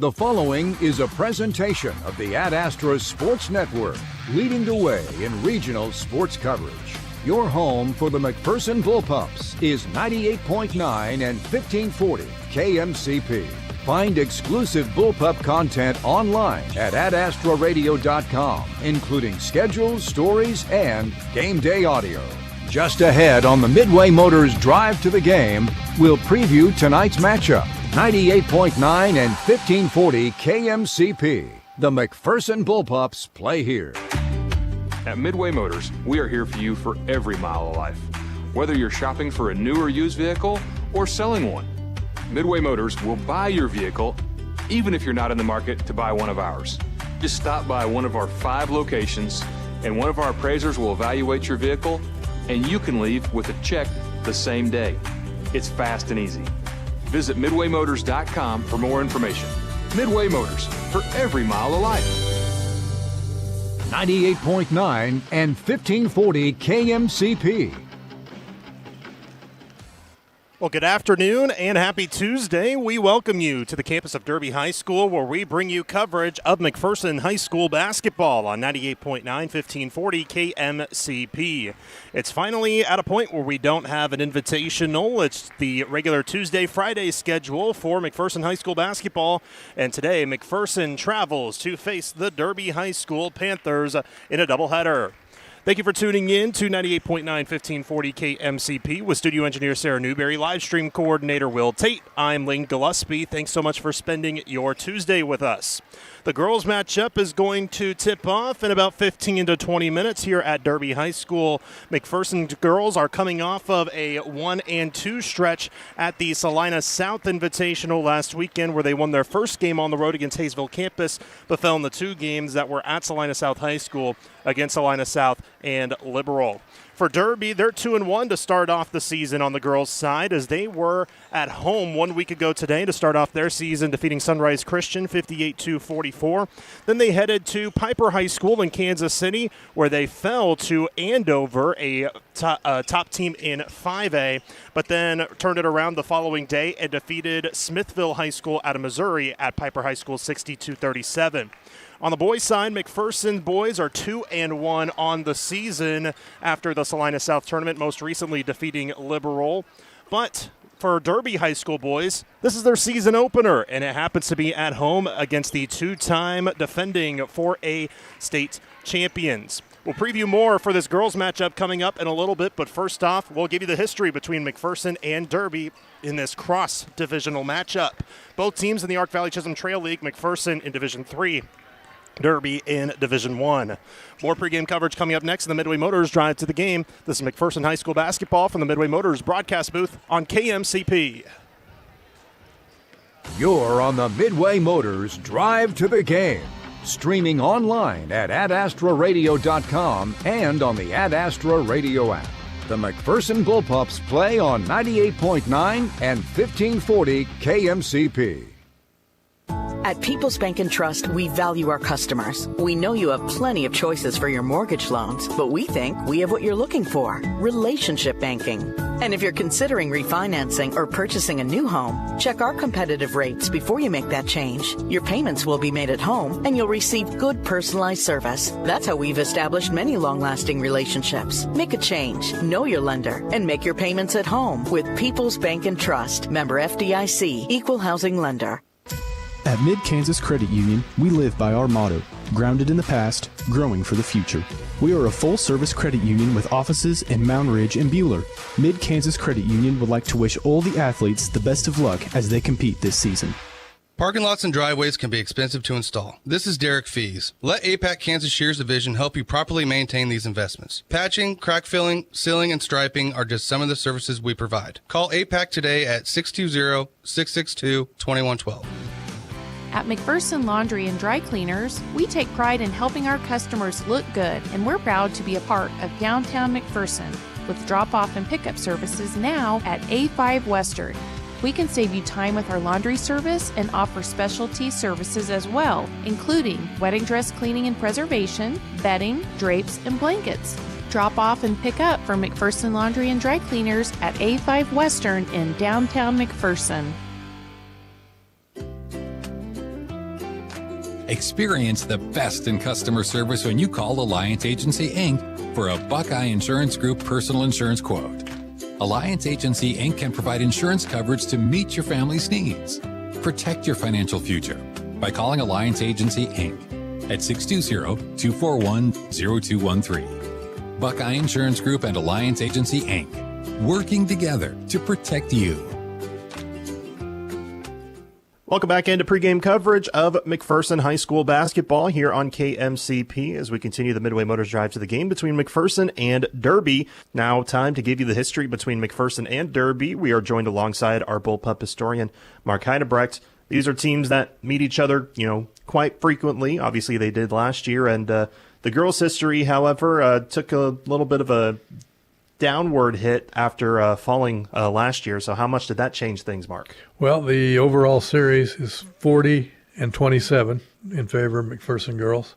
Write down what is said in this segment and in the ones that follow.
The following is a presentation of the Ad Astra Sports Network, leading the way in regional sports coverage. Your home for the McPherson Bullpups is 98.9 and 1540 KMCP. Find exclusive Bullpup content online at adastraradio.com, including schedules, stories, and game day audio. Just ahead on the Midway Motors Drive to the Game, we'll preview tonight's matchup. 98.9 and 1540 KMCP. The McPherson Bullpups play here. At Midway Motors, we are here for you for every mile of life. Whether you're shopping for a new or used vehicle or selling one, Midway Motors will buy your vehicle even if you're not in the market to buy one of ours. Just stop by one of our 5 locations and one of our appraisers will evaluate your vehicle and you can leave with a check the same day. It's fast and easy. Visit MidwayMotors.com for more information. Midway Motors, for every mile of life. 98.9 and 1540 KMCP. Well, good afternoon and happy Tuesday. We welcome you to the campus of Derby High School, where we bring you coverage of McPherson High School basketball on 98.9, 1540 KMCP. It's finally at a point where we don't have an invitational. It's the regular Tuesday-Friday schedule for McPherson High School basketball. And today, McPherson travels to face the Derby High School Panthers in a doubleheader. Thank you for tuning in to 98.9, 1540 KMCP with studio engineer Sarah Newberry, live stream coordinator Will Tate. I'm Lane Gillespie. Thanks so much for spending your Tuesday with us. The girls matchup is going to tip off in about 15 to 20 minutes here at Derby High School. McPherson girls are coming off of a 1-2 stretch at the Salina South Invitational last weekend, where they won their first game on the road against Hayesville campus, but fell in the 2 games that were at Salina South High School against Salina South and Liberal. For Derby, they're 2-1 to start off the season on the girls' side, as they were at home 1 week ago today to start off their season, defeating Sunrise Christian 58-44. Then they headed to Piper High School in Kansas City, where they fell to Andover, a top team in 5A, but then turned it around the following day and defeated Smithville High School out of Missouri at Piper High School 62-37. On the boys' side, McPherson boys are 2-1 on the season after the Salina South tournament, most recently defeating Liberal. But for Derby High School boys, this is their season opener, and it happens to be at home against the 2-time defending 4A state champions. We'll preview more for this girls' matchup coming up in a little bit, but first off, we'll give you the history between McPherson and Derby in this cross-divisional matchup. Both teams in the Ark Valley Chisholm Trail League, McPherson in Division 3. Derby in Division 1. More pregame coverage coming up next in the Midway Motors Drive to the Game. This is McPherson High School basketball from the Midway Motors broadcast booth on KMCP. You're on the Midway Motors Drive to the Game. Streaming online at adastraradio.com and on the Ad Astra Radio app. The McPherson Bullpups play on 98.9 and 1540 KMCP. At People's Bank and Trust, we value our customers. We know you have plenty of choices for your mortgage loans, but we think we have what you're looking for: relationship banking. And if you're considering refinancing or purchasing a new home, check our competitive rates before you make that change. Your payments will be made at home, and you'll receive good personalized service. That's how we've established many long-lasting relationships. Make a change, know your lender, and make your payments at home with People's Bank and Trust. Member FDIC, Equal Housing Lender. At Mid-Kansas Credit Union, we live by our motto, grounded in the past, growing for the future. We are a full-service credit union with offices in Mound Ridge and Buhler. Mid-Kansas Credit Union would like to wish all the athletes the best of luck as they compete this season. Parking lots and driveways can be expensive to install. This is Derek Fees. Let APAC Kansas Shears Division help you properly maintain these investments. Patching, crack filling, sealing, and striping are just some of the services we provide. Call APAC today at 620-662-2112. At McPherson Laundry and Dry Cleaners, we take pride in helping our customers look good, and we're proud to be a part of downtown McPherson with drop-off and pickup services now at A5 Western. We can save you time with our laundry service and offer specialty services as well, including wedding dress cleaning and preservation, bedding, drapes, and blankets. Drop off and pick up from McPherson Laundry and Dry Cleaners at A5 Western in downtown McPherson. Experience the best in customer service when you call Alliance Agency, Inc. for a Buckeye Insurance Group personal insurance quote. Alliance Agency, Inc. can provide insurance coverage to meet your family's needs. Protect your financial future by calling Alliance Agency, Inc. at 620-241-0213. Buckeye Insurance Group and Alliance Agency, Inc. working together to protect you. Welcome back into pregame coverage of McPherson High School basketball here on KMCP as we continue the Midway Motors drive to the game between McPherson and Derby. Now time to give you the history between McPherson and Derby. We are joined alongside our Bullpup historian, Mark Heidebrecht. These are teams that meet each other, quite frequently. Obviously they did last year, and the girls' history, however, took a little bit of a downward hit after falling last year. So how much did that change things, Mark? Well, the overall series is 40-27 in favor of McPherson girls.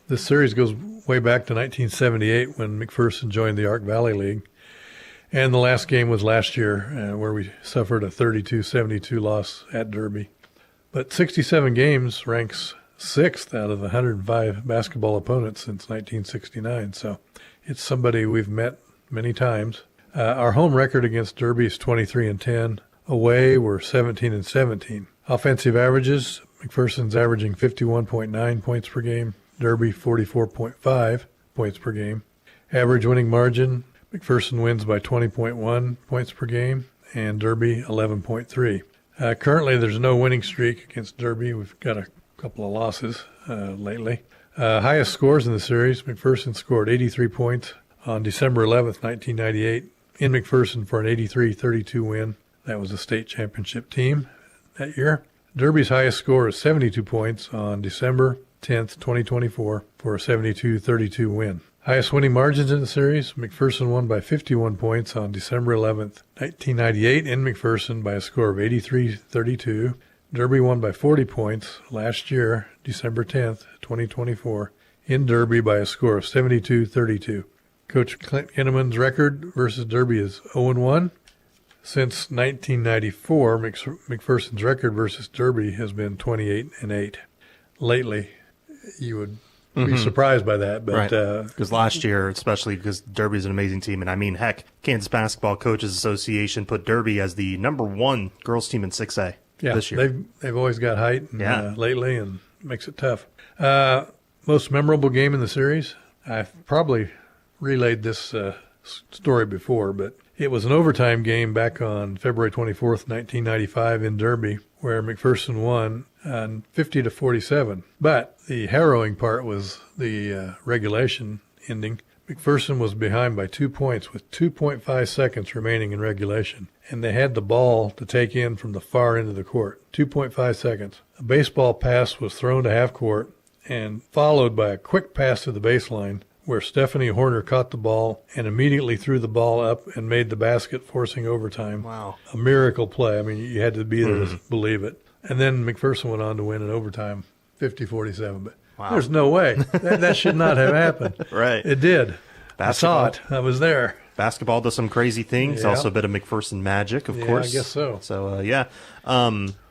This series goes way back to 1978 when McPherson joined the Ark Valley League. And the last game was last year where we suffered a 32-72 loss at Derby. But 67 games ranks 6th out of the 105 basketball opponents since 1969. So it's somebody we've met many times. Our home record against Derby is 23-10. Away, we're 17-17. Offensive averages, McPherson's averaging 51.9 points per game. Derby, 44.5 points per game. Average winning margin, McPherson wins by 20.1 points per game, and Derby, 11.3. Currently, there's no winning streak against Derby. We've got a couple of losses lately. Highest scores in the series, McPherson scored 83 points on December 11th, 1998, in McPherson for an 83-32 win. That was a state championship team that year. Derby's highest score is 72 points on December 10th, 2024, for a 72-32 win. Highest winning margins in the series, McPherson won by 51 points on December 11th, 1998, in McPherson by a score of 83-32. Derby won by 40 points last year, December 10th, 2024, in Derby by a score of 72-32. Coach Clint Kinneman's record versus Derby is 0-1. Since 1994, McPherson's record versus Derby has been 28-8. Lately, you would be surprised by that, but because last year, especially because Derby's an amazing team, and I mean, heck, Kansas Basketball Coaches Association put Derby as the #1 girls team in 6A. Yeah, this year. they've always got height lately, and makes it tough. Most memorable game in the series, I've probably relayed this story before, but it was an overtime game back on February 24th, 1995 in Derby, where McPherson won 50-47. But the harrowing part was the regulation ending. McPherson was behind by 2 points with 2.5 seconds remaining in regulation, and they had the ball to take in from the far end of the court. 2.5 seconds. A baseball pass was thrown to half court and followed by a quick pass to the baseline where Stephanie Horner caught the ball and immediately threw the ball up and made the basket, forcing overtime. Wow. A miracle play. I mean, you had to be there to believe it. And then McPherson went on to win in overtime, 50-47. But there's no way. That should not have happened. Right. It did. Basketball. I saw it. I was there. Basketball does some crazy things. Yeah. Also a bit of McPherson magic, of course. I guess so. So,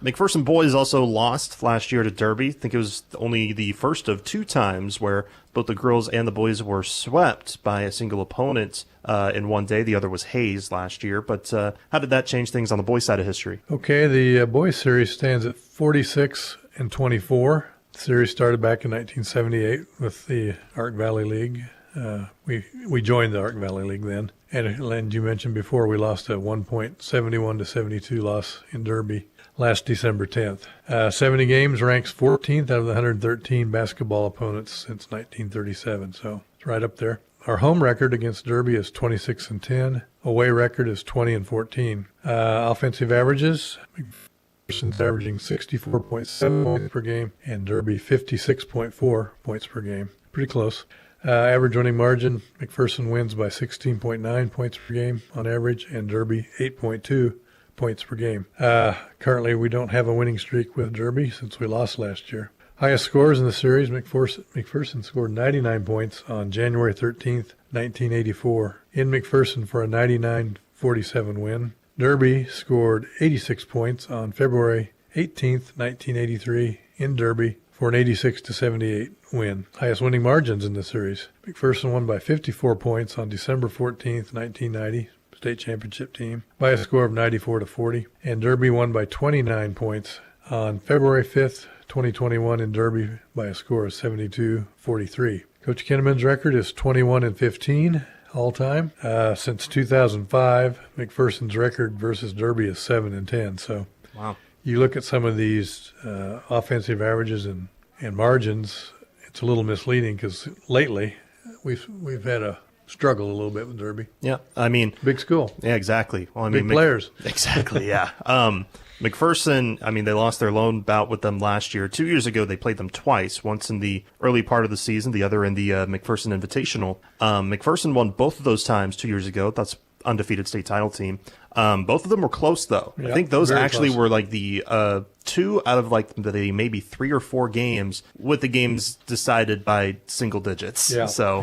McPherson boys also lost last year to Derby. I think it was only the first of 2 times where both the girls and the boys were swept by a single opponent in one day. The other was Hayes last year. But how did that change things on the boys' side of history? Okay, the boys' series stands at 46-24. The series started back in 1978 with the Ark Valley League. We joined the Ark Valley League then. And you mentioned before we lost a 71-72 loss in Derby last December 10th. 70 games, ranks 14th out of the 113 basketball opponents since 1937, so it's right up there. Our home record against Derby is 26-10. Away record is 20-14. Offensive averages, McPherson's averaging 64.7 points per game, and Derby 56.4 points per game. Pretty close. Average winning margin, McPherson wins by 16.9 points per game on average, and Derby 8.2 points per game. Currently, we don't have a winning streak with Derby since we lost last year. Highest scores in the series, McPherson scored 99 points on January 13th, 1984, in McPherson for a 99-47 win. Derby scored 86 points on February 18th, 1983, in Derby for an 86-78 win. Highest winning margins in the series. McPherson won by 54 points on December 14th, 1990, state championship team, by a score of 94-40. And Derby won by 29 points on February 5th, 2021 in Derby by a score of 72-43. Coach Kinnaman's record is 21-15 all time. Since 2005, McPherson's record versus Derby is 7-10. So wow. You look at some of these offensive averages and margins, it's a little misleading because lately we've had a struggle a little bit with Derby. Yeah, I mean, big school. Yeah, exactly. Well, I big mean, players. Exactly. Yeah. McPherson, I mean, they lost their lone bout with them last year. 2 years ago, they played them twice, once in the early part of the season, the other in the McPherson Invitational. McPherson won both of those times 2 years ago. That's undefeated state title team. Both of them were close, though. Yep, I think those actually close. were like the two out of like the maybe 3 or 4 games with the games decided by single digits. Yeah. So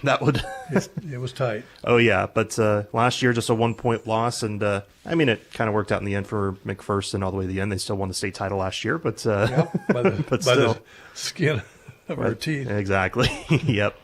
that would it was tight. Oh yeah, but last year just a 1-point loss, and I mean it kind of worked out in the end for McPherson all the way to the end. They still won the state title last year, but by the skin of our teeth. Exactly. Yep.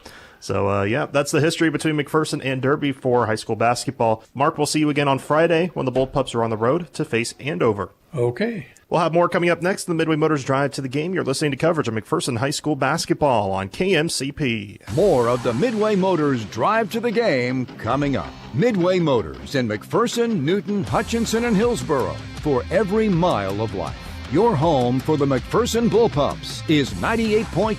So, yeah, that's the history between McPherson and Derby for high school basketball. Mark, we'll see you again on Friday when the Bullpups are on the road to face Andover. Okay. We'll have more coming up next in the Midway Motors Drive to the Game. You're listening to coverage of McPherson High School basketball on KMCP. More of the Midway Motors Drive to the Game coming up. Midway Motors in McPherson, Newton, Hutchinson, and Hillsboro for every mile of life. Your home for the McPherson Bullpups is 98.9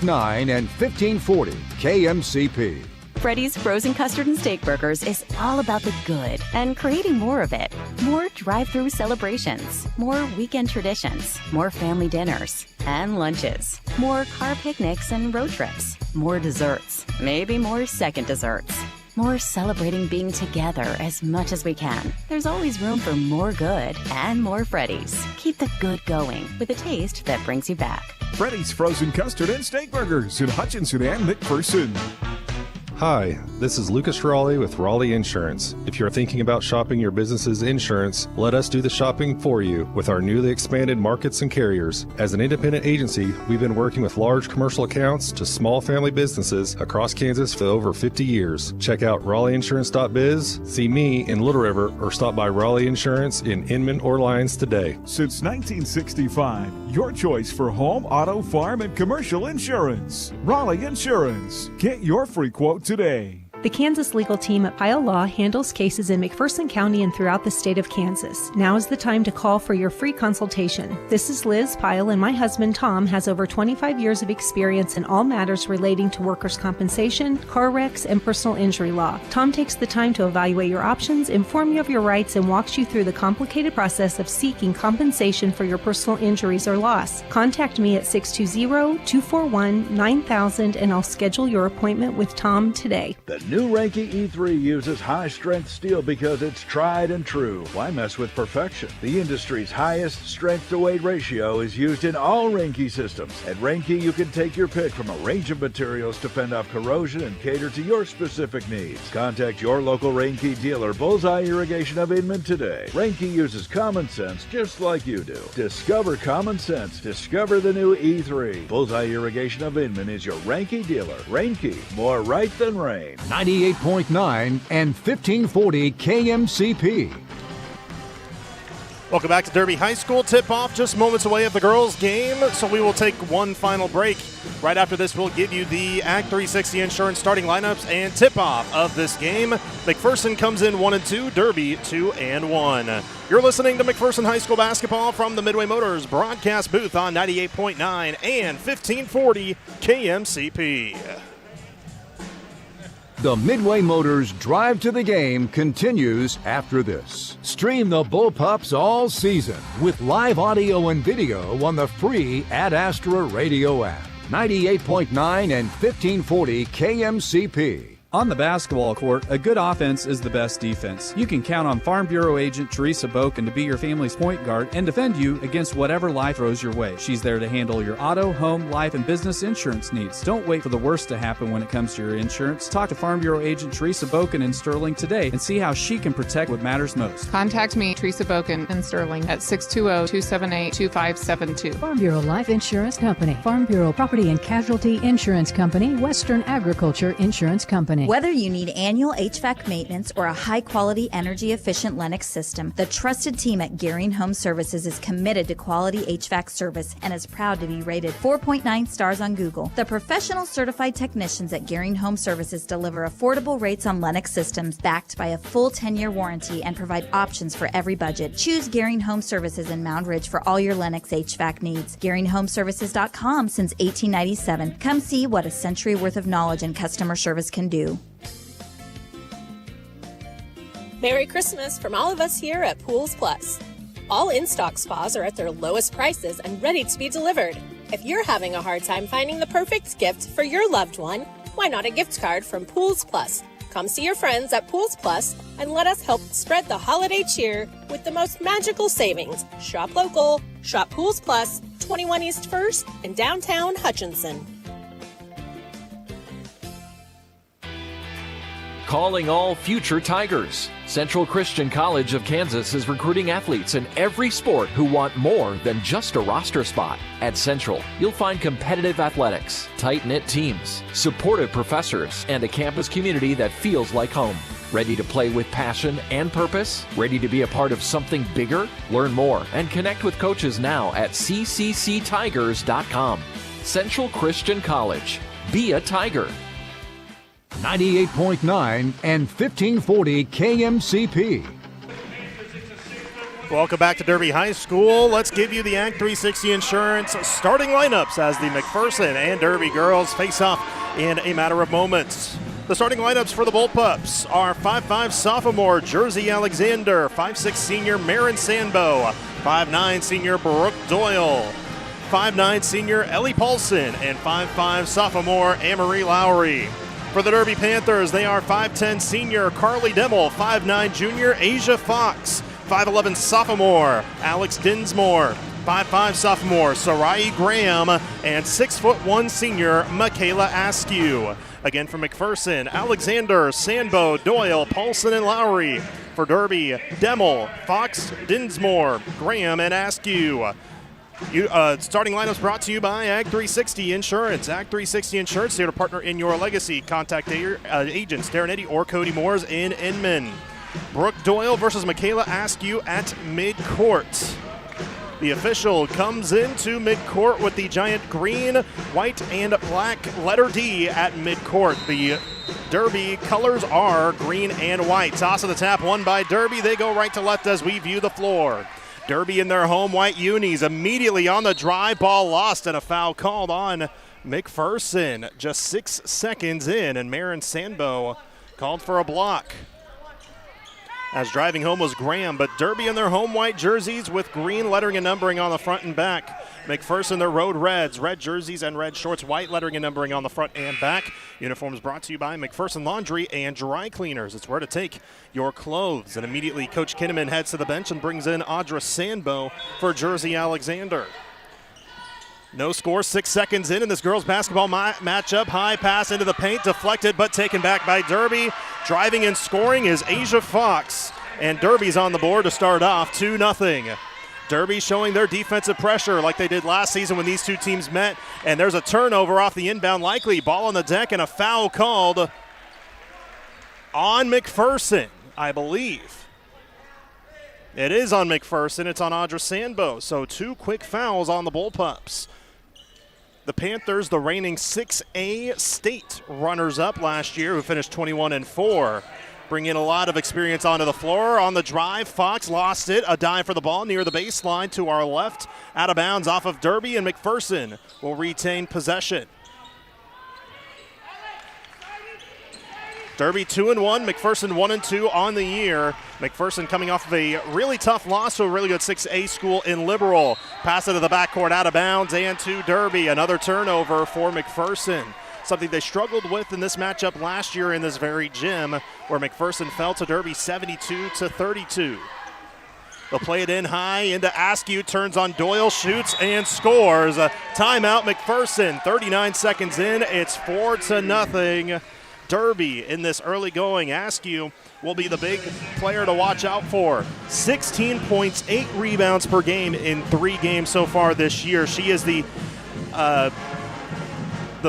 and 1540 KMCP. Freddy's Frozen Custard and Steak Burgers is all about the good and creating more of it. More drive-through celebrations, more weekend traditions, more family dinners and lunches, more car picnics and road trips, more desserts, maybe more second desserts. More celebrating being together as much as we can. There's always room for more good and more Freddy's. Keep the good going with a taste that brings you back. Freddy's Frozen Custard and Steak Burgers in Hutchinson and McPherson. Hi, this is Lucas Raleigh with Raleigh Insurance. If you're thinking about shopping your business's insurance, let us do the shopping for you with our newly expanded markets and carriers. As an independent agency, we've been working with large commercial accounts to small family businesses across Kansas for over 50 years. Check out RaleighInsurance.biz, see me in Little River, or stop by Raleigh Insurance in Inman or Lyons today. Since 1965, your choice for home, auto, farm, and commercial insurance. Raleigh Insurance. Get your free quote today. The Kansas legal team at Pyle Law handles cases in McPherson County and throughout the state of Kansas. Now is the time to call for your free consultation. This is Liz Pyle, and my husband Tom has over 25 years of experience in all matters relating to workers' compensation, car wrecks, and personal injury law. Tom takes the time to evaluate your options, inform you of your rights, and walks you through the complicated process of seeking compensation for your personal injuries or loss. Contact me at 620-241-9000 and I'll schedule your appointment with Tom today. The new Reinke E3 uses high-strength steel because it's tried and true. Why mess with perfection? The industry's highest strength-to-weight ratio is used in all Reinke systems. At Reinke, you can take your pick from a range of materials to fend off corrosion and cater to your specific needs. Contact your local Reinke dealer, Bullseye Irrigation of Inman, today. Reinke uses common sense just like you do. Discover common sense. Discover the new E3. Bullseye Irrigation of Inman is your Reinke dealer. Reinke, more right than rain. 98.9 and 1540 KMCP. Welcome back to Derby High School. Tip-off just moments away of the girls' game, so we will take one final break. Right after this, we'll give you the Act 360 Insurance starting lineups and tip-off of this game. McPherson comes in 1-2, Derby 2-1. You're listening to McPherson High School basketball from the Midway Motors broadcast booth on 98.9 and 1540 KMCP. The Midway Motors Drive to the Game continues after this. Stream the Bullpups all season with live audio and video on the free Ad Astra Radio app. 98.9 and 1540 KMCP. On the basketball court, a good offense is the best defense. You can count on Farm Bureau agent Teresa Boken to be your family's point guard and defend you against whatever life throws your way. She's there to handle your auto, home, life, and business insurance needs. Don't wait for the worst to happen when it comes to your insurance. Talk to Farm Bureau agent Teresa Boken in Sterling today and see how she can protect what matters most. Contact me, Teresa Boken in Sterling, at 620-278-2572. Farm Bureau Life Insurance Company, Farm Bureau Property and Casualty Insurance Company, Western Agriculture Insurance Company. Whether you need annual HVAC maintenance or a high-quality, energy-efficient Lennox system, the trusted team at Gearing Home Services is committed to quality HVAC service and is proud to be rated 4.9 stars on Google. The professional certified technicians at Gearing Home Services deliver affordable rates on Lennox systems backed by a full 10-year warranty and provide options for every budget. Choose Gearing Home Services in Mound Ridge for all your Lennox HVAC needs. GearingHomeservices.com since 1897. Come see what a century worth of knowledge and customer service can do. Merry Christmas from all of us here at Pools Plus. All in-stock spas are at their lowest prices and ready to be delivered. If you're having a hard time finding the perfect gift for your loved one, why not a gift card from Pools Plus? Come see your friends at Pools Plus and let us help spread the holiday cheer with the most magical savings. Shop local, shop Pools Plus, 21 East 1st in downtown Hutchinson. Calling all future Tigers. Central Christian College of Kansas is recruiting athletes in every sport who want more than just a roster spot. At Central, you'll find competitive athletics, tight-knit teams, supportive professors, and a campus community that feels like home. Ready to play with passion and purpose? Ready to be a part of something bigger? Learn more and connect with coaches now at ccctigers.com. Central Christian College. Be a Tiger. 98.9 and 1540 KMCP. Welcome back to Derby High School. Let's give you the Act 360 Insurance starting lineups as the McPherson and Derby girls face off in a matter of moments. The starting lineups for the Bullpups are 5'5" sophomore Jersey Alexander, 5'6" senior Marin Sanbo, 5'9" senior Brooke Doyle, 5'9" senior Ellie Paulson, and 5'5" sophomore Amory Lowry. For the Derby Panthers, they are 5'10" senior Carly Demmel, 5'9" junior Asia Fox, 5'11" sophomore Alex Dinsmore, 5'5" sophomore Sarai Graham, and 6'1" senior Michaela Askew. Again for McPherson, Alexander, Sanbo, Doyle, Paulson, and Lowry. For Derby, Demmel, Fox, Dinsmore, Graham, and Askew. Starting lineups brought to you by Ag 360 Insurance. Ag 360 Insurance, here to partner in your legacy. Contact agents Darren Eddy or Cody Moores in Inman. Brooke Doyle versus Michaela Askew at midcourt. The official comes into midcourt with the giant green, white, and black letter D at midcourt. The Derby colors are green and white. Toss of the tap won by Derby. They go right to left as we view the floor. Derby in their home white unis immediately on the drive, ball lost, and a foul called on McPherson just 6 seconds in, and Marin Sanbo called for a block. As driving home was Graham, but Derby in their home white jerseys with green lettering and numbering on the front and back. McPherson, their road reds, red jerseys and red shorts, white lettering and numbering on the front and back. Uniforms brought to you by McPherson Laundry and Dry Cleaners. It's where to take your clothes. And immediately Coach Kinnaman heads to the bench and brings in Audra Sanbo for Jersey Alexander. No score, 6 seconds in this girls basketball matchup. High pass into the paint, deflected but taken back by Derby. Driving and scoring is Asia Fox, and Derby's on the board to start off 2-0. Derby showing their defensive pressure like they did last season when these two teams met, and there's a turnover off the inbound likely. Ball on the deck and a foul called on McPherson, I believe. It is on McPherson. It's on Audra Sanbo. So 2 quick fouls on the Bullpups. The Panthers, the reigning 6A state runners-up last year, who finished 21-4, bring in a lot of experience onto the floor. On the drive, Fox lost it. A dive for the ball near the baseline to our left. Out of bounds off of Derby, and McPherson will retain possession. Derby 2-1, McPherson 1-2 on the year. McPherson coming off of a really tough loss to a really good 6A school in Liberal. Pass it to the backcourt, out of bounds, and to Derby. Another turnover for McPherson. something they struggled with in this matchup last year in this very gym, where McPherson fell to Derby 72-32. They'll play it in high into Askew, turns on Doyle, shoots and scores. Timeout McPherson, 39 seconds in, it's 4-0. Derby in this early going. Askew will be the big player to watch out for. 16 points, 8 rebounds per game in 3 games so far this year. She is the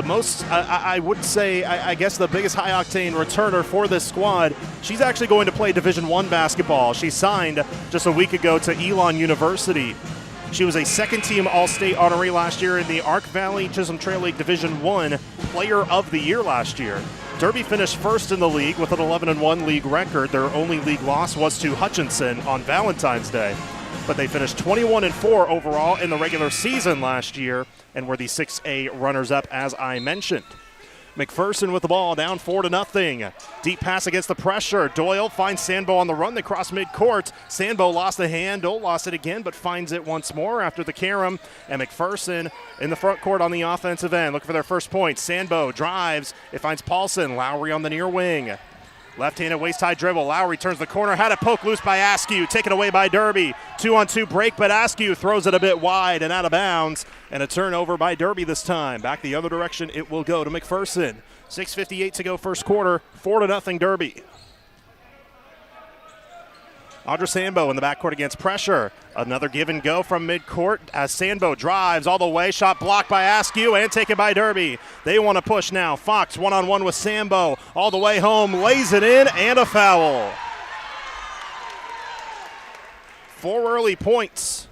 most, I would say, I guess the biggest high-octane returner for this squad. She's actually going to play Division I basketball. She signed just a week ago to Elon University. She was a second-team All-State honoree last year in the Ark Valley Chisholm Trail League Division I Player of the Year last year. Derby finished first in the league with an 11-1 league record. Their only league loss was to Hutchinson on Valentine's Day. But they finished 21-4 overall in the regular season last year and were the 6A runners-up, as I mentioned. McPherson with the ball, down 4-0. Deep pass against the pressure. Doyle finds Sandbo on the run. They cross midcourt. Sandbo lost the handle, lost it again, but finds it once more after the carom. And McPherson in the front court on the offensive end, looking for their first point. Sandbo drives. It finds Paulson. Lowry on the near wing. Left-handed waist-high dribble. Lowry turns the corner. Had a poke loose by Askew. Taken away by Derby. 2-on-2 break, but Askew throws it a bit wide and out of bounds. And a turnover by Derby this time. Back the other direction, it will go to McPherson. 6:58 to go first quarter. 4-0 Derby. Audra Sandbo in the backcourt against pressure. Another give and go from midcourt as Sandbo drives all the way. Shot blocked by Askew and taken by Derby. They want to push now. Fox one-on-one with Sandbo. All the way home, lays it in, and a foul. 4 early points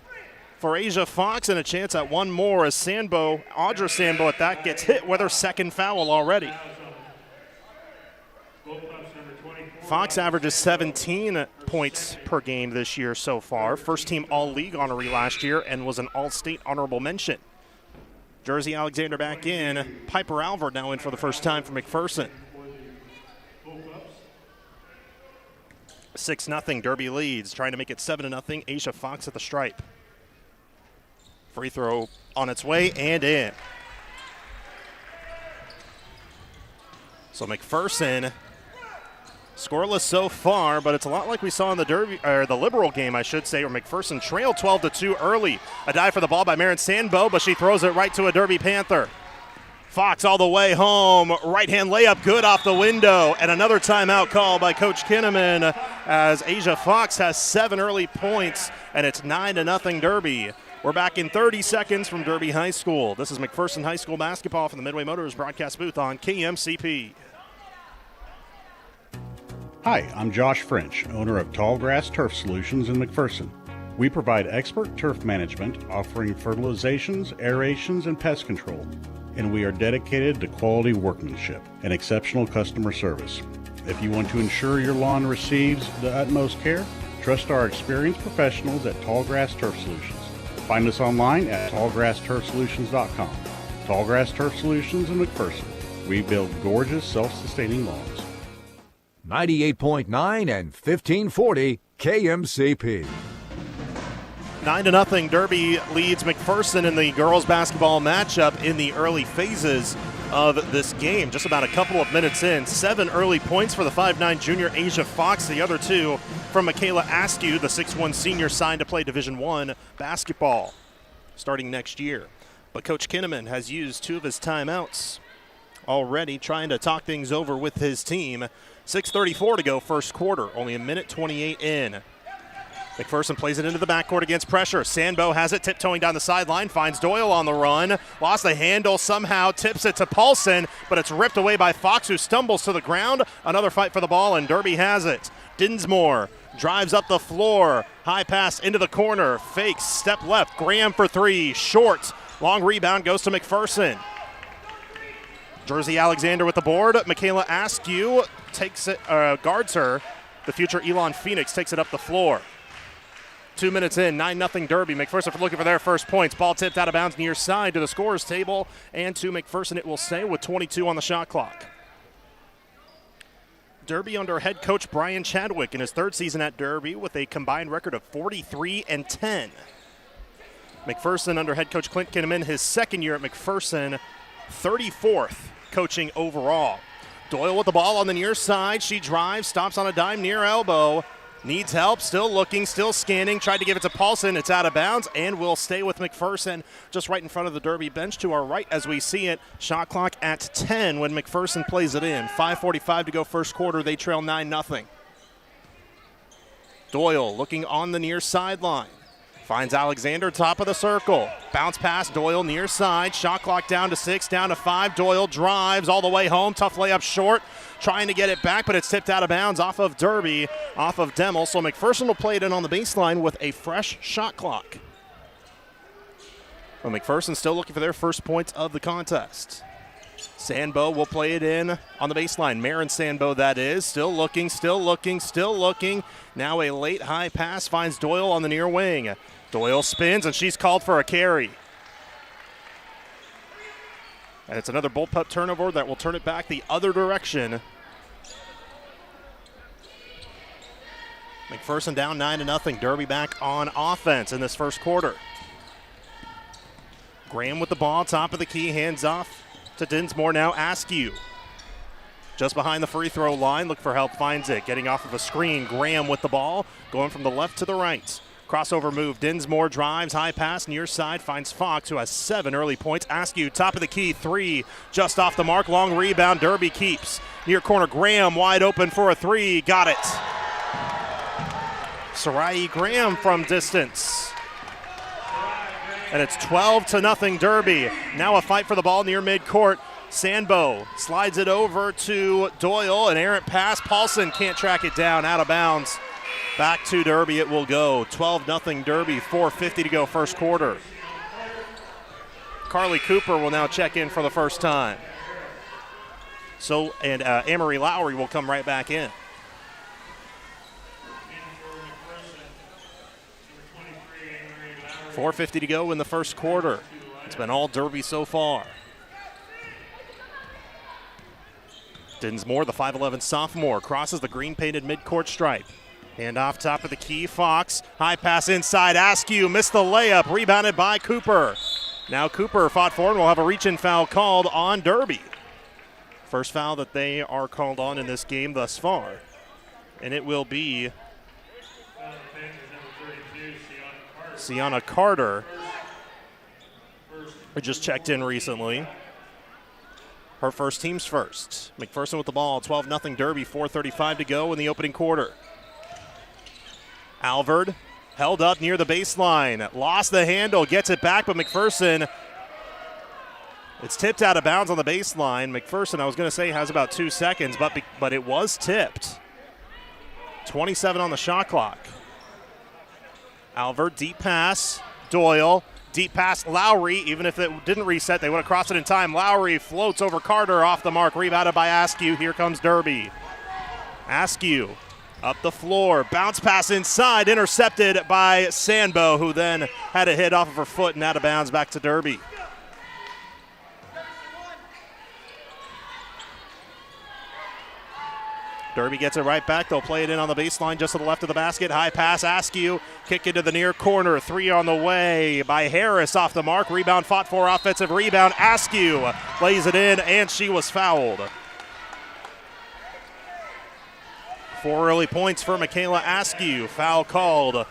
for Asia Fox and a chance at one more as Sandbo, Audra Sandbo at that, gets hit with her second foul already. Fox averages 17 points per game this year so far. First team All-League honoree last year and was an All-State honorable mention. Jersey Alexander back in. Piper Alvord now in for the first time for McPherson. 6-0, Derby leads, trying to make it 7-0. Asia Fox at the stripe. Free throw on its way and in. So McPherson scoreless so far, but it's a lot like we saw in the Derby, or the Liberal game, I should say, where McPherson trailed 12-2 early. A dive for the ball by Marin Sandbo, but she throws it right to a Derby Panther. Fox all the way home. Right-hand layup good off the window. And another timeout call by Coach Kinnaman as Asia Fox has 7 early points, and it's 9-0 Derby. We're back in 30 seconds from Derby High School. This is McPherson High School basketball from the Midway Motors broadcast booth on KMCP. Hi, I'm Josh French, owner of Tallgrass Turf Solutions in McPherson. We provide expert turf management, offering fertilizations, aerations, and pest control. And we are dedicated to quality workmanship and exceptional customer service. If you want to ensure your lawn receives the utmost care, trust our experienced professionals at Tallgrass Turf Solutions. Find us online at tallgrassturfsolutions.com. Tallgrass Turf Solutions in McPherson. We build gorgeous, self-sustaining lawns. 98.9 and 1540 KMCP. 9-0 Derby leads McPherson in the girls basketball matchup in the early phases of this game. Just about a couple of minutes in. 7 early points for the 5'9 junior Asia Fox. The other 2 from Michaela Askew, the 6'1 senior signed to play Division I basketball starting next year. But Coach Kinnaman has used 2 of his timeouts already, trying to talk things over with his team. 6:34 to go first quarter, only a minute 28 in. McPherson plays it into the backcourt against pressure. Sandbo has it, tiptoeing down the sideline, finds Doyle on the run. Lost the handle somehow, tips it to Paulson, but it's ripped away by Fox, who stumbles to the ground. Another fight for the ball, and Derby has it. Dinsmore drives up the floor. High pass into the corner. Fakes, step left. Graham for 3, short. Long rebound goes to McPherson. Jersey Alexander with the board. Michaela Askew takes it, guards her. The future Elon Phoenix takes it up the floor. 2 minutes in, 9-0 Derby. McPherson looking for their first points. Ball tipped out of bounds near side to the scorer's table, and to McPherson it will stay with 22 on the shot clock. Derby under head coach Brian Chadwick in his 3rd season at Derby with a combined record of 43-10. McPherson under head coach Clint Kinnaman, his 2nd year at McPherson, 34th coaching overall. Doyle with the ball on the near side. She drives, stops on a dime near elbow. Needs help, still looking, still scanning. Tried to give it to Paulson. It's out of bounds and will stay with McPherson just right in front of the Derby bench to our right as we see it. Shot clock at 10 when McPherson plays it in. 5:45 to go first quarter. They trail 9-0. Doyle looking on the near sideline. Finds Alexander, top of the circle. Bounce pass, Doyle near side. Shot clock down to 6, down to 5. Doyle drives all the way home. Tough layup short. Trying to get it back, but it's tipped out of bounds off of Derby, off of Demmel. So McPherson will play it in on the baseline with a fresh shot clock. Well, McPherson still looking for their first points of the contest. Sandbo will play it in on the baseline. Marin Sandbo, that is. Still looking, still looking, still looking. Now a late high pass finds Doyle on the near wing. Doyle spins, and she's called for a carry. And it's another Bullpup turnover that will turn it back the other direction. McPherson down 9-0. Derby back on offense in this first quarter. Graham with the ball, top of the key, hands off to Dinsmore now. Askew just behind the free throw line. Look for help, finds it. Getting off of a screen. Graham with the ball, going from the left to the right. Crossover move. Dinsmore drives, high pass, near side, finds Fox, who has 7 early points. Askew, top of the key, 3, just off the mark. Long rebound, Derby keeps. Near corner, Graham wide open for a 3, got it. Sarai Graham from distance. And it's 12-0 Derby. Now a fight for the ball near midcourt. Sandbo slides it over to Doyle, an errant pass. Paulson can't track it down, out of bounds. Back to Derby it will go. 12-0 Derby, 4:50 to go first quarter. Carly Cooper will now check in for the first time. So, and Amory Lowry will come right back in. $4:50 to go in the first quarter. It's been all Derby so far. Dinsmore, the 5'11 sophomore, crosses the green-painted midcourt stripe. Hand off top of the key, Fox. High pass inside, Askew missed the layup, rebounded by Cooper. Now Cooper fought for and will have a reach-in foul called on Derby. First foul that they are called on in this game thus far. And it will be Sienna Carter, who just checked in recently. Her first team's first. McPherson with the ball, 12-0 Derby, 4:35 to go in the opening quarter. Alvord held up near the baseline, lost the handle, gets it back, but McPherson, it's tipped out of bounds on the baseline. McPherson, I was going to say, has about 2 seconds, but it was tipped. 27 on the shot clock. Alvord, deep pass, Doyle, deep pass, Lowry. Even if it didn't reset, they would have crossed it in time. Lowry floats over Carter, off the mark, rebounded by Askew. Here comes Derby. Askew up the floor, bounce pass inside, intercepted by Sandbo, who then had a hit off of her foot and out of bounds back to Derby. Derby gets it right back. They'll play it in on the baseline just to the left of the basket. High pass, Askew. Kick into the near corner. 3 on the way by Harris off the mark. Rebound fought for, offensive rebound. Askew lays it in, and she was fouled. 4 early points for Michaela Askew. Foul called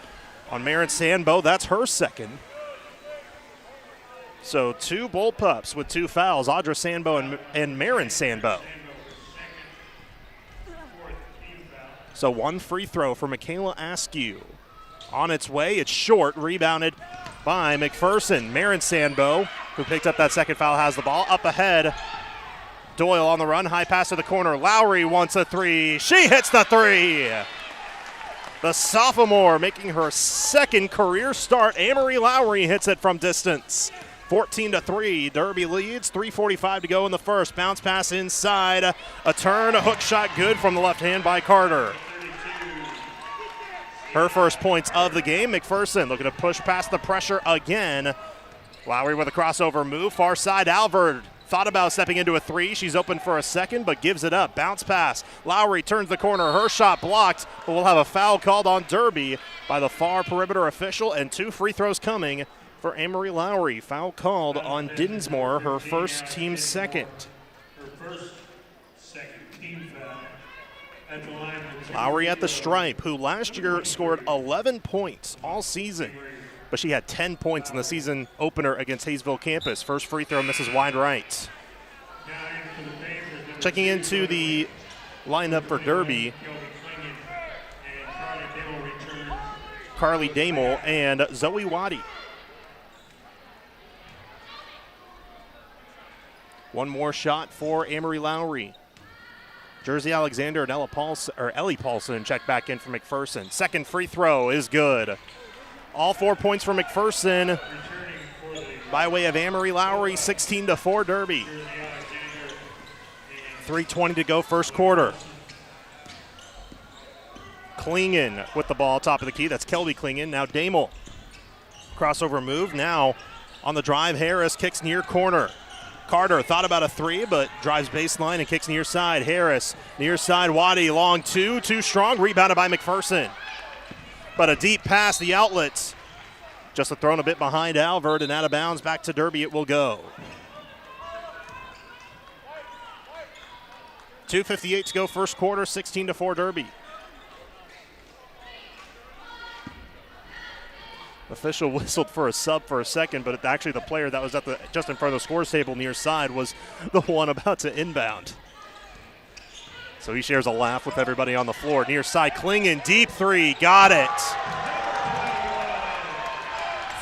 on Marin Sandbo. That's her second. So 2 Bullpups with 2 fouls. Audra Sandbo and Marin Sandbo. So 1 free throw for Michaela Askew. On its way, it's short, rebounded by McPherson. Marin Sandbo, who picked up that second foul, has the ball. Up ahead, Doyle on the run, high pass to the corner. Lowry wants a 3. She hits the 3. The sophomore making her second career start. Amory Lowry hits it from distance. 14-3, Derby leads, 3:45 to go in the first. Bounce pass inside, a turn, a hook shot good from the left hand by Carter. Her first points of the game. McPherson looking to push past the pressure again. Lowry with a crossover move, far side, Alvord thought about stepping into a 3. She's open for a second, but gives it up. Bounce pass, Lowry turns the corner, her shot blocked, but we'll have a foul called on Derby by the far perimeter official, and 2 free throws coming for Amory Lowry. Foul called on Dinsmore, her first team second. Lowry at the stripe, who last year scored 11 points all season, but she had 10 points in the season opener against Hayesville campus. First free throw misses wide right. Checking into the lineup for Derby, Carly Damel and Zoe Waddy. One more shot for Amory Lowry. Jersey Alexander and Ellie Paulson check back in for McPherson. Second free throw is good. All 4 points for McPherson by way of Amory Lowry, 16-4 Derby. 3:20 to go first quarter. Klingen with the ball top of the key. That's Kelby Klingen. Now Damel. Crossover move. Now on the drive, Harris kicks near corner. Carter thought about a three, but drives baseline and kicks near side. Harris, near side, Waddy, long two, too strong, rebounded by McPherson. But a deep pass, the outlets. Just thrown a bit behind Alvord and out of bounds, back to Derby it will go. 2:58 to go first quarter, 16-4 Derby. Official whistled for a sub for a second, but actually the player that was just in front of the scores table near side was the one about to inbound. So he shares a laugh with everybody on the floor. Near side, Klingen, deep three, got it.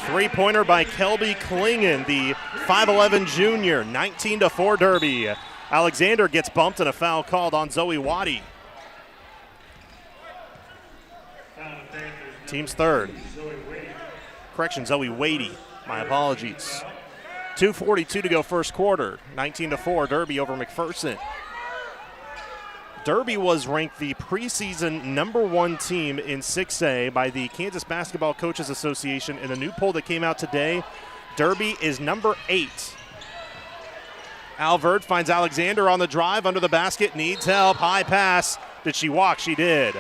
Three-pointer by Kelby Klingen, the 5'11 junior, 19-4 Derby. Alexander gets bumped and a foul called on Zoe Waddy. Team's third. Correction, Zoe Waddy. My apologies. 2:42 to go first quarter. 19-4 Derby over McPherson. Derby was ranked the preseason #1 team in 6A by the Kansas Basketball Coaches Association in a new poll that came out today. Derby is number 8. Alvord finds Alexander on the drive under the basket, needs help, high pass. Did she walk? She did.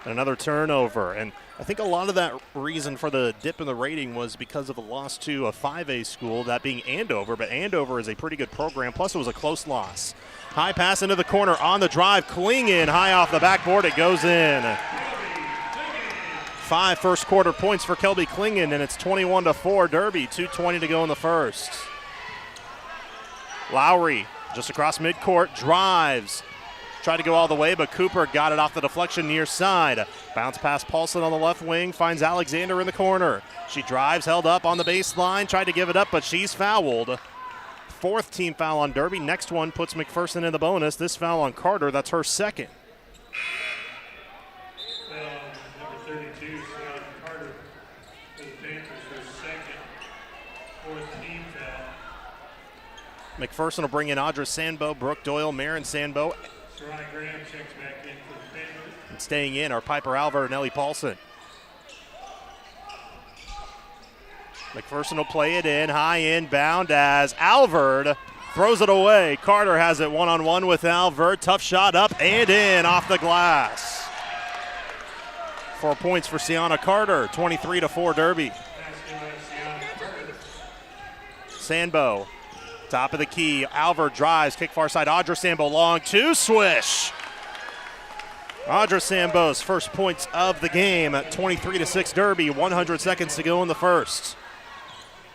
Another turnover, and I think a lot of that reason for the dip in the rating was because of a loss to a 5A school, that being Andover, but Andover is a pretty good program, plus it was a close loss. High pass into the corner on the drive, Klingen high off the backboard, it goes in. 5 first quarter points for Kelby Klingen, and it's 21-4 Derby, 2:20 to go in the first. Lowry just across midcourt, drives. Tried to go all the way, but Cooper got it off the deflection near side. Bounce past Paulson on the left wing, finds Alexander in the corner. She drives, held up on the baseline, tried to give it up, but she's fouled. 4th team foul on Derby. Next one puts McPherson in the bonus. This foul on Carter, that's her second. Number 32, Carter for the Panters, her second. 4th team foul. McPherson will bring in Audra Sandbo, Brooke Doyle, Marin Sandbo. Sarai Graham checks back in for the Panters. And staying in are Piper Alvord and Ellie Paulson. McPherson will play it in, high inbound as Alvord throws it away. Carter has it one-on-one with Alvord. Tough shot up and in off the glass. 4 points for Sienna Carter, 23-4 Derby. Sandbo. Top of the key, Alvord drives, kick far side, Audra Sambo long, two, swish. Audra Sambo's first points of the game, 23-6 Derby, 100 seconds to go in the first.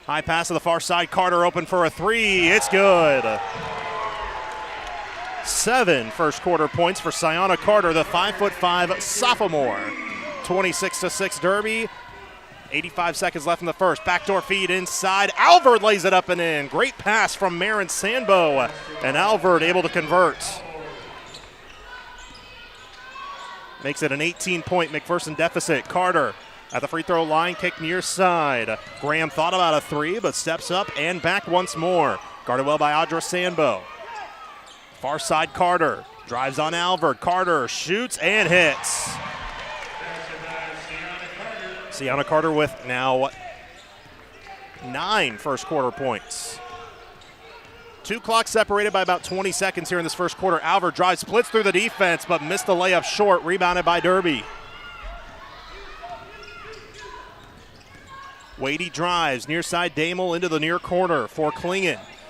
High pass to the far side, Carter open for a three, it's good. 7 first quarter points for Sienna Carter, the 5'5" sophomore. 26-6 Derby. 85 seconds left in the first. Backdoor feed inside. Alvord lays it up and in. Great pass from Marin Sandbo. And Alvord able to convert. Makes it an 18-point McPherson deficit. Carter at the free throw line, kick near side. Graham thought about a three, but steps up and back once more. Guarded well by Audra Sandbo. Far side Carter. Drives on Alvord. Carter shoots and hits. Sienna Carter with now 9 first quarter points. 2 clocks separated by about 20 seconds here in this first quarter. Alvord drives, splits through the defense, but missed the layup short, rebounded by Derby. Wadey drives, near side Damel into the near corner for Klingen.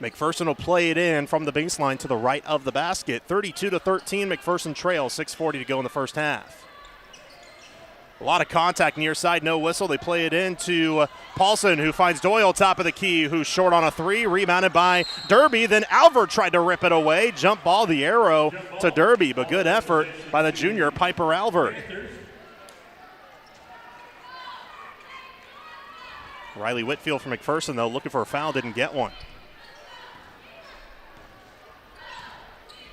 McPherson will play it in from the baseline to the right of the basket. 32-13, McPherson trails, 6:40 to go in the first half. A lot of contact near side, no whistle. They play it in to Paulson, who finds Doyle top of the key, who's short on a three, rebounded by Derby. Then Albert tried to rip it away. Jump ball, the arrow to Derby, but good effort by the junior Piper Albert. Riley Whitfield from McPherson, though, looking for a foul, didn't get one.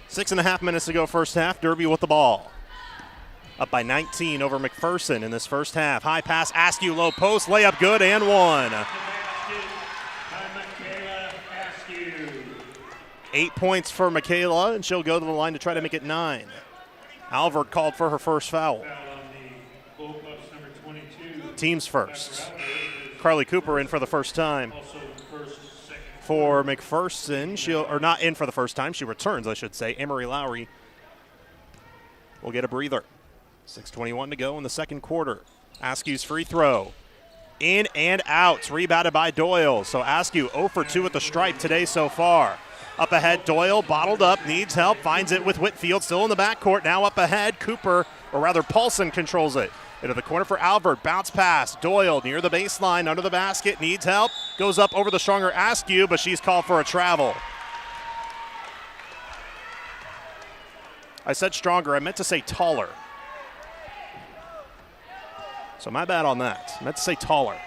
6.5 minutes to go first half. Derby with the ball. Up by 19 over McPherson in this first half. High pass, Askew, low post, layup good, and one. 8 points for Michaela, and she'll go to the line to try to make it 9. Albert called for her first foul. Team's first. Carly Cooper in for the first time. For McPherson, or not in for the first time, she returns, I should say. Emery Lowry will get a breather. 6:21 to go in the second quarter. Askew's free throw. In and out. Rebounded by Doyle. So Askew 0 for 2 at the stripe today so far. Up ahead, Doyle bottled up, needs help, finds it with Whitfield, still in the backcourt. Now up ahead, Cooper, or rather Paulson controls it. Into the corner for Albert. Bounce pass. Doyle near the baseline, under the basket, needs help. Goes up over the stronger Askew, but she's called for a travel. I said stronger. I meant to say taller. So my bad on that. I meant to say taller.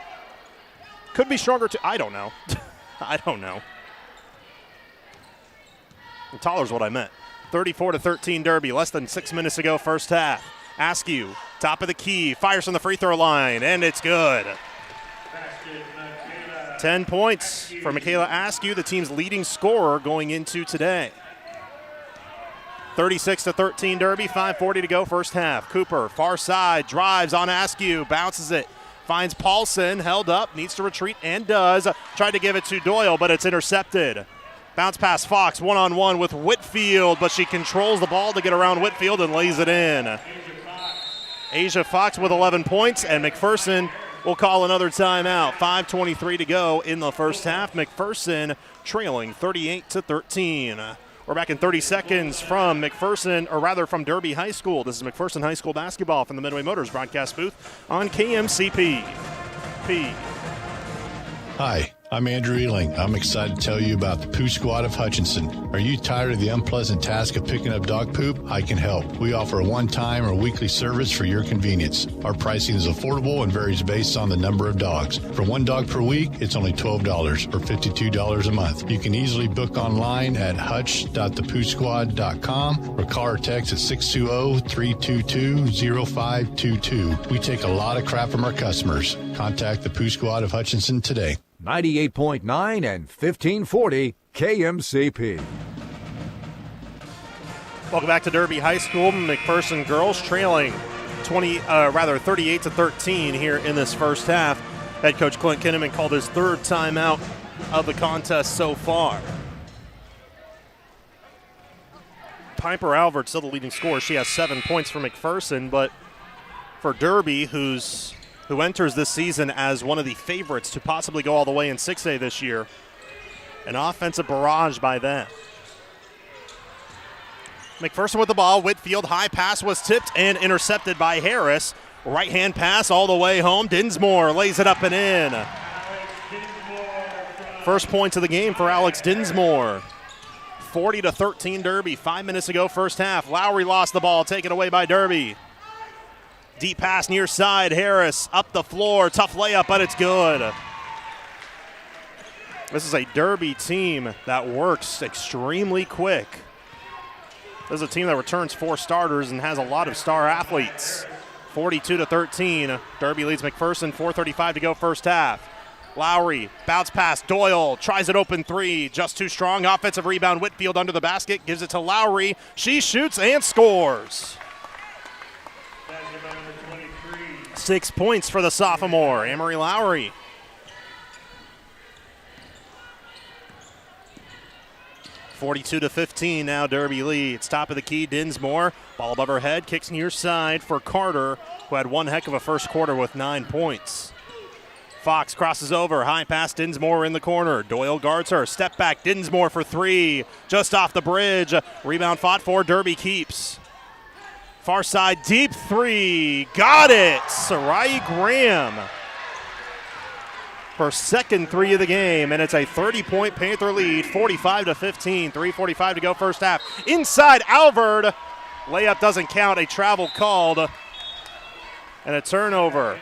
Could be stronger too. I don't know. I don't know. And taller's what I meant. 34-13 Derby. Less than 6 minutes to go first half. Askew, top of the key, fires from the free throw line, and it's good. 10 points for Michaela Askew, the team's leading scorer going into today. 36-13 Derby, 5:40 to go first half. Cooper, far side, drives on Askew, bounces it, finds Paulson, held up, needs to retreat, and does. Tried to give it to Doyle, but it's intercepted. Bounce pass Fox, one-on-one with Whitfield, but she controls the ball to get around Whitfield and lays it in. Asia Fox with 11 points, and McPherson will call another timeout. 5:23 to go in the first half. McPherson trailing 38-13. We're back in 30 seconds from McPherson, or rather from Derby High School. This is McPherson High School basketball from the Midway Motors broadcast booth on KMCP. Hi, I'm Andrew Ealing. I'm excited to tell you about the Poo Squad of Hutchinson. Are you tired of the unpleasant task of picking up dog poop? I can help. We offer a one-time or weekly service for your convenience. Our pricing is affordable and varies based on the number of dogs. For one dog per week, it's only $12 or $52 a month. You can easily book online at hutch.thepoosquad.com or call or text at 620-322-0522. We take a lot of crap from our customers. Contact the Poo Squad of Hutchinson today. 98.9 and 1540 KMCP. Welcome back to Derby High School. McPherson girls trailing 38-13 here in this first half. Head coach Clint Kinnaman called his third timeout of the contest so far. Piper Albert still the leading scorer. She has 7 points for McPherson, but for Derby, who enters this season as one of the favorites to possibly go all the way in 6A this year. An offensive barrage by them. McPherson with the ball. Whitfield, high pass was tipped and intercepted by Harris. Right-hand pass all the way home. Dinsmore lays it up and in. First points of the game for Alex Dinsmore. 40-13 Derby. 5 minutes to go first half. Lowry lost the ball, taken away by Derby. Deep pass near side, Harris up the floor, tough layup, but it's good. This is a Derby team that works extremely quick. This is a team that returns 4 starters and has a lot of star athletes. 42-13, Derby leads McPherson, 4:35 to go first half. Lowry, bounce pass, Doyle, tries it open three, just too strong. Offensive rebound, Whitfield under the basket, gives it to Lowry. She shoots and scores. 6 points for the sophomore, Amory Lowry. (42-15) now Derby leads. Top of the key, Dinsmore. Ball above her head, kicks near side for Carter, who had one heck of a first quarter with 9 points. Fox crosses over, high pass, Dinsmore in the corner. Doyle guards her, step back, Dinsmore for three, just off the bridge. Rebound fought for, Derby keeps. Far side, deep three, got it! Sarai Graham. Her second three of the game, and it's a 30-point Panther lead, 45-15, 3:45 to go first half. Inside, Alvord. Layup doesn't count, a travel called, and a turnover.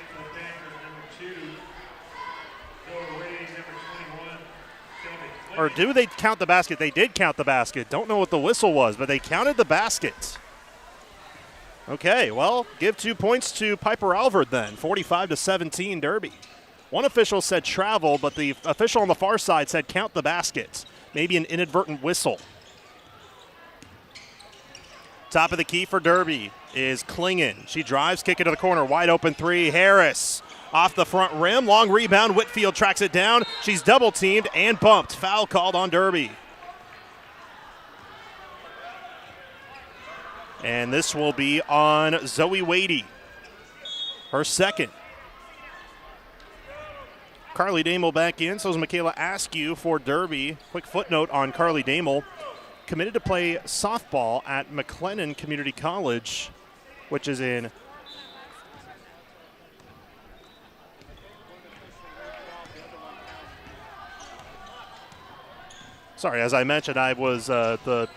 Or do they count the basket? They did count the basket. Don't know what the whistle was, but they counted the basket. Okay, well, give 2 points to Piper Alvord then, 45-17 Derby. One official said travel, but the official on the far side said count the basket. Maybe an inadvertent whistle. Top of the key for Derby is Klingon. She drives, kick it to the corner, wide open three. Harris off the front rim, long rebound. Whitfield tracks it down. She's double teamed and bumped. Foul called on Derby. And this will be on Zoe Wadey, her second. Carly Damel back in, so is Michaela Askew for Derby. Quick footnote on Carly Damel. Committed to play softball at McLennan Community College, which is in sorry, as I mentioned, I was the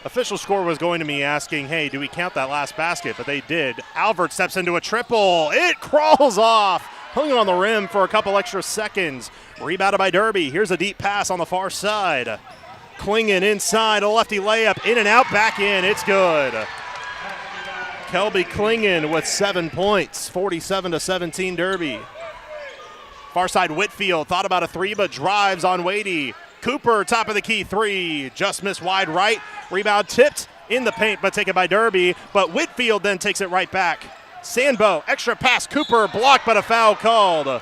official score was going to me asking, hey, do we count that last basket? But they did. Alvord steps into a triple. It crawls off. Hung on the rim for a couple extra seconds. Rebounded by Derby. Here's a deep pass on the far side. Klingon inside, a lefty layup, in and out, back in. It's good. Kelby Klingon with 7 points, 47-17 Derby. Far side Whitfield thought about a three, but drives on Wadey. Cooper, top of the key three, just missed wide right. Rebound tipped in the paint, but taken by Derby. But Whitfield then takes it right back. Sandbo, extra pass, Cooper blocked, but a foul called.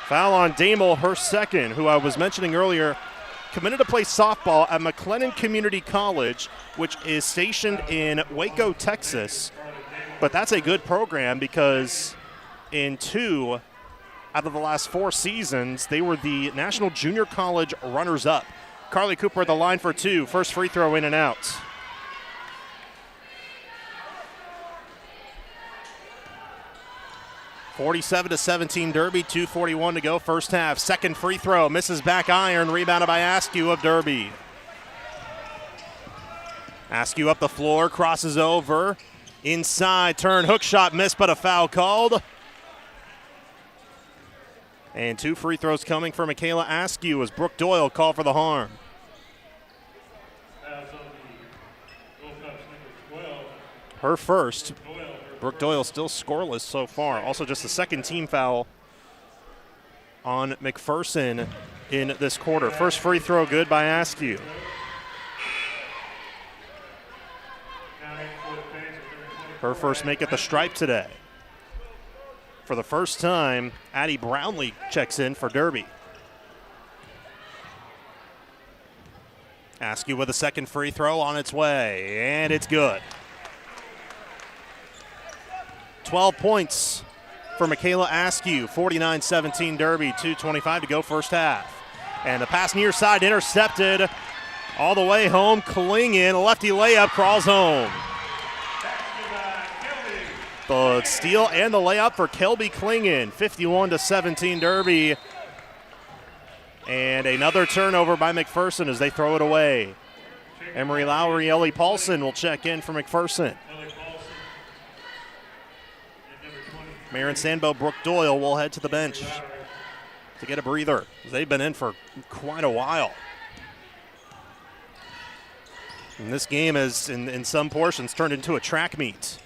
Foul on Damel, her second, who I was mentioning earlier, committed to play softball at McLennan Community College, which is stationed in Waco, Texas. But that's a good program because in 2 out of the last 4 seasons, they were the National Junior College runners-up. Carly Cooper at the line for 2. First free throw in and out. (47-17 Derby, 2:41 to go first half. Second free throw, misses back iron, rebounded by Askew of Derby. Askew up the floor, crosses over, inside, turn, hook shot, missed, but a foul called. And 2 free throws coming for Michaela Askew as Brooke Doyle called for the harm. Her first. Brooke Doyle still scoreless so far. Also just the second team foul on McPherson in this quarter. First free throw good by Askew. Her first make at the stripe today. For the first time, Addie Brownlee checks in for Derby. Askew with a second free throw on its way, and it's good. 12 points for Michaela Askew, 49-17 Derby, 2:25 to go first half. And the pass near side intercepted all the way home. Klingon, a lefty layup, crawls home. The steal and the layup for Kelby Klingon, 51-17 Derby. And another turnover by McPherson as they throw it away. Emery Lowry, Ellie Paulson will check in for McPherson. Marin Sandbo, Brooke Doyle will head to the bench to get a breather. They've been in for quite a while. And this game has, in some portions, turned into a track meet.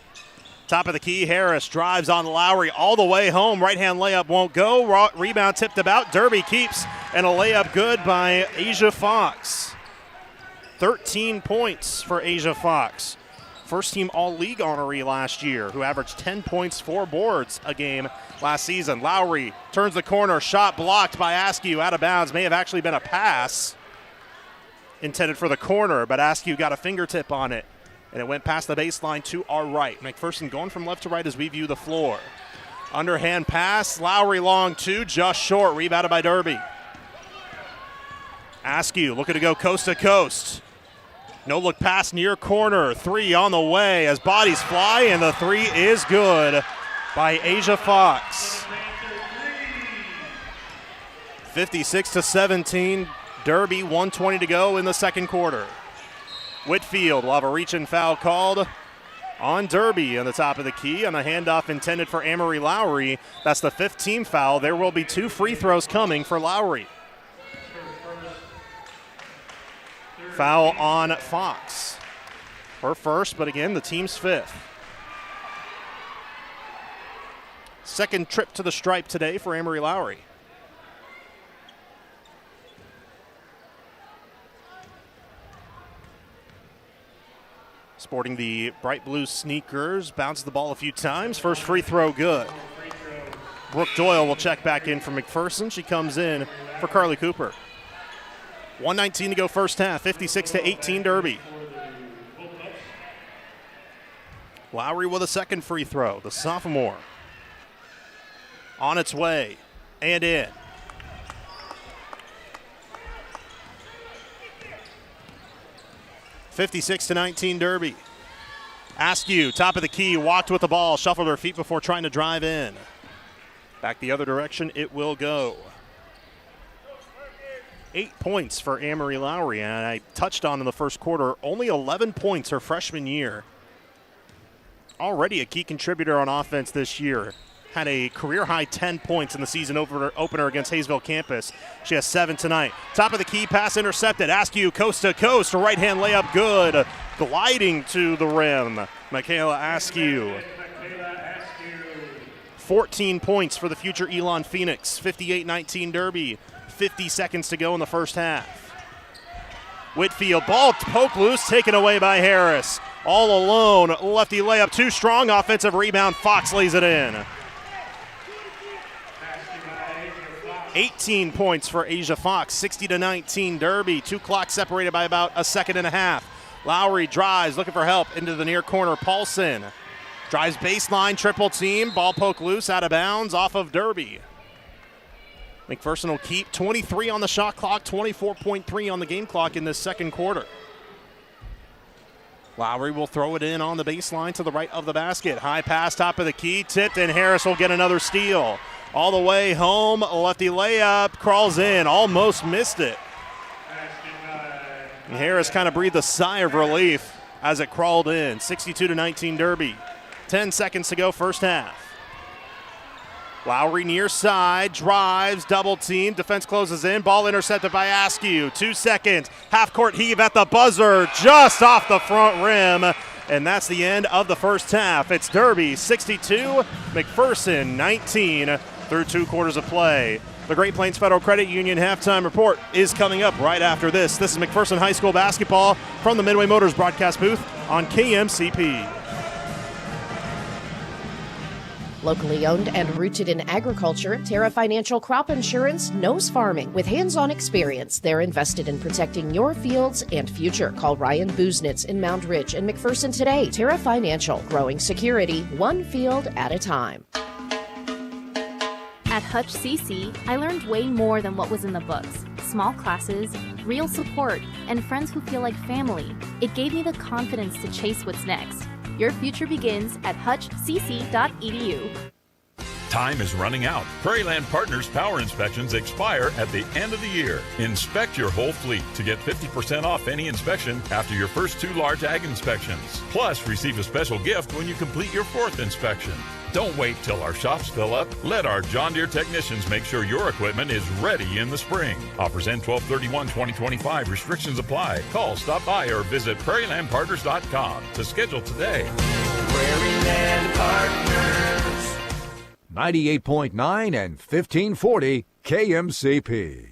Top of the key, Harris drives on Lowry all the way home. Right-hand layup won't go. Rebound tipped about. Derby keeps, and a layup good by Asia Fox. 13 points for Asia Fox. First team All-League honoree last year, who averaged 10 points, 4 boards a game last season. Lowry turns the corner, shot blocked by Askew, out of bounds. May have actually been a pass intended for the corner, but Askew got a fingertip on it, and it went past the baseline to our right. McPherson going from left to right as we view the floor. Underhand pass. Lowry long two, just short. Rebounded by Derby. Askew looking to go coast to coast. No look pass near corner. Three on the way as bodies fly, and the three is good by Asia Fox. 56-17. Derby, 1:20 to go in the second quarter. Whitfield will have a reach and foul called on Derby on the top of the key on a handoff intended for Amory Lowry. That's the 5th team foul. There will be 2 free throws coming for Lowry. Foul on Fox. Her first, but again, the team's 5th. Second trip to the stripe today for Amory Lowry. Sporting the bright blue sneakers, bounces the ball a few times. First free throw good. Brooke Doyle will check back in for McPherson. She comes in for Carly Cooper. 1:19 to go first half, 56-18 Derby. Lowry with a second free throw, the sophomore. On its way and in. (56-19 Derby. Askew, top of the key, walked with the ball, shuffled her feet before trying to drive in. Back the other direction, it will go. 8 points for Amory Lowry, and I touched on in the first quarter, only 11 points her freshman year. Already a key contributor on offense this year. Had a career-high 10 points in the season opener against Hayesville campus. She has 7 tonight. Top of the key, pass intercepted. Askew coast to coast, a right-hand layup good. Gliding to the rim, Michaela Askew. 14 points for the future Elon Phoenix. 58-19 Derby. 50 seconds to go in the first half. Whitfield, ball poke loose, taken away by Harris. All alone, lefty layup, too strong, offensive rebound, Fox lays it in. 18 points for Asia Fox, 60-19 Derby. 2 clocks separated by about a second and a half. Lowry drives, looking for help into the near corner. Paulson drives baseline, triple team, ball poke loose, out of bounds, off of Derby. McPherson will keep 23 on the shot clock, 24.3 on the game clock in this second quarter. Lowry will throw it in on the baseline to the right of the basket. High pass, top of the key, tipped, and Harris will get another steal. All the way home, lefty layup, crawls in, almost missed it. And Harris kind of breathed a sigh of relief as it crawled in. 62-19 Derby. 10 seconds to go first half. Lowry near side, drives, double team, defense closes in, ball intercepted by Askew. 2 seconds, half-court heave at the buzzer, just off the front rim, and that's the end of the first half. It's Derby 62, McPherson 19 through 2 quarters of play. The Great Plains Federal Credit Union halftime report is coming up right after this. This is McPherson High School basketball from the Midway Motors broadcast booth on KMCP. Locally owned and rooted in agriculture, Terra Financial Crop Insurance knows farming. With hands-on experience, they're invested in protecting your fields and future. Call Ryan Buznitz in Mound Ridge and McPherson today. Terra Financial, growing security, one field at a time. At Hutch CC, I learned way more than what was in the books. Small classes, real support, and friends who feel like family. It gave me the confidence to chase what's next. Your future begins at hutchcc.edu. Time is running out. Prairieland Partners power inspections expire at the end of the year. Inspect your whole fleet to get 50% off any inspection after your first 2 large ag inspections. Plus, receive a special gift when you complete your 4th inspection. Don't wait till our shops fill up. Let our John Deere technicians make sure your equipment is ready in the spring. Offers end 12/31/2025. Restrictions apply. Call, stop by, or visit prairielandpartners.com to schedule today. Prairieland Partners. 98.9 and 1540 KMCP.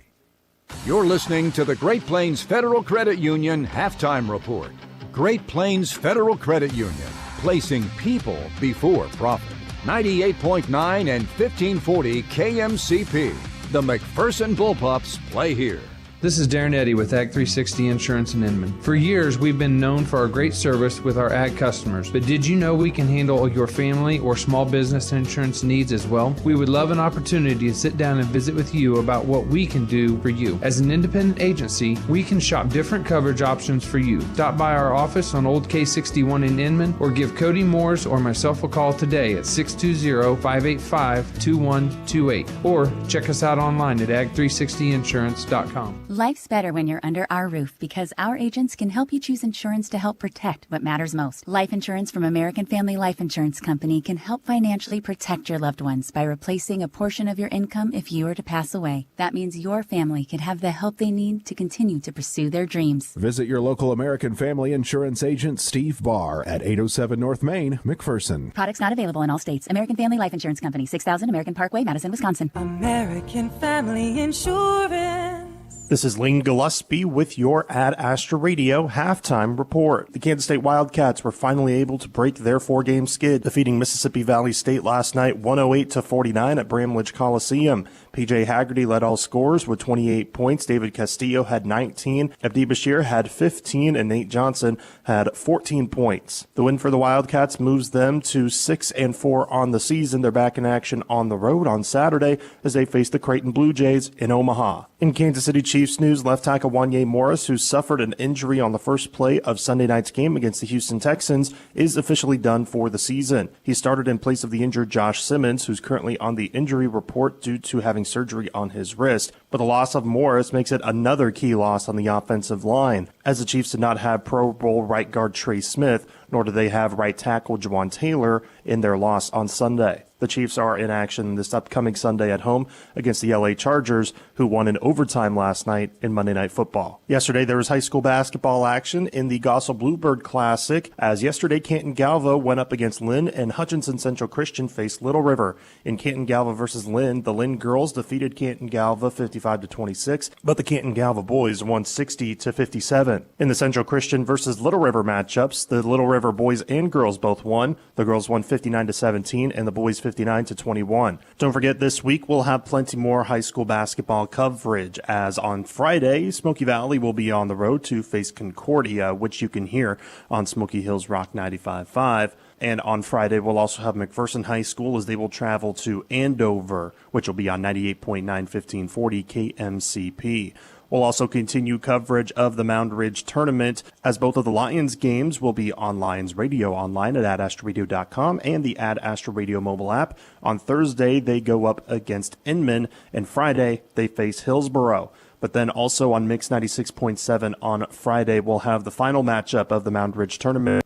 You're listening to the Great Plains Federal Credit Union halftime report. Great Plains Federal Credit Union, placing people before profit. 98.9 and 1540 KMCP. The McPherson Bullpups play here. This is Darren Eddy with Ag 360 Insurance in Inman. For years, we've been known for our great service with our ag customers, but did you know we can handle your family or small business insurance needs as well? We would love an opportunity to sit down and visit with you about what we can do for you. As an independent agency, we can shop different coverage options for you. Stop by our office on Old K61 in Inman or give Cody Moores or myself a call today at 620-585-2128 or check us out online at ag360insurance.com. Life's better when you're under our roof because our agents can help you choose insurance to help protect what matters most. Life insurance from American Family Life Insurance Company can help financially protect your loved ones by replacing a portion of your income if you were to pass away. That means your family can have the help they need to continue to pursue their dreams. Visit your local American Family Insurance agent, Steve Barr, at 807 North Main, McPherson. Products not available in all states. American Family Life Insurance Company, 6000 American Parkway, Madison, Wisconsin. American Family Insurance. This is Lane Gillespie with your Ad Astra Radio halftime report. The Kansas State Wildcats were finally able to break their 4-game skid, defeating Mississippi Valley State last night 108-49 at Bramlage Coliseum. P.J. Haggerty led all scorers with 28 points. David Castillo had 19. Abdi Bashir had 15, and Nate Johnson had 14 points. The win for the Wildcats moves them to 6-4 on the season. They're back in action on the road on Saturday as they face the Creighton Blue Jays in Omaha. In Kansas City Chiefs news, left tackle Wanye Morris, who suffered an injury on the first play of Sunday night's game against the Houston Texans, is officially done for the season. He started in place of the injured Josh Simmons, who's currently on the injury report due to having surgery on his wrist. But the loss of Morris makes it another key loss on the offensive line, as the Chiefs did not have Pro Bowl right guard Trey Smith, nor do they have right tackle Jawan Taylor in their loss on Sunday. The Chiefs are in action this upcoming Sunday at home against the LA Chargers, who won in overtime last night in Monday Night Football. Yesterday, there was high school basketball action in the Gossel Bluebird Classic, as yesterday Canton Galva went up against Lynn and Hutchinson Central Christian faced Little River. In Canton Galva versus Lynn, the Lynn girls defeated Canton Galva 55-26, but the Canton Galva boys won 60-57. In the Central Christian versus Little River matchups, the Little River boys and girls both won. The girls won 59-17 and the boys 59-21. Don't forget, this week we'll have plenty more high school basketball coverage, as on Friday, Smoky Valley will be on the road to face Concordia, which you can hear on Smoky Hills Rock 95.5. And on Friday, we'll also have McPherson High School as they will travel to Andover, which will be on 98.9 1540 KMCP. We'll also continue coverage of the Mound Ridge Tournament, as both of the Lions games will be on Lions Radio online at adastraradio.com and the Ad Astra Radio mobile app. On Thursday, they go up against Inman, and Friday, they face Hillsboro. But then also on Mix 96.7 on Friday, we'll have the final matchup of the Mound Ridge Tournament.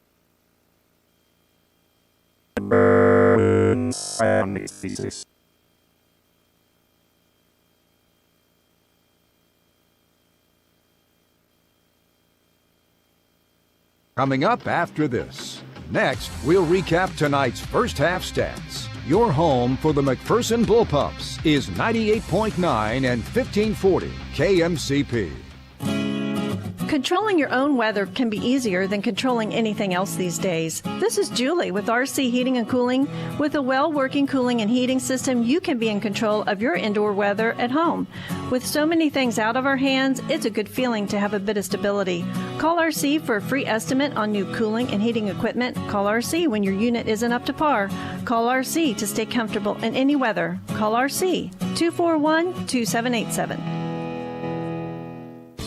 Coming up after this. Next, we'll recap tonight's first half stats. Your home for the McPherson Bullpups is 98.9 and 1540 KMCP. Controlling your own weather can be easier than controlling anything else these days. This is Julie with RC Heating and Cooling. With a well-working cooling and heating system, you can be in control of your indoor weather at home. With so many things out of our hands, it's a good feeling to have a bit of stability. Call RC for a free estimate on new cooling and heating equipment. Call RC when your unit isn't up to par. Call RC to stay comfortable in any weather. Call RC 241-2787.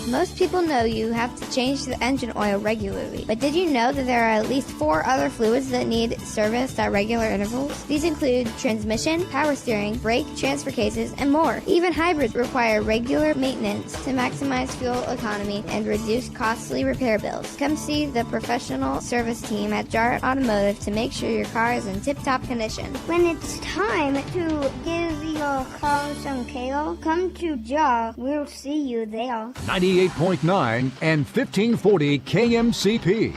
Most people know you have to change the engine oil regularly, but did you know that there are at least 4 other fluids that need serviced at regular intervals? These include transmission, power steering, brake, transfer cases, and more. Even hybrids require regular maintenance to maximize fuel economy and reduce costly repair bills. Come see the professional service team at Jarrett Automotive to make sure your car is in tip-top condition. When it's time to give your car some KO, come to Jar. We'll see you there. 98.9 and 1540 KMCP.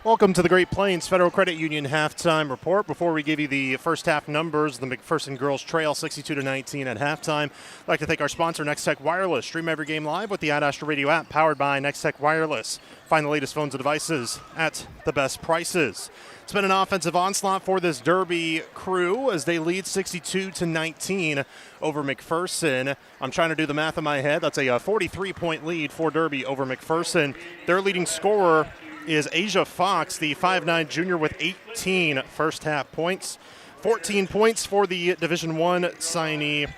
Welcome to the Great Plains Federal Credit Union halftime report. Before we give you the first half numbers, the McPherson girls trail 62-19 at halftime. I'd like to thank our sponsor, Next Tech Wireless. Stream every game live with the Ad Astra Radio app powered by Next Tech Wireless. Find the latest phones and devices at the best prices. It's been an offensive onslaught for this Derby crew as they lead 62-19 over McPherson. I'm trying to do the math in my head. That's a 43-point lead for Derby over McPherson. Their leading scorer is Asia Fox, the 5'9 junior with 18 first half points. 14 points for the Division I signee,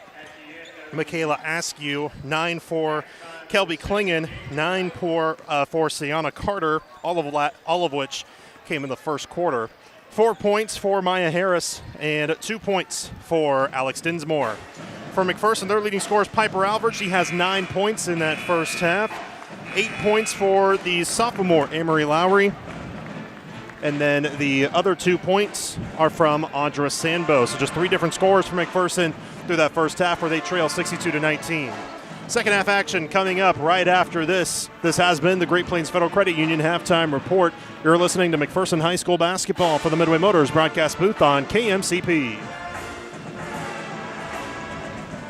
Michaela Askew. 9 for Kelby Klingon. 9 for Sienna Carter, all of which came in the first quarter. 4 points for Maya Harris and 2 points for Alex Dinsmore. For McPherson, their leading scorer is Piper Albert. She has 9 points in that first half. 8 points for the sophomore Amory Lowry. And then the other 2 points are from Audra Sandbo. So just 3 different scores for McPherson through that first half where they trail 62-19. Second half action coming up right after this. This has been the Great Plains Federal Credit Union halftime report. You're listening to McPherson High School basketball for the Midway Motors broadcast booth on KMCP.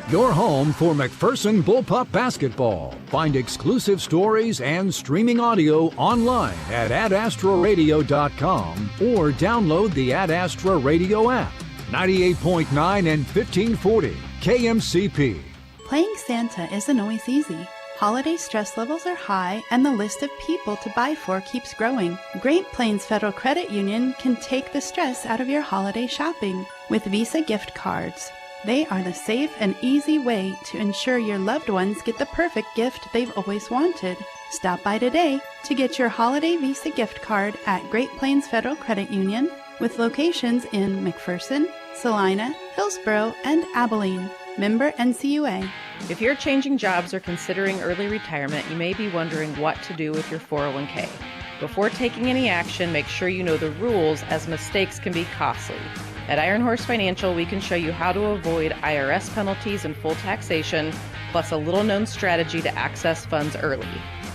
Your home for McPherson Bullpup basketball. Find exclusive stories and streaming audio online at adastraradio.com or download the Ad Astra Radio app. 98.9 and 1540 KMCP. Playing Santa isn't always easy. Holiday stress levels are high and the list of people to buy for keeps growing. Great Plains Federal Credit Union can take the stress out of your holiday shopping with Visa gift cards. They are the safe and easy way to ensure your loved ones get the perfect gift they've always wanted. Stop by today to get your holiday Visa gift card at Great Plains Federal Credit Union with locations in McPherson, Salina, Hillsborough, and Abilene. Member NCUA. If you're changing jobs or considering early retirement, you may be wondering what to do with your 401k. Before taking any action, make sure you know the rules as mistakes can be costly. At Iron Horse Financial, we can show you how to avoid IRS penalties and full taxation, plus a little-known strategy to access funds early.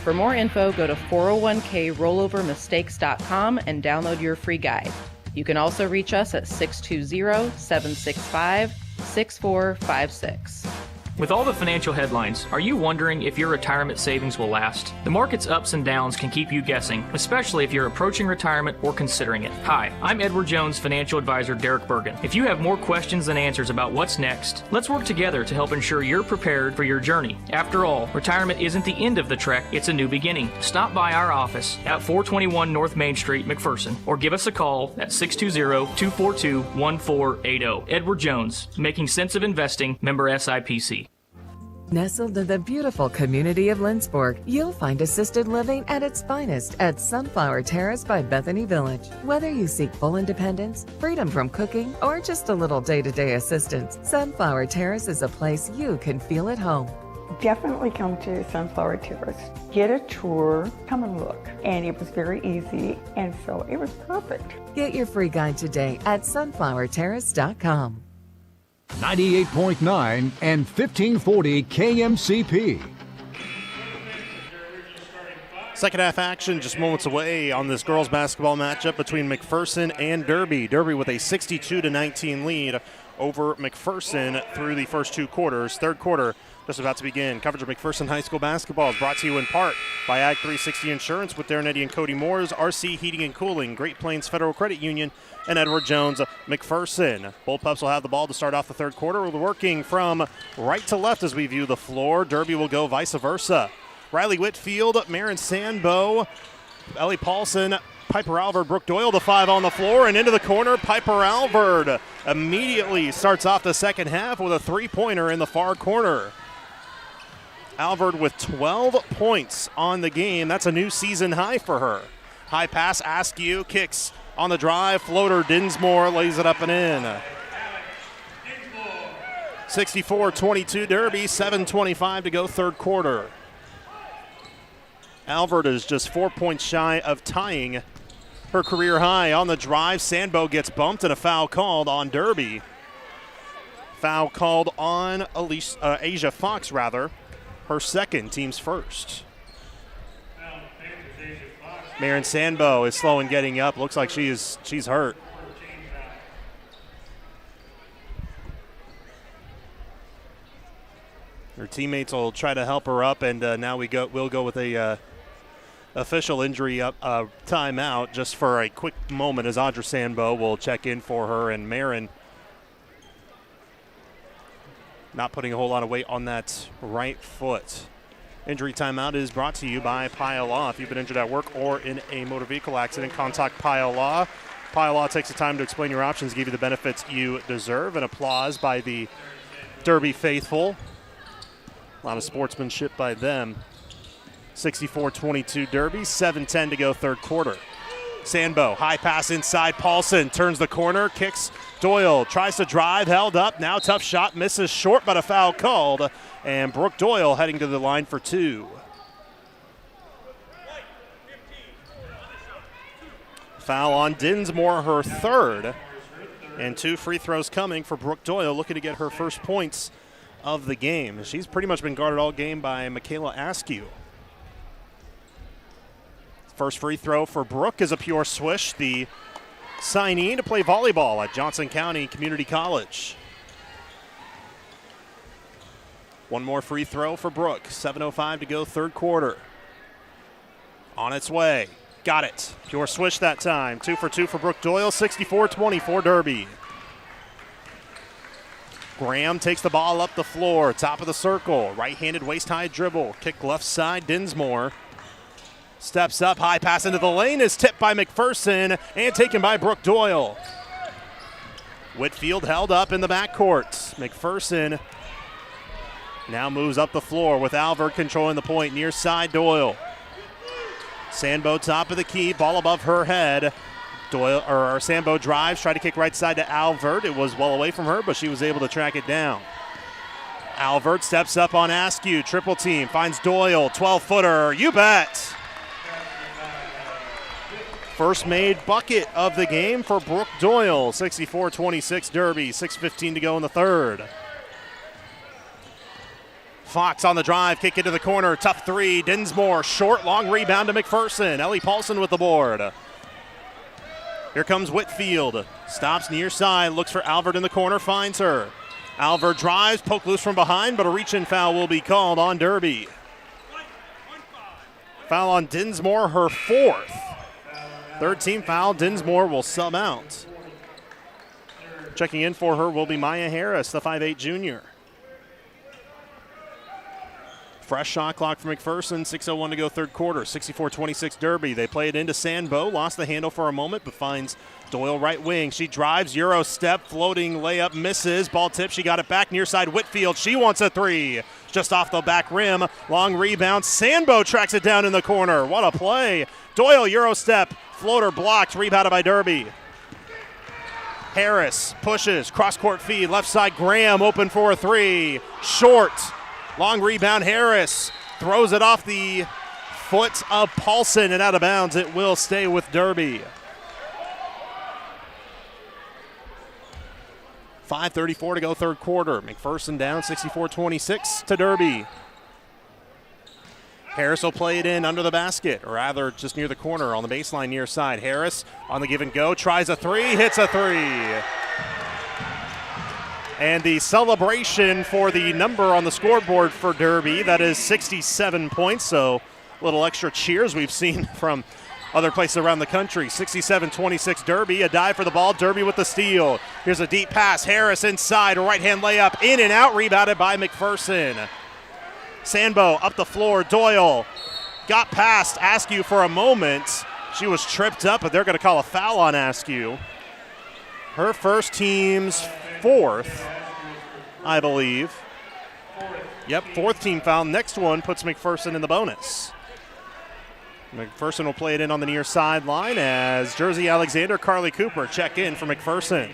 For more info, go to 401krollovermistakes.com and download your free guide. You can also reach us at 620-765-6456. With all the financial headlines, are you wondering if your retirement savings will last? The market's ups and downs can keep you guessing, especially if you're approaching retirement or considering it. Hi, I'm Edward Jones financial advisor Derek Bergen. If you have more questions than answers about what's next, let's work together to help ensure you're prepared for your journey. After all, retirement isn't the end of the trek, it's a new beginning. Stop by our office at 421 North Main Street, McPherson, or give us a call at 620-242-1480. Edward Jones, making sense of investing, member SIPC. Nestled in the beautiful community of Lindsborg, you'll find assisted living at its finest at Sunflower Terrace by Bethany Village. Whether you seek full independence, freedom from cooking, or just a little day-to-day assistance, Sunflower Terrace is a place you can feel at home. Definitely come to Sunflower Terrace. Get a tour, come and look. And it was very easy, and so it was perfect. Get your free guide today at sunflowerterrace.com. 98.9 and 1540 KMCP. Second half action just moments away on this girls basketball matchup between McPherson and Derby. Derby with a 62-19 lead over McPherson through the first 2 quarters. Third quarter just about to begin. Coverage of McPherson High School basketball is brought to you in part by Ag 360 Insurance with Darren Eddy and Cody Moores, RC Heating and Cooling, Great Plains Federal Credit Union, and Edward Jones McPherson. Bullpups will have the ball to start off the third quarter. We're working from right to left as we view the floor. Derby will go vice versa. Riley Whitfield, Marin Sandbo, Ellie Paulson, Piper Alvord, Brooke Doyle, the 5 on the floor, and into the corner, Piper Alvord immediately starts off the second half with a 3-pointer in the far corner. Alvord with 12 points on the game. That's a new season high for her. High pass, Askew, kicks on the drive, floater, Dinsmore lays it up and in. 64-22 Derby, 7:25 to go third quarter. Alvord is just 4 points shy of tying her career high. On the drive, Sandbo gets bumped and a foul called on Derby. Foul called on Asia Fox, her second, team's first. Marin Sandbo is slow in getting up. Looks like she's hurt. Her teammates will try to help her up, and now we'll go with a official injury timeout just for a quick moment as Audra Sandbo will check in for her, and Marin not putting a whole lot of weight on that right foot. Injury timeout is brought to you by Pile Law. If you've been injured at work or in a motor vehicle accident, contact Pile Law. Pile Law takes the time to explain your options, give you the benefits you deserve. An applause by the Derby faithful. A lot of sportsmanship by them. 64-22 Derby, 7:10 to go third quarter. Sandbo, high pass inside. Paulson turns the corner, kicks. Doyle tries to drive, held up. Now tough shot, misses short, but a foul called. And Brooke Doyle heading to the line for 2. Foul on Dinsmore, her third. And 2 free throws coming for Brooke Doyle, looking to get her first points of the game. She's pretty much been guarded all game by Michaela Askew. First free throw for Brooke is a pure swish, the signee to play volleyball at Johnson County Community College. One more free throw for Brooke. 7:05 to go third quarter. On its way. Got it. Pure swish that time. 2 for 2 for Brooke Doyle. 64-24 Derby. Graham takes the ball up the floor. Top of the circle. Right-handed waist-high dribble. Kick left side. Dinsmore steps up. High pass into the lane is tipped by McPherson and taken by Brooke Doyle. Whitfield held up in the backcourt. McPherson now moves up the floor with Alvord controlling the point. Near side Doyle. Sandbo top of the key. Ball above her head. Sandbo drives. Tried to kick right side to Alvord. It was well away from her, but she was able to track it down. Alvord steps up on Askew. Triple team. Finds Doyle. 12-footer. You bet. First made bucket of the game for Brooke Doyle. 64-26 Derby. 6:15 to go in the third. Fox on the drive, kick into the corner, tough 3. Dinsmore, short, long rebound to McPherson. Ellie Paulson with the board. Here comes Whitfield. Stops near side, looks for Alvord in the corner, finds her. Alvord drives, poke loose from behind, but a reach-in foul will be called on Derby. Foul on Dinsmore, her 4th. Third team foul, Dinsmore will sub out. Checking in for her will be Maya Harris, the 5'8 junior. Fresh shot clock for McPherson, 6:01 to go third quarter, 64-26 Derby. They play it into Sandbo, lost the handle for a moment, but finds Doyle right wing. She drives, Euro step, floating layup, misses, ball tip, she got it back near side Whitfield. She wants a 3, just off the back rim, long rebound. Sandbo tracks it down in the corner. What a play. Doyle, Euro step, floater blocked, rebounded by Derby. Harris pushes, cross-court feed, left side Graham, open for a 3, short. Long rebound, Harris throws it off the foot of Paulson and out of bounds. It will stay with Derby. 5:34 to go third quarter. McPherson down 64-26 to Derby. Harris will play it in under the basket, or rather just near the corner on the baseline near side. Harris on the give and go, tries a 3, hits a 3. And the celebration for the number on the scoreboard for Derby, that is 67 points, so a little extra cheers we've seen from other places around the country. 67-26 Derby, a dive for the ball, Derby with the steal. Here's a deep pass, Harris inside, a right-hand layup, in and out, rebounded by McPherson. Sandbo up the floor, Doyle got past Askew for a moment. She was tripped up, but they're going to call a foul on Askew. Her first team's 4th, I believe. Yep, 4th team foul. Next one puts McPherson in the bonus. McPherson will play it in on the near sideline as Jersey Alexander, Carly Cooper check in for McPherson.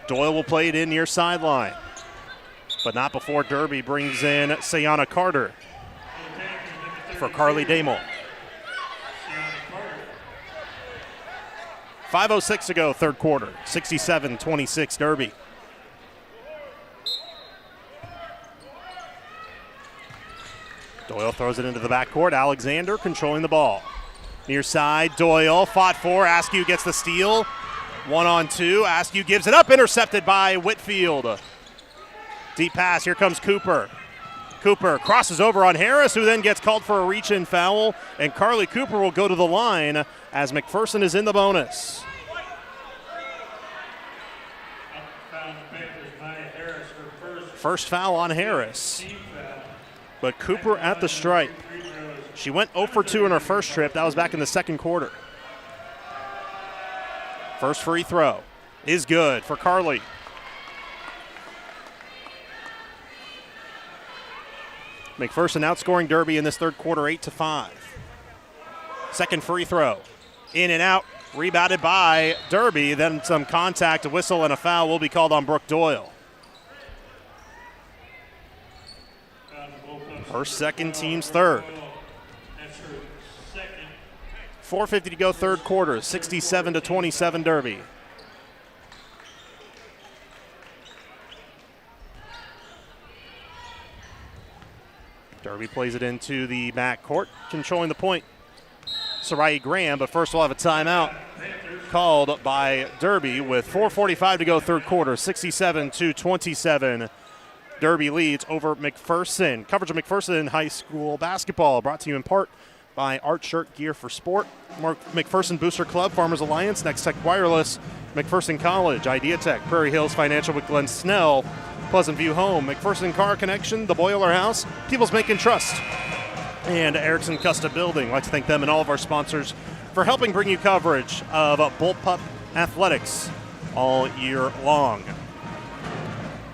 Doyle will play it in near sideline, but not before Derby brings in Sayana Carter for Carly Damel. 5:06 to go, third quarter, 67-26 Derby. Doyle throws it into the backcourt. Alexander controlling the ball. Near side, Doyle fought for. Askew gets the steal. 1-on-2. Askew gives it up. Intercepted by Whitfield. Deep pass. Here comes Cooper. Cooper crosses over on Harris, who then gets called for a reach-in foul. And Carly Cooper will go to the line as McPherson is in the bonus. First foul on Harris. But Cooper at the stripe. She went 0 for 2 in her first trip. That was back in the second quarter. First free throw is good for Carly. McPherson outscoring Derby in this third quarter 8-5. Second free throw. In and out. Rebounded by Derby. Then some contact, a whistle, and a foul will be called on Brooke Doyle. Her second, team's third. 4:50 to go third quarter, 67-27 Derby. Derby plays it into the backcourt, controlling the point. Sarai Graham, but first we'll have a timeout called by Derby with 4:45 to go third quarter, 67-27. Derby leads over McPherson. Coverage of McPherson High School basketball brought to you in part by Art Shirt Gear for Sport, McPherson Booster Club, Farmers Alliance, Next Tech Wireless, McPherson College, Idea Tech, Prairie Hills Financial with Glenn Snell, Pleasant View Home, McPherson Car Connection, The Boiler House, People's Bank and Trust, and Erickson Custom Building. I'd like to thank them and all of our sponsors for helping bring you coverage of Bullpup athletics all year long.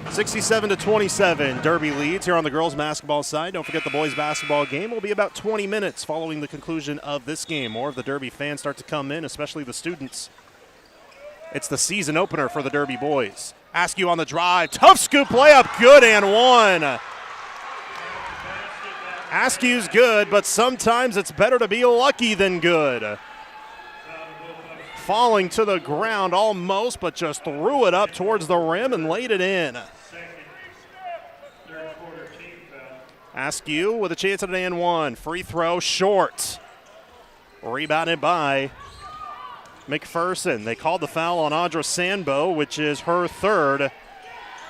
67-27, Derby leads here on the girls' basketball side. Don't forget the boys' basketball game will be about 20 minutes following the conclusion of this game. More of the Derby fans start to come in, especially the students. It's the season opener for the Derby boys. Askew on the drive. Tough scoop layup. Good and one. Askew's good, but sometimes it's better to be lucky than good. Falling to the ground almost, but just threw it up towards the rim and laid it in. Askew with a chance at an and one. Free throw short. Rebounded by McPherson. They called the foul on Audra Sanbo, which is her third,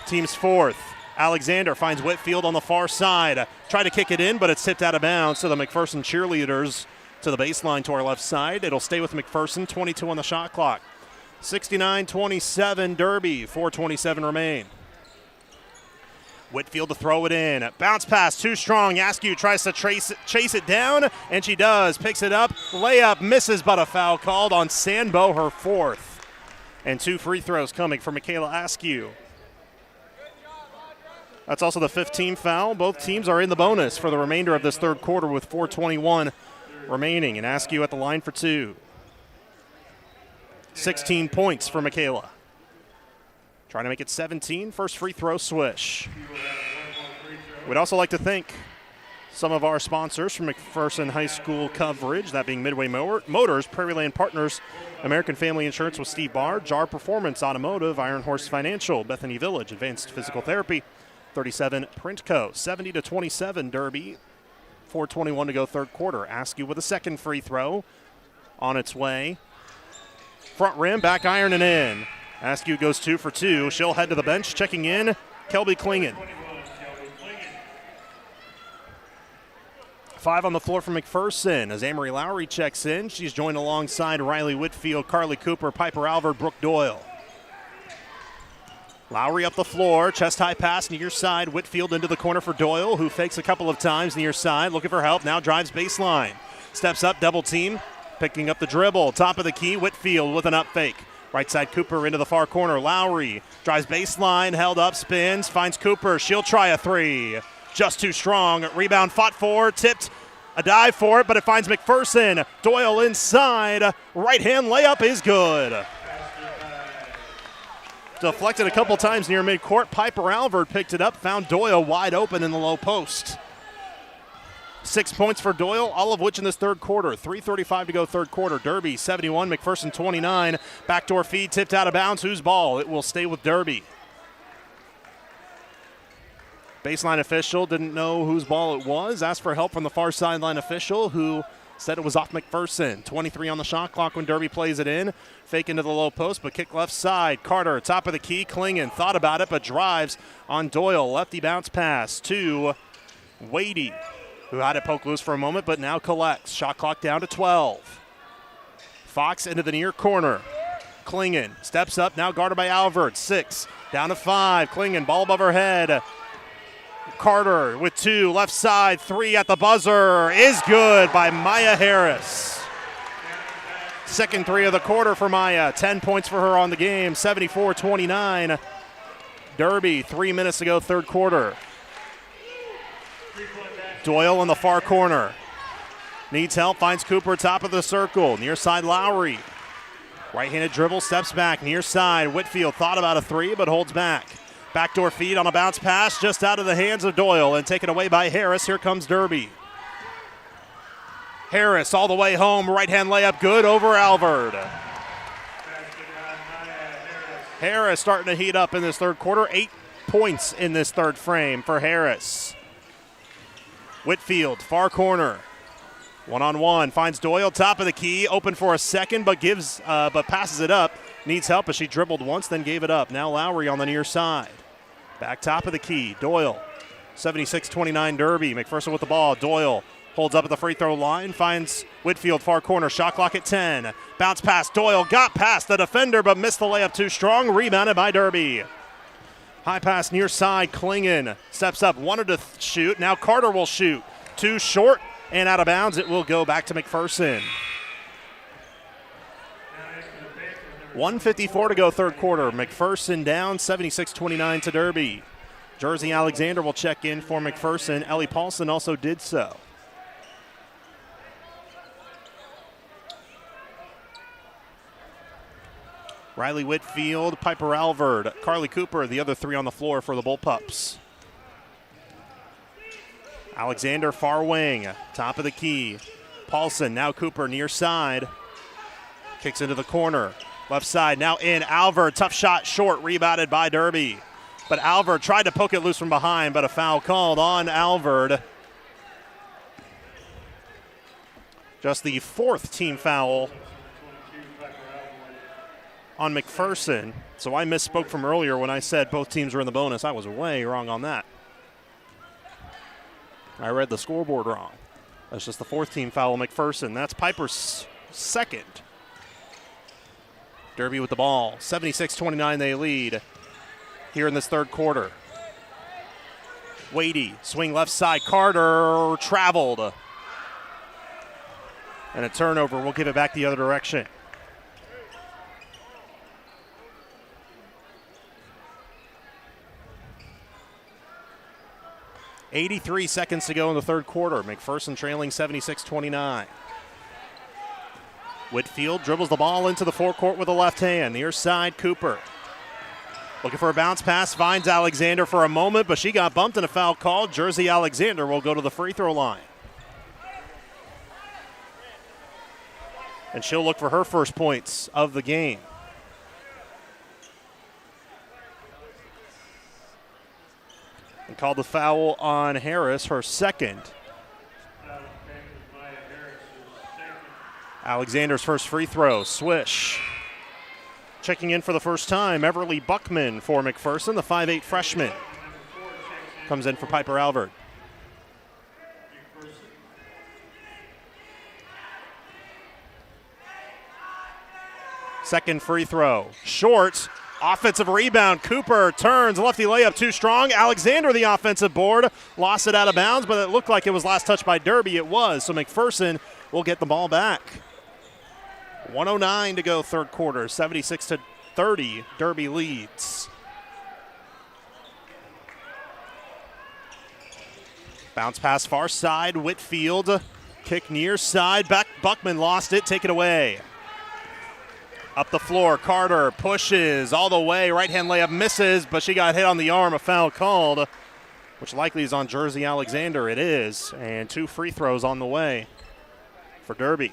team's fourth. Alexander finds Whitfield on the far side. Tried to kick it in, but it's tipped out of bounds. So the McPherson cheerleaders to the baseline to our left side. It'll stay with McPherson, 22 on the shot clock. 69-27 Derby, 4:27 remain. Whitfield to throw it in. Bounce pass, too strong. Askew tries to chase it down, and she does. Picks it up. Layup misses, but a foul called on Sanbo, her fourth. And two free throws coming for Michaela Askew. That's also the 15th foul. Both teams are in the bonus for the remainder of this third quarter with 4:21 remaining. And Askew at the line for two. 16 points for Michaela. Trying to make it 17. First free throw, swish. We'd also like to thank some of our sponsors from McPherson High School coverage, that being Midway Motors, Prairie Land Partners, American Family Insurance with Steve Barr, JAR Performance Automotive, Iron Horse Financial, Bethany Village, Advanced Physical Therapy, 37 Print Co. 70-27 Derby, 4:21 to go third quarter. Askew with a second free throw on its way. Front rim, back iron and in. Askew goes 2 for 2. She'll head to the bench. Checking in, Kelby Klingen. 5 on the floor for McPherson as Amory Lowry checks in. She's joined alongside Riley Whitfield, Carly Cooper, Piper Albert, Brooke Doyle. Lowry up the floor, chest-high pass near side. Whitfield into the corner for Doyle, who fakes a couple of times near side, looking for help. Now drives baseline. Steps up, double team, picking up the dribble. Top of the key, Whitfield with an up fake. Right side, Cooper into the far corner. Lowry drives baseline, held up, spins, finds Cooper. She'll try a three. Just too strong. Rebound fought for, tipped, a dive for it, but it finds McPherson. Doyle inside. Right-hand layup is good. Deflected a couple times near midcourt. Piper Albert picked it up, found Doyle wide open in the low post. 6 points for Doyle, all of which in this third quarter. 3:35 to go third quarter. Derby 71, McPherson 29. Backdoor feed tipped out of bounds. Whose ball? It will stay with Derby. Baseline official didn't know whose ball it was. Asked for help from the far sideline official, who said it was off McPherson. 23 on the shot clock when Derby plays it in. Fake into the low post, but kick left side. Carter, top of the key. Klingon thought about it, but drives on Doyle. Lefty bounce pass to Wadey, who had it poke loose for a moment, but now collects. Shot clock down to 12. Fox into the near corner. Klingon steps up, now guarded by Alvord. 6, down to 5. Klingon, ball above her head. Carter with 2, left side, 3 at the buzzer. Is good by Maya Harris. Second 3 of the quarter for Maya. 10 points for her on the game, 74-29. Derby, 3 minutes to go, third quarter. Doyle in the far corner. Needs help, finds Cooper, top of the circle. Near side, Lowry. Right-handed dribble, steps back, near side. Whitfield thought about a 3, but holds back. Backdoor feed on a bounce pass, just out of the hands of Doyle and taken away by Harris. Here comes Derby. Harris all the way home, right-hand layup, good over Alvord. Harris starting to heat up in this third quarter. 8 points in this third frame for Harris. Whitfield, far corner. One-on-one, finds Doyle, top of the key, open for a second, but passes it up. Needs help as she dribbled once, then gave it up. Now Lowry on the near side. Back top of the key, Doyle. 76-29 Derby. McPherson with the ball. Doyle holds up at the free throw line, finds Whitfield, far corner, shot clock at 10. Bounce pass, Doyle got past the defender, but missed the layup too strong. Rebounded by Derby. High pass near side, Klingon steps up, wanted to shoot. Now Carter will shoot. 2 short and out of bounds. It will go back to McPherson. 1:54 to go, third quarter. McPherson down 76-29 to Derby. Jersey Alexander will check in for McPherson. Ellie Paulson also did so. Riley Whitfield, Piper Alvord, Carly Cooper, the other 3 on the floor for the Bullpups. Alexander, far wing, top of the key. Paulson, now Cooper, near side. Kicks into the corner. Left side, now in. Alvord, tough shot, short, rebounded by Derby. But Alvord tried to poke it loose from behind, but a foul called on Alvord. Just the 4th team foul on McPherson. So I misspoke from earlier when I said both teams were in the bonus. I was way wrong on that. I read the scoreboard wrong. That's just the 4th team foul on McPherson. That's Piper's 2nd. Derby with the ball. 76-29 they lead here in this third quarter. Wadey, swing left side. Carter traveled. And a turnover. We'll give it back the other direction. .83 seconds to go in the third quarter. McPherson trailing 76-29. Whitfield dribbles the ball into the forecourt with the left hand. Near side, Cooper. Looking for a bounce pass, finds Alexander for a moment, but she got bumped and a foul called. Jersey Alexander will go to the free throw line. And she'll look for her first points of the game. And called the foul on Harris, her 2nd. Alexander's first free throw, swish. Checking in for the first time, Everly Buckman for McPherson, the 5'8 freshman. Comes in for Piper Alvord. Second free throw, short. Offensive rebound, Cooper turns, lefty layup too strong. Alexander the offensive board, lost it out of bounds, but it looked like it was last touched by Derby. It was, so McPherson will get the ball back. 1:09 to go, third quarter, 76-30, Derby leads. Bounce pass far side, Whitfield, kick near side, back, Buckman lost it, take it away. Up the floor, Carter pushes all the way, right-hand layup misses, but she got hit on the arm, a foul called, which likely is on Jersey Alexander. It is, and 2 free throws on the way for Derby.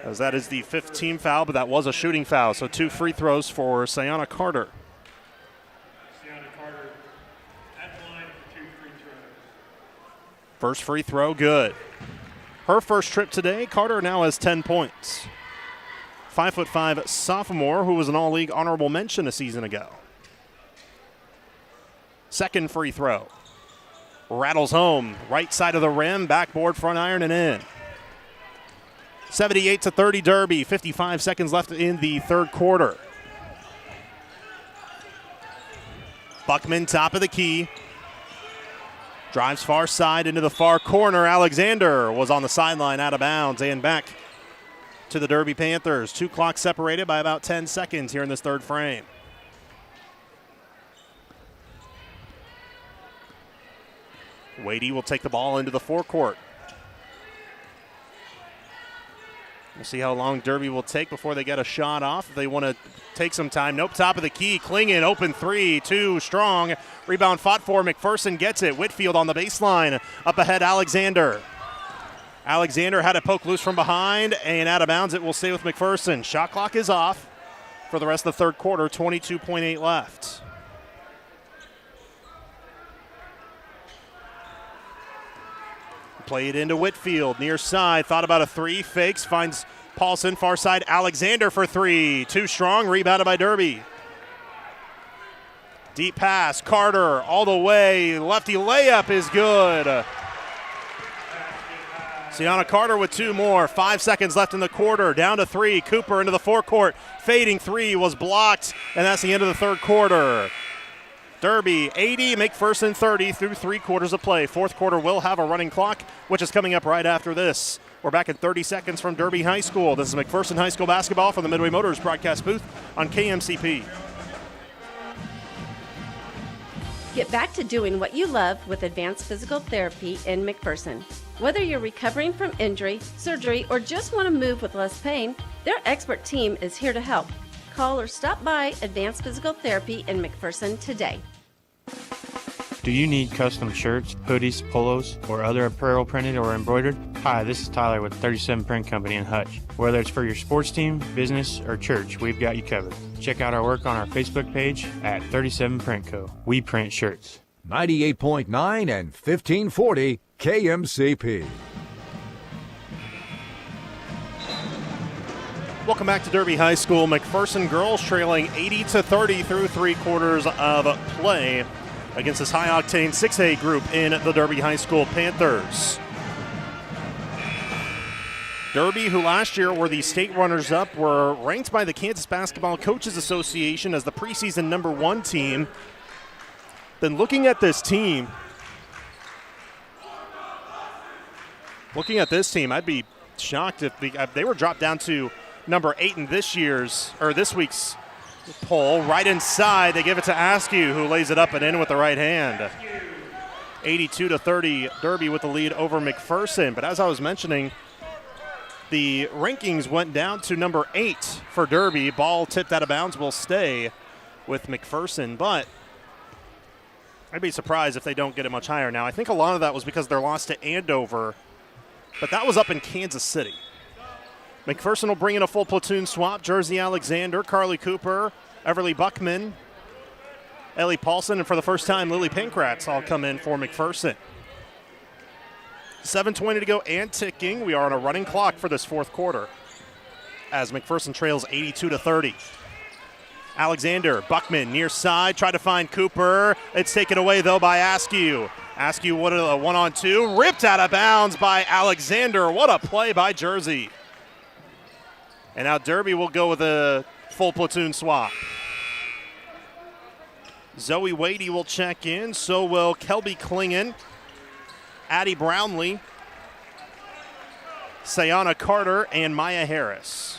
As that is the 5th team foul, but that was a shooting foul, so 2 free throws for Sayana Carter. Sienna Carter at the line for 2 free throws. First free throw, good. Her first trip today, Carter now has 10 points. 5'5" sophomore who was an all-league honorable mention a season ago. Second free throw. Rattles home, right side of the rim, backboard, front iron, and in. 78-30 Derby, 55 seconds left in the third quarter. Buckman, top of the key. Drives far side into the far corner. Alexander was on the sideline, out of bounds, and back to the Derby Panthers. 2 clocks separated by about 10 seconds here in this third frame. Wadey will take the ball into the forecourt. We'll see how long Derby will take before they get a shot off. If they want to take some time. Nope, top of the key. Klingen, open three, too strong. Rebound fought for. McPherson gets it. Whitfield on the baseline. Up ahead, Alexander. Alexander had it poked loose from behind, and out of bounds it will stay with McPherson. Shot clock is off for the rest of the third quarter. 22.8 left. Play it into Whitfield, near side, thought about a three, fakes, finds Paulson, far side, Alexander for three, too strong, rebounded by Derby. Deep pass, Carter all the way, lefty layup is good. Sienna Carter with 2 more, 5 seconds left in the quarter, down to 3, Cooper into the forecourt, fading three was blocked, and that's the end of the third quarter. Derby 80, McPherson 30 through 3 quarters of play. Fourth quarter will have a running clock, which is coming up right after this. We're back in 30 seconds from Derby High School. This is McPherson High School basketball from the Midway Motors broadcast booth on KMCP. Get back to doing what you love with advanced physical therapy in McPherson. Whether you're recovering from injury, surgery, or just want to move with less pain, their expert team is here to help. Call or stop by Advanced Physical Therapy in McPherson today. Do you need custom shirts, hoodies, polos, or other apparel printed or embroidered? Hi, this is Tyler with 37 Print Company in Hutch. Whether it's for your sports team, business, or church, we've got you covered. Check out our work on our Facebook page at 37 Print Co. We print shirts. 98.9 and 1540 KMCP. Welcome back to Derby High School. McPherson girls trailing 80-30 through 3 quarters of play against this high-octane 6A group in the Derby High School Panthers. Derby, who last year were the state runners-up, were ranked by the Kansas Basketball Coaches Association as the preseason #1 team. Then looking at this team, I'd be shocked if they were dropped down to number 8 in this week's poll. Right inside, they give it to Askew, who lays it up and in with the right hand. 82-30, Derby with the lead over McPherson. But as I was mentioning, the rankings went down to number 8 for Derby. Ball tipped out of bounds will stay with McPherson, but I'd be surprised if they don't get it much higher. Now, I think a lot of that was because of their loss to Andover, but that was up in Kansas City. McPherson will bring in a full platoon swap. Jersey Alexander, Carly Cooper, Everly Buckman, Ellie Paulson, and for the first time, Lily Pankratz all come in for McPherson. 7:20 to go and ticking. We are on a running clock for this fourth quarter as McPherson trails 82-30. Alexander, Buckman near side, try to find Cooper. It's taken away, though, by Askew. Askew, what a 1-on-2. Ripped out of bounds by Alexander. What a play by Jersey. And now Derby will go with a full platoon swap. Zoe Wadey will check in. So will Kelby Klingen, Addie Brownlee, Sayana Carter, and Maya Harris.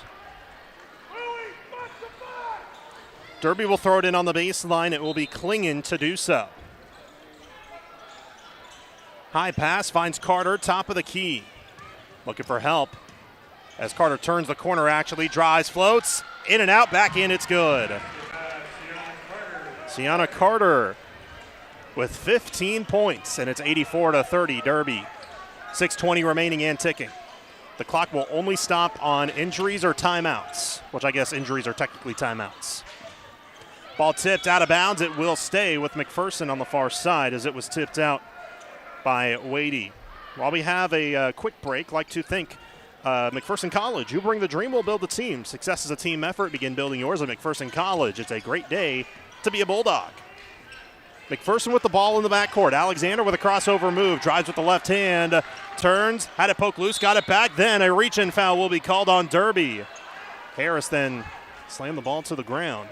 Derby will throw it in on the baseline. It will be Klingen to do so. High pass finds Carter, top of the key. Looking for help. As Carter turns the corner, actually drives, floats, in and out, back in, it's good. Sienna Carter with 15 points, and it's 84-30 Derby. 6:20 remaining and ticking. The clock will only stop on injuries or timeouts, which I guess injuries are technically timeouts. Ball tipped out of bounds. It will stay with McPherson on the far side as it was tipped out by Wadey. While we have a quick break, like to thank McPherson College. You bring the dream, we'll build the team. Success is a team effort. Begin building yours at McPherson College. It's a great day to be a Bulldog. McPherson with the ball in the backcourt. Alexander with a crossover move. Drives with the left hand. Turns. Had it poke loose. Got it back. Then a reach-in foul will be called on Derby. Harris then slammed the ball to the ground.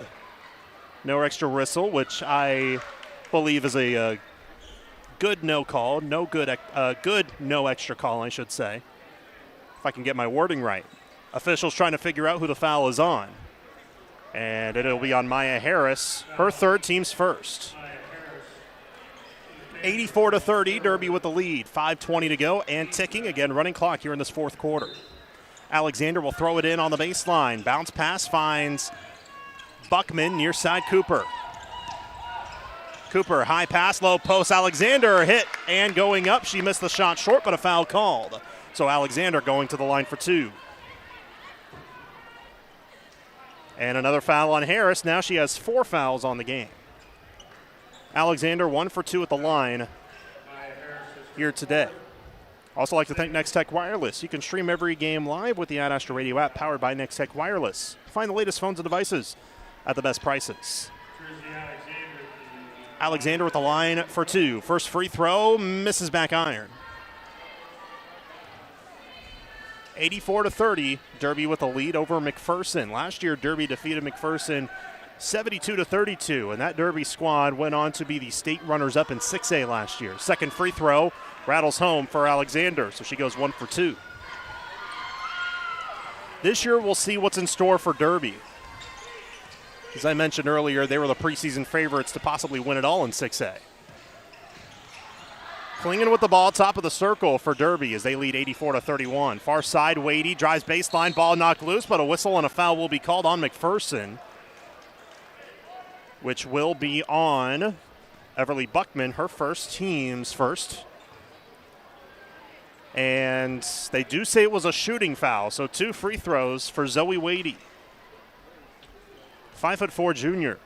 No extra whistle, which I believe is a good no call. Good no extra call, I should say. If I can get my wording right. Officials trying to figure out who the foul is on. And it'll be on Maya Harris. Her third, team's first. 84-30, Derby with the lead. 5:20 to go and ticking. Again, running clock here in this fourth quarter. Alexander will throw it in on the baseline. Bounce pass finds Buckman near side Cooper. Cooper, high pass, low post. Alexander hit and going up. She missed the shot short, but a foul called. So Alexander going to the line for two. And another foul on Harris. Now she has 4 fouls on the game. Alexander 1 for 2 at the line here today. Also like to thank Next Tech Wireless. You can stream every game live with the Ad Astra Radio app powered by Next Tech Wireless. Find the latest phones and devices at the best prices. Alexander with the line for 2. First free throw, misses back iron. 84-30, Derby with a lead over McPherson. Last year, Derby defeated McPherson 72-32, and that Derby squad went on to be the state runners-up in 6A last year. Second free throw rattles home for Alexander, so she goes 1 for 2. This year, we'll see what's in store for Derby. As I mentioned earlier, they were the preseason favorites to possibly win it all in 6A. Clinging with the ball, top of the circle for Derby as they lead 84-31. Far side, Wadey drives baseline, ball knocked loose, but a whistle and a foul will be called on McPherson, which will be on Everly Buckman, her first, team's first. And they do say it was a shooting foul, so 2 free throws for Zoe Wadey. 5'4" junior.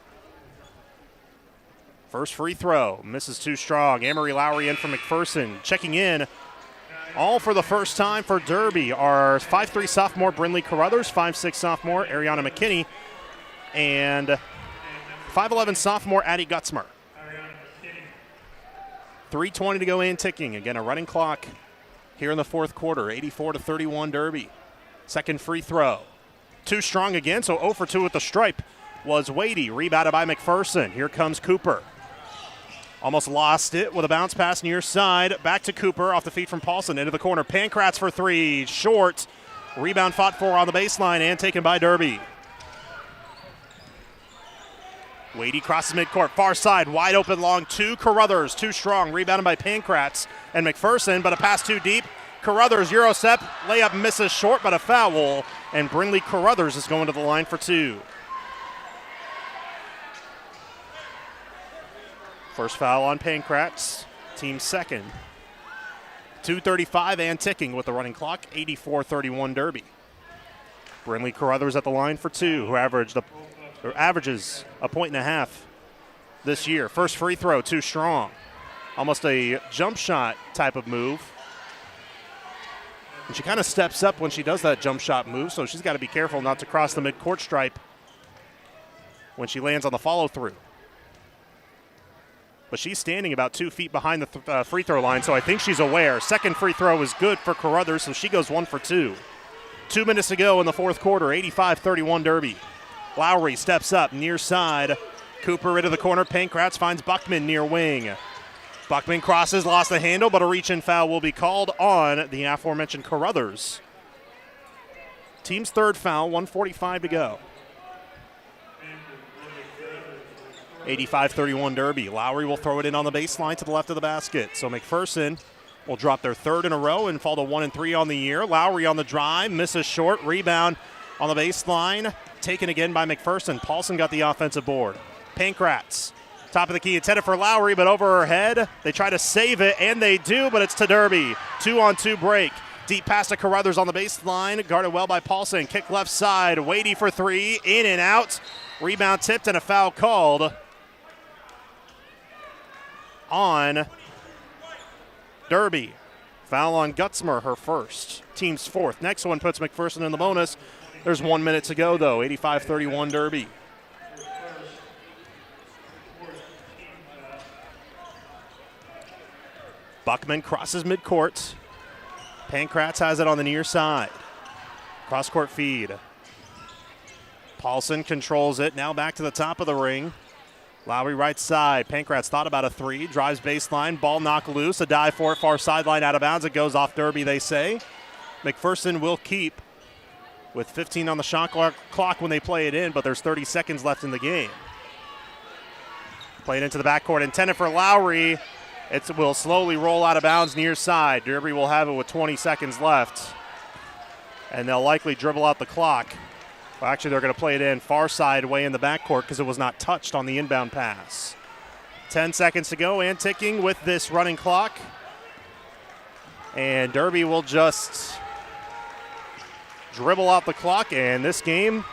First free throw, misses too strong. Amory Lowry in for McPherson. Checking in, all for the first time for Derby, are 5'3" sophomore Brindley Carruthers, 5'6" sophomore Ariana McKinney, and 5'11" sophomore Addie Gutzmer. 3:20 to go and ticking. Again, a running clock here in the fourth quarter. 84-31 Derby. Second free throw. Too strong again, so 0 for 2 with the stripe was Wadey. Rebounded by McPherson. Here comes Cooper. Almost lost it with a bounce pass near side. Back to Cooper off the feet from Paulson. Into the corner. Pankratz for 3. Short. Rebound fought for on the baseline and taken by Derby. Wadey crosses midcourt. Far side. Wide open long. 2 Carruthers. Too strong. Rebounded by Pankratz and McPherson, but a pass too deep. Carruthers, Euro step. Layup misses short, but a foul. And Brindley Carruthers is going to the line for 2. First foul on Pankratz, team second. 2:35 and ticking with the running clock, 84-31 Derby. Brindley Carruthers at the line for 2, who averages a point and a half this year. First free throw, too strong. Almost a jump shot type of move. And she kind of steps up when she does that jump shot move, so she's got to be careful not to cross the midcourt stripe when she lands on the follow-through. But she's standing about 2 feet behind the free throw line, so I think she's aware. Second free throw is good for Carruthers, so she goes 1 for 2. 2 minutes to go in the fourth quarter, 85-31 Derby. Lowry steps up near side. Cooper into the corner. Pankratz finds Buckman near wing. Buckman crosses, lost the handle, but a reach-in foul will be called on the aforementioned Carruthers. Team's third foul, 1:45 to go. 85-31 Derby. Lowry will throw it in on the baseline to the left of the basket. So McPherson will drop their third in a row and fall to 1-3 on the year. Lowry on the drive, misses short. Rebound on the baseline, taken again by McPherson. Paulson got the offensive board. Pankratz, top of the key. It's headed for Lowry, but over her head. They try to save it, and they do, but it's to Derby. 2-on-2 break. Deep pass to Carruthers on the baseline. Guarded well by Paulson. Kick left side. Wadey for three. In and out. Rebound tipped and a foul called on Derby. Foul on Gutzmer, her first. Team's fourth. Next one puts McPherson in the bonus. There's 1 minute to go, though. 85-31 Derby. Buckman crosses midcourt. Pankratz has it on the near side. Cross-court feed. Paulson controls it. Now back to the top of the ring. Lowry right side. Pankratz thought about a three. Drives baseline. Ball knocked loose. A dive for it. Far sideline out of bounds. It goes off Derby, they say. McPherson will keep with 15 on the shot clock when they play it in, but there's 30 seconds left in the game. Played into the backcourt. Intended for Lowry. It will slowly roll out of bounds near side. Derby will have it with 20 seconds left. And they'll likely dribble out the clock. Well, actually, they're going to play it in far side way in the backcourt because it was not touched on the inbound pass. 10 seconds to go and ticking with this running clock. And Derby will just dribble out the clock, and this game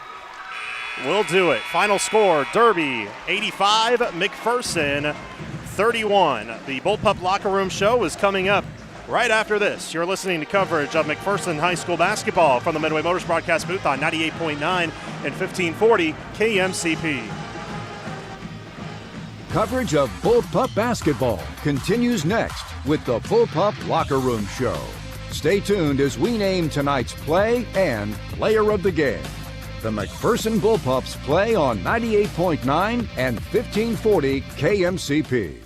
will do it. Final score, Derby 85, McPherson 31. The Bullpup Locker Room Show is coming up right after this. You're listening to coverage of McPherson High School basketball from the Midway Motors broadcast booth on 98.9 and 1540 KMCP. Coverage of Bullpup basketball continues next with the Bullpup Locker Room Show. Stay tuned as we name tonight's play and player of the game. The McPherson Bullpups play on 98.9 and 1540 KMCP.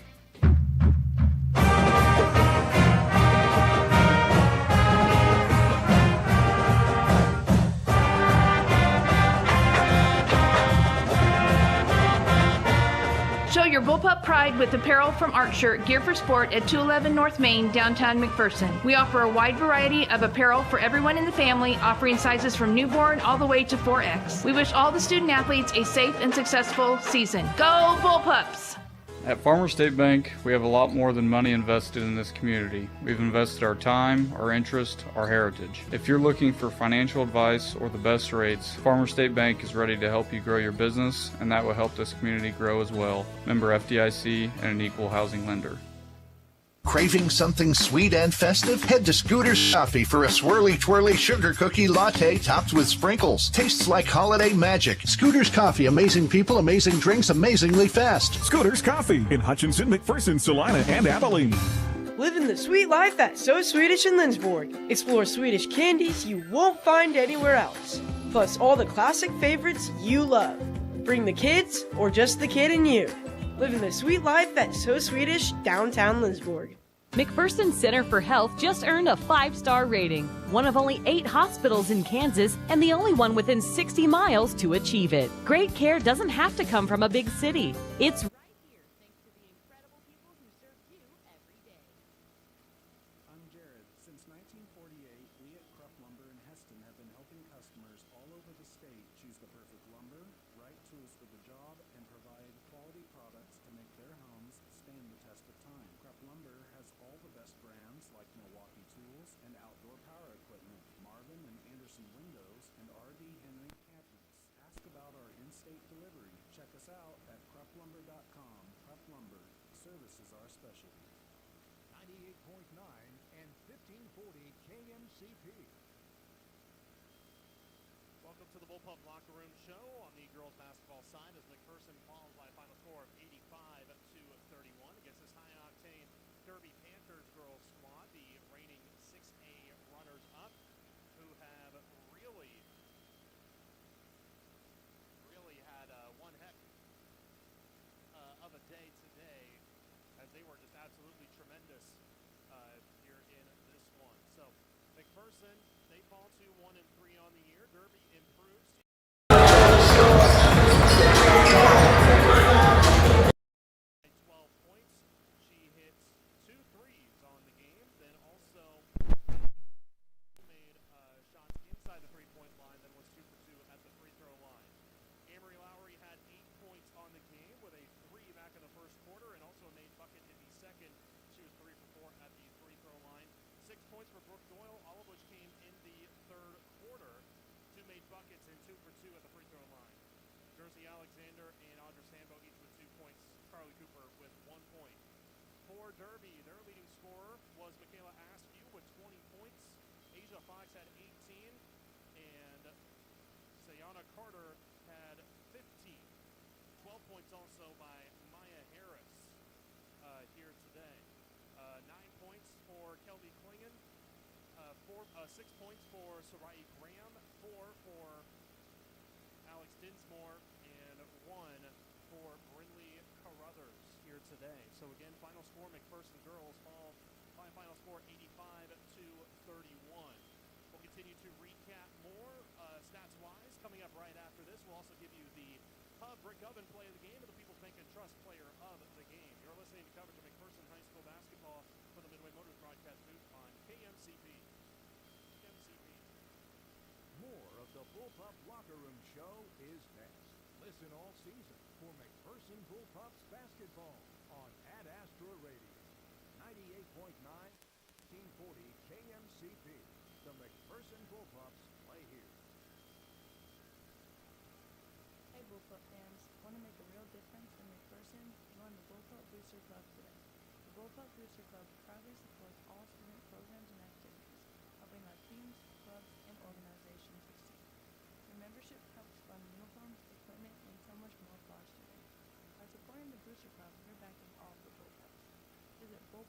Show your Bullpup pride with apparel from Art Shirt, Gear for Sport at 211 North Main, downtown McPherson. We offer a wide variety of apparel for everyone in the family, offering sizes from newborn all the way to 4X. We wish all the student athletes a safe and successful season. Go Bullpups! At Farmer State Bank, we have a lot more than money invested in this community. We've invested our time, our interest, our heritage. If you're looking for financial advice or the best rates, Farmer State Bank is ready to help you grow your business, and that will help this community grow as well. Member FDIC and an equal housing lender. Craving something sweet and festive? Head to Scooter's Coffee for a swirly twirly sugar cookie latte topped with sprinkles. Tastes like holiday magic. Scooter's Coffee, amazing people, amazing drinks, amazingly fast. Scooter's Coffee in Hutchinson, McPherson, Salina, and Abilene. Living the sweet life at So Swedish in Lindsborg. Explore Swedish candies you won't find anywhere else. Plus all the classic favorites you love. Bring the kids or just the kid in you. Living the sweet life at So Swedish, downtown Lindsborg. McPherson Center for Health just earned a 5-star rating. One of only 8 hospitals in Kansas and the only one within 60 miles to achieve it. Great care doesn't have to come from a big city. It's right here thanks to the incredible people who serve you every day. I'm Jared. Since 1948, we at Krupp Lumber in Heston have been helping customers all over the state choose the perfect lumber, right tools for the job, and provide quality products to make their homes stand the test of time. Krupp Lumber has all the best brands like Milwaukee Tools and Outdoor Power Equipment, Marvin and Anderson Windows, and R.D. Henry Cabinets. Ask about our in-state delivery. Check us out at krupplumber.com. Krupp Lumber. Service is our specialty. 98.9 and 1540 KMCP. Welcome to the Bullpup Locker Room Show on the girls basketball side as McPherson falls by a final score of 85-31 against this high-octane Derby Panters girls squad, the reigning 6A runners-up, who have really had one heck of a day today, as they were just absolutely tremendous here in this one. So McPherson, they fall to 1-3 on the year. Derby improves. 12 points. She hits 2 threes on the game, then also made shots inside the three-point line, then was 2 for 2 at the free throw line. Amory Lowry had 8 points on the game with a 3 back in the first quarter and also a made bucket in the second. She was 3 for 4 at the free throw line. 6 points for Brooke Doyle, all of which buckets and 2 for 2 at the free throw line. Jersey Alexander and Audra Sambo each with 2 points. Carly Cooper with 1 point. For Derby, their leading scorer was Michaela Askew with 20 points. Asia Fox had 18, and Sayana Carter had 15. 12 points also by Maya Harris here today. 9 points for Kelby Klingon. 6 points for Sarai Graham. 4 for Alex Dinsmore, and 1 for Brindley Carruthers here today. So again, final score, McPherson girls fall by final score 85-31. We'll continue to recap more stats-wise coming up right after this. We'll also give you the Hub Brick Oven play of the game and the People's Bank and Trust player of the game. You're listening to coverage of McPherson High School basketball for the Midway Motors broadcast booth on KMCP. More of the Bullpup Locker Room Show is next. Listen all season for McPherson Bullpups basketball on Ad Astra Radio. 98.9, 1540 KMCP. The McPherson Bullpups play here. Hey Bullpup fans, want to make a real difference in McPherson? Join the Bullpup Booster Club today. The Bullpup Booster Club proudly supports all student programs and activities, helping our teams, clubs, and organizations succeed. Your membership helps fund uniforms, equipment, and so much more for our students. By supporting the Booster Club, you're backing all of the Bullpups. Visit Bullpup.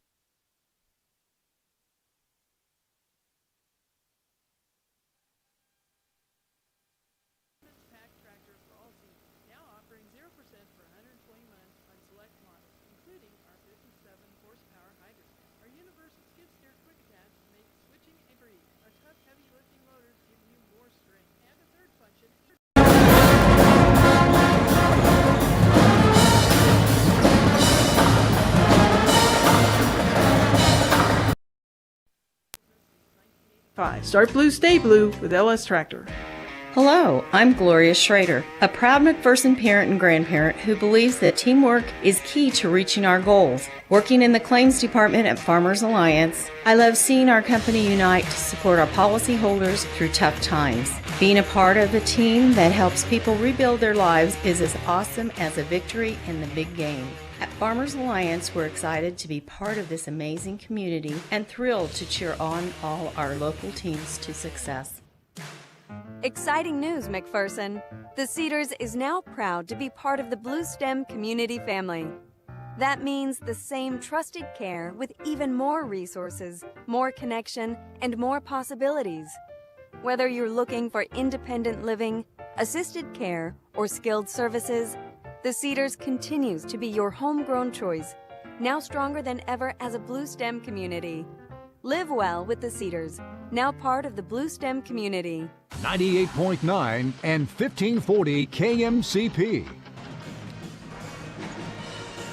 Pack tractor for all seasons, now offering 0% for 120 months on select models, including our 57 horsepower hybrid. Our universal skid steer quick attach makes switching a breeze. Our tough heavy lifting motors give you more strength. And a third function. Start blue, stay blue with LS Tractor. Hello, I'm Gloria Schrader, a proud McPherson parent and grandparent who believes that teamwork is key to reaching our goals. Working in the claims department at Farmers Alliance, I love seeing our company unite to support our policyholders through tough times. Being a part of a team that helps people rebuild their lives is as awesome as a victory in the big game. At Farmers Alliance, we're excited to be part of this amazing community and thrilled to cheer on all our local teams to success. Exciting news, McPherson! The Cedars is now proud to be part of the Blue Stem community family. That means the same trusted care with even more resources, more connection, and more possibilities. Whether you're looking for independent living, assisted care, or skilled services, the Cedars continues to be your homegrown choice, now stronger than ever as a Blue Stem community. Live well with the Cedars, now part of the Blue Stem community. 98.9 and 1540 KMCP.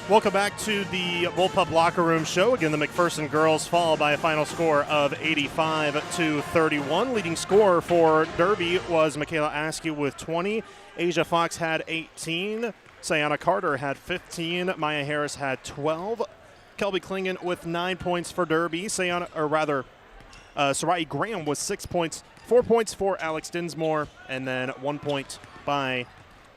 Welcome back to the Bullpup Locker Room Show. Again, the McPherson girls fall by a final score of 85-31. Leading scorer for Derby was Michaela Askew with 20. Asia Fox had 18. Sayana Carter had 15. Maya Harris had 12. Kelby Klingon with 9 points for Derby. Sarai Graham with 6 points. 4 points for Alex Dinsmore, and then 1 point by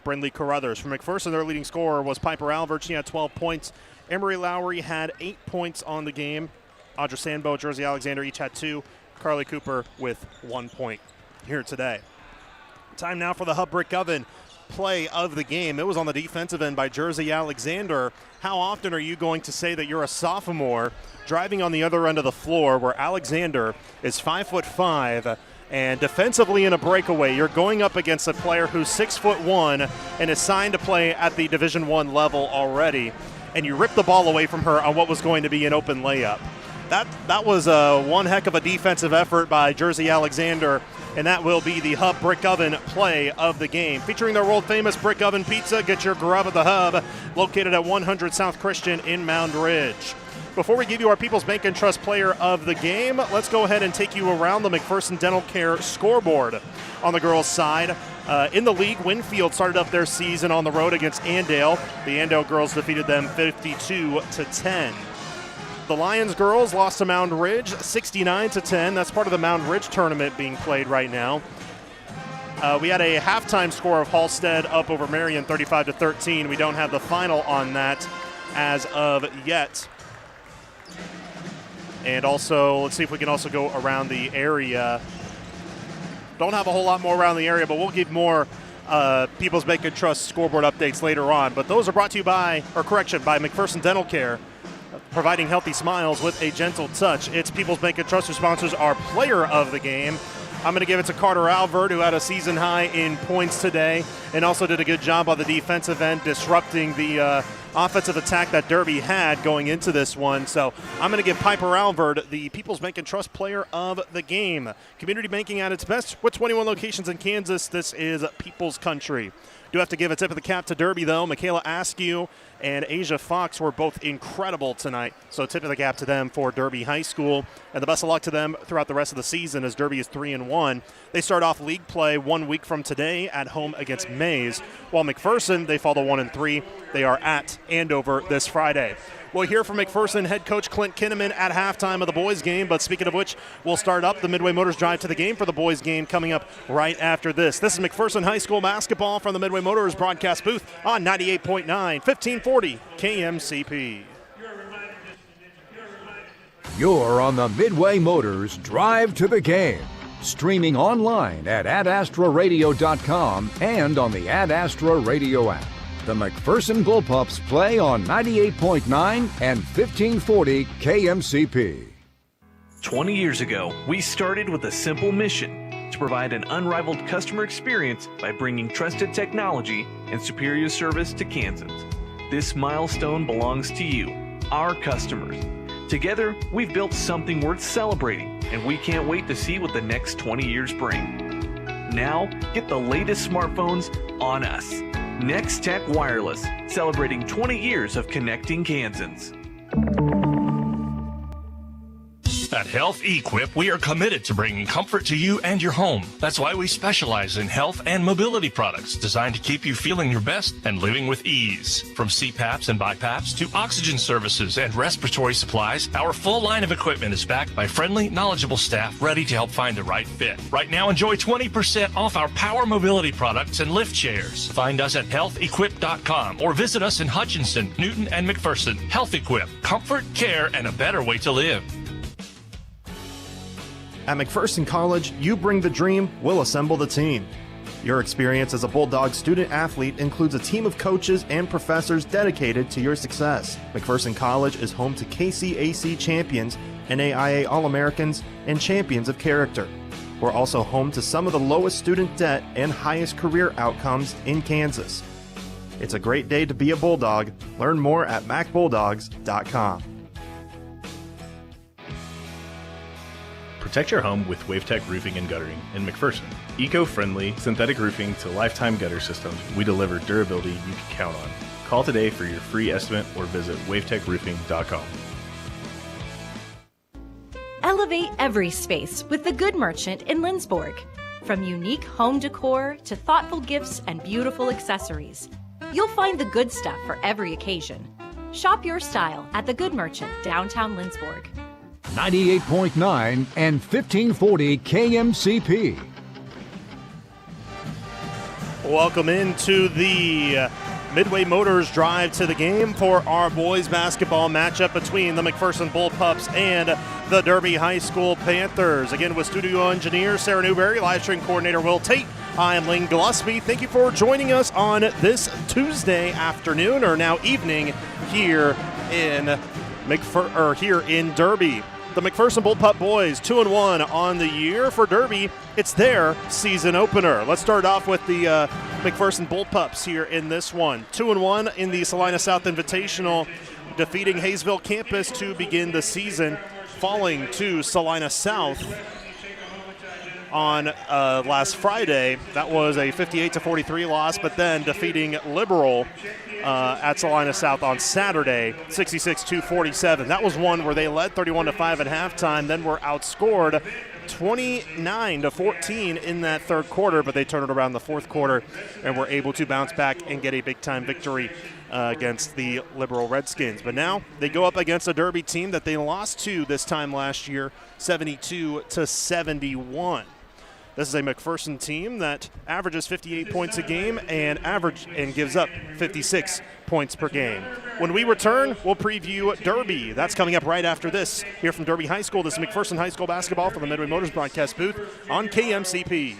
Brindley Carruthers. For McPherson, their leading scorer was Piper Albert. She had 12 points. Emery Lowry had 8 points on the game. Audra Sandbo, Jersey Alexander each had 2. Carly Cooper with 1 point here today. Time now for the Hub Brick Oven play of the game. It was on the defensive end by Jersey Alexander. How often are you going to say that you're a sophomore driving on the other end of the floor where Alexander is 5'5", and defensively in a breakaway, you're going up against a player who's 6'1" and is signed to play at the Division I level already, and you rip the ball away from her on what was going to be an open layup. That was one heck of a defensive effort by Jersey Alexander, and that will be the Hub Brick Oven play of the game. Featuring their world-famous Brick Oven Pizza, get your grub at the Hub, located at 100 South Christian in Mound Ridge. Before we give you our People's Bank and Trust player of the game, let's go ahead and take you around the McPherson Dental Care scoreboard. On the girls' side, in the league, Winfield started up their season on the road against Andale. The Andale girls defeated them 52-10. The Lions girls lost to Mound Ridge 69-10. That's part of the Mound Ridge tournament being played right now. We had a halftime score of Halstead up over Marion 35-13. We don't have the final on that as of yet. And also, let's see if we can also go around the area. Don't have a whole lot more around the area, but we'll give more People's Bank and Trust scoreboard updates later on. But those are brought to you by McPherson Dental Care, providing healthy smiles with a gentle touch. It's People's Bank and Trust who sponsors our player of the game. I'm going to give it to Carter Alvord, who had a season high in points today and also did a good job on the defensive end, disrupting the offensive attack that Derby had going into this one. So I'm going to give Piper Alvord the People's Bank and Trust player of the game. Community banking at its best with 21 locations in Kansas. This is People's Country. Do have to give a tip of the cap to Derby, though. Michaela Askew and Asia Fox were both incredible tonight. So tip of the cap to them for Derby High School. And the best of luck to them throughout the rest of the season as Derby is 3-1. They start off league play 1 week from today at home against Mays. While McPherson, they fall to 1-3. They are at Andover this Friday. We'll hear from McPherson head coach Clint Kinnaman at halftime of the boys game. But speaking of which, we'll start up the Midway Motors Drive to the Game for the boys game coming up right after this. This is McPherson High School basketball from the Midway Motors broadcast booth on 98.9, 1540 KMCP. You're on the Midway Motors Drive to the Game. Streaming online at adastraradio.com and on the Ad Astra Radio app. The McPherson Bullpups play on 98.9 and 1540 KMCP. 20 years ago, we started with a simple mission to provide an unrivaled customer experience by bringing trusted technology and superior service to Kansans. This milestone belongs to you, our customers. Together, we've built something worth celebrating, and we can't wait to see what the next 20 years bring. Now, get the latest smartphones on us. Next Tech Wireless, celebrating 20 years of connecting Kansans. At Health Equip, we are committed to bringing comfort to you and your home. That's why we specialize in health and mobility products designed to keep you feeling your best and living with ease. From CPAPs and BiPAPs to oxygen services and respiratory supplies, our full line of equipment is backed by friendly, knowledgeable staff ready to help find the right fit. Right now, enjoy 20% off our power mobility products and lift chairs. Find us at healthequip.com or visit us in Hutchinson, Newton, and McPherson. Health Equip, comfort, care, and a better way to live. At McPherson College, you bring the dream, we'll assemble the team. Your experience as a Bulldog student-athlete includes a team of coaches and professors dedicated to your success. McPherson College is home to KCAC champions, NAIA All-Americans, and champions of character. We're also home to some of the lowest student debt and highest career outcomes in Kansas. It's a great day to be a Bulldog. Learn more at macbulldogs.com. Protect your home with WaveTech Roofing and Guttering in McPherson. Eco-friendly, synthetic roofing to lifetime gutter systems, we deliver durability you can count on. Call today for your free estimate or visit wavetechroofing.com. Elevate every space with the Good Merchant in Lindsborg. From unique home decor to thoughtful gifts and beautiful accessories, you'll find the good stuff for every occasion. Shop your style at the Good Merchant, downtown Lindsborg. 98.9 and 1540 KMCP. Welcome into the Midway Motors Drive to the Game for our boys basketball matchup between the McPherson Bullpups and the Derby High School Panthers. Again, with studio engineer Sarah Newberry, live stream coordinator Will Tate. I am Lane Gillespie. Thank you for joining us on this Tuesday afternoon, or now evening, here in Derby. The McPherson Bullpup boys 2-1 on the year. For Derby, it's their season opener. Let's start off with the McPherson Bullpups here in this one. 2-1 in the Salina South Invitational, defeating Hayesville campus to begin the season, falling to Salina South on last Friday. That was a 58-43 loss, but then defeating Liberal at Salina South on Saturday, 66-47. That was one where they led 31-5 at halftime, then were outscored 29-14 in that third quarter, but they turned it around the fourth quarter and were able to bounce back and get a big-time victory against the Liberal Redskins. But now they go up against a Derby team that they lost to this time last year, 72-71. This is a McPherson team that averages 58 points a game and gives up 56 points per game. When we return, we'll preview Derby. That's coming up right after this. Here from Derby High School, this is McPherson High School basketball from the Midway Motors broadcast booth on KMCP.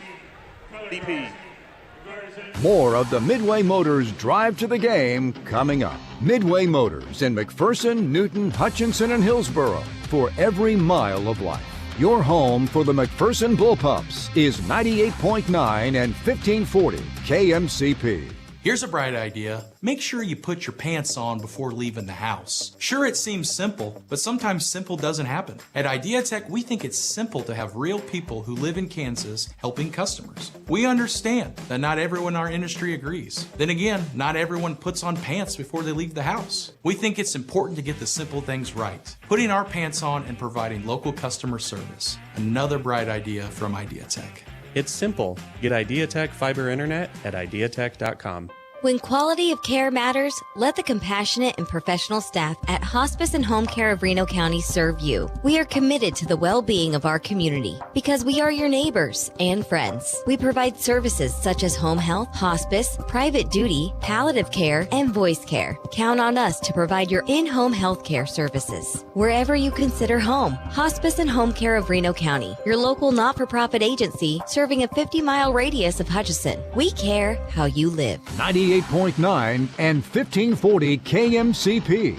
More of the Midway Motors Drive to the Game coming up. Midway Motors in McPherson, Newton, Hutchinson, and Hillsboro for every mile of life. Your home for the McPherson Bullpups is 98.9 and 1540 KMCP. Here's a bright idea. Make sure you put your pants on before leaving the house. Sure, it seems simple, but sometimes simple doesn't happen. At IdeaTech, we think it's simple to have real people who live in Kansas helping customers. We understand that not everyone in our industry agrees. Then again, not everyone puts on pants before they leave the house. We think it's important to get the simple things right. Putting our pants on and providing local customer service. Another bright idea from IdeaTech. It's simple. Get IdeaTech fiber internet at ideatech.com. When quality of care matters, let the compassionate and professional staff at Hospice and Home Care of Reno County serve you. We are committed to the well-being of our community because we are your neighbors and friends. We provide services such as home health, hospice, private duty, palliative care, and voice care. Count on us to provide your in-home health care services. Wherever you consider home, Hospice and Home Care of Reno County, your local not-for-profit agency serving a 50-mile radius of Hutchinson. We care how you live. 98.9 and 1540 KMCP.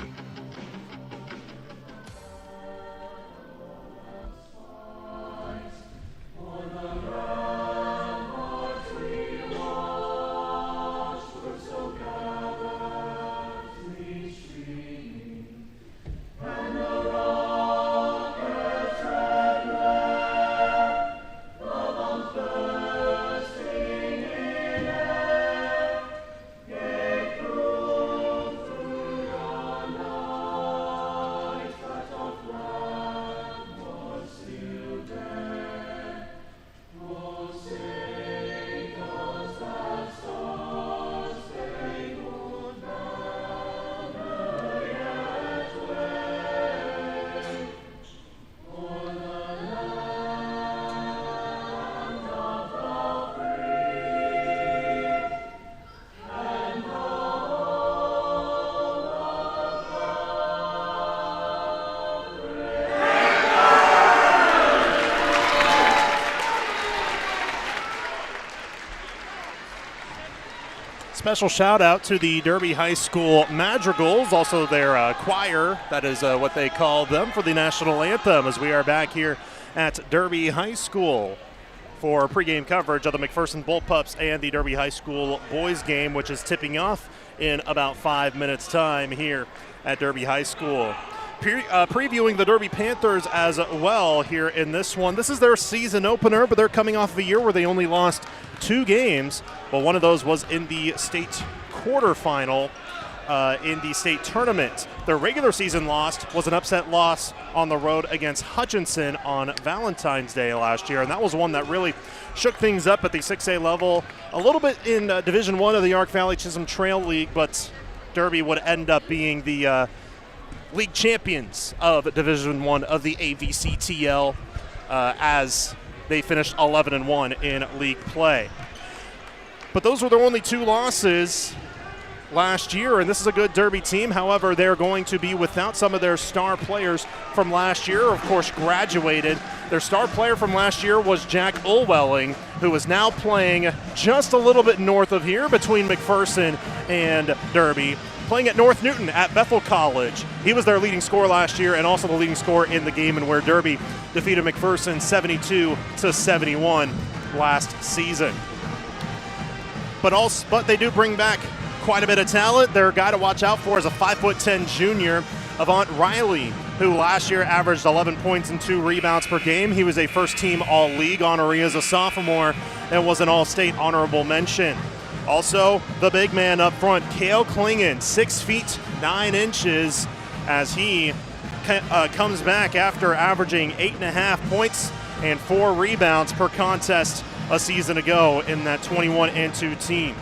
Special shout out to the Derby High School Madrigals, also their choir, that is what they call them, for the national anthem, as we are back here at Derby High School for pregame coverage of the McPherson Bullpups and the Derby High School boys game, which is tipping off in about 5 minutes time here at Derby High School. Previewing the Derby Panthers as well here in this one. This is their season opener, but they're coming off of a year where they only lost 2 games. Well, one of those was in the state quarterfinal in the state tournament. Their regular season loss was an upset loss on the road against Hutchinson on Valentine's Day last year, and that was one that really shook things up at the 6A level. A little bit in Division I of the Ark Valley Chisholm Trail League, but Derby would end up being the league champions of Division I of the AVCTL as they finished 11-1 in league play. But those were their only 2 losses last year, and this is a good Derby team. However, they're going to be without some of their star players from last year, of course, graduated. Their star player from last year was Jack Ulwelling, who is now playing just a little bit north of here between McPherson and Derby, playing at North Newton at Bethel College. He was their leading scorer last year and also the leading scorer in the game, and where Derby defeated McPherson 72-71 last season. But they do bring back quite a bit of talent. Their guy to watch out for is a 5'10" junior, Avant Riley, who last year averaged 11 points and 2 rebounds per game. He was a first-team All-League honoree as a sophomore and was an All-State honorable mention. Also, the big man up front, Cale Klingon, 6 feet 9 inches, as he comes back after averaging 8.5 points and 4 rebounds per contest a season ago in that 21-2 team.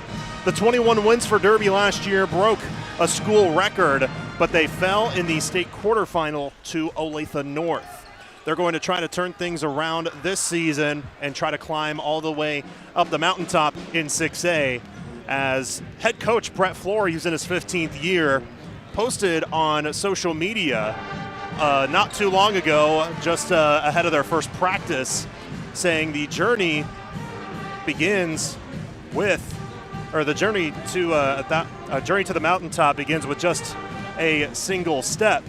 The 21 wins for Derby last year broke a school record, but they fell in the state quarterfinal to Olathe North. they're going to try to turn things around this season and try to climb all the way up the mountaintop in 6A. As head coach Brett Flory, who's in his 15th year, posted on social media not too long ago, just ahead of their first practice, saying the journey begins with, or the journey to the mountaintop begins with just a single step.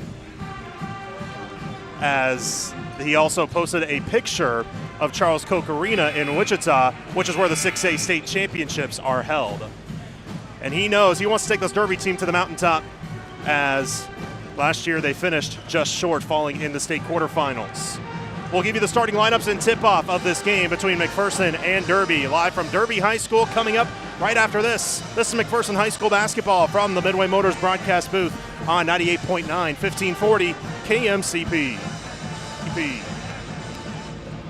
As he also posted a picture of Charles Koch Arena in Wichita, which is where the 6A state championships are held. And he knows he wants to take this Derby team to the mountaintop, as last year they finished just short, falling in the state quarterfinals. We'll give you the starting lineups and tip-off of this game between McPherson and Derby, live from Derby High School, coming up right after this. This is McPherson High School basketball from the Midway Motors broadcast booth on 98.9, 1540 KMCP.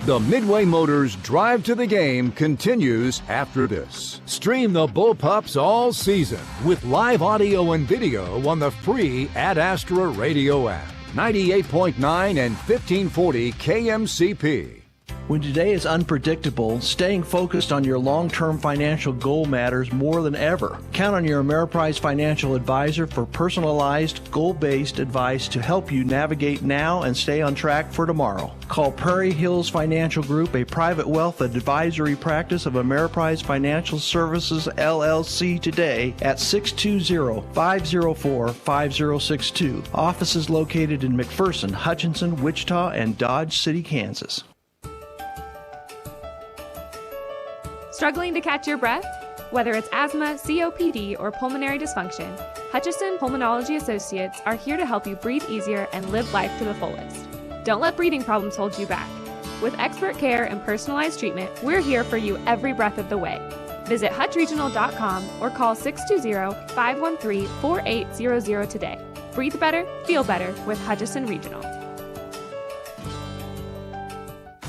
The Midway Motors Drive to the Game continues after this. Stream the Bullpups all season with live audio and video on the free Ad Astra Radio app. 98.9 and 1540 KMCP. When today is unpredictable, staying focused on your long-term financial goal matters more than ever. Count on your Ameriprise financial advisor for personalized, goal-based advice to help you navigate now and stay on track for tomorrow. Call Prairie Hills Financial Group, a private wealth advisory practice of Ameriprise Financial Services, LLC today at 620-504-5062. Offices located in McPherson, Hutchinson, Wichita, and Dodge City, Kansas. Struggling to catch your breath? Whether it's asthma, COPD, or pulmonary dysfunction, Hutchison Pulmonology Associates are here to help you breathe easier and live life to the fullest. Don't let breathing problems hold you back. With expert care and personalized treatment, we're here for you every breath of the way. Visit hutchregional.com or call 620-513-4800 today. Breathe better, feel better with Hutchison Regional.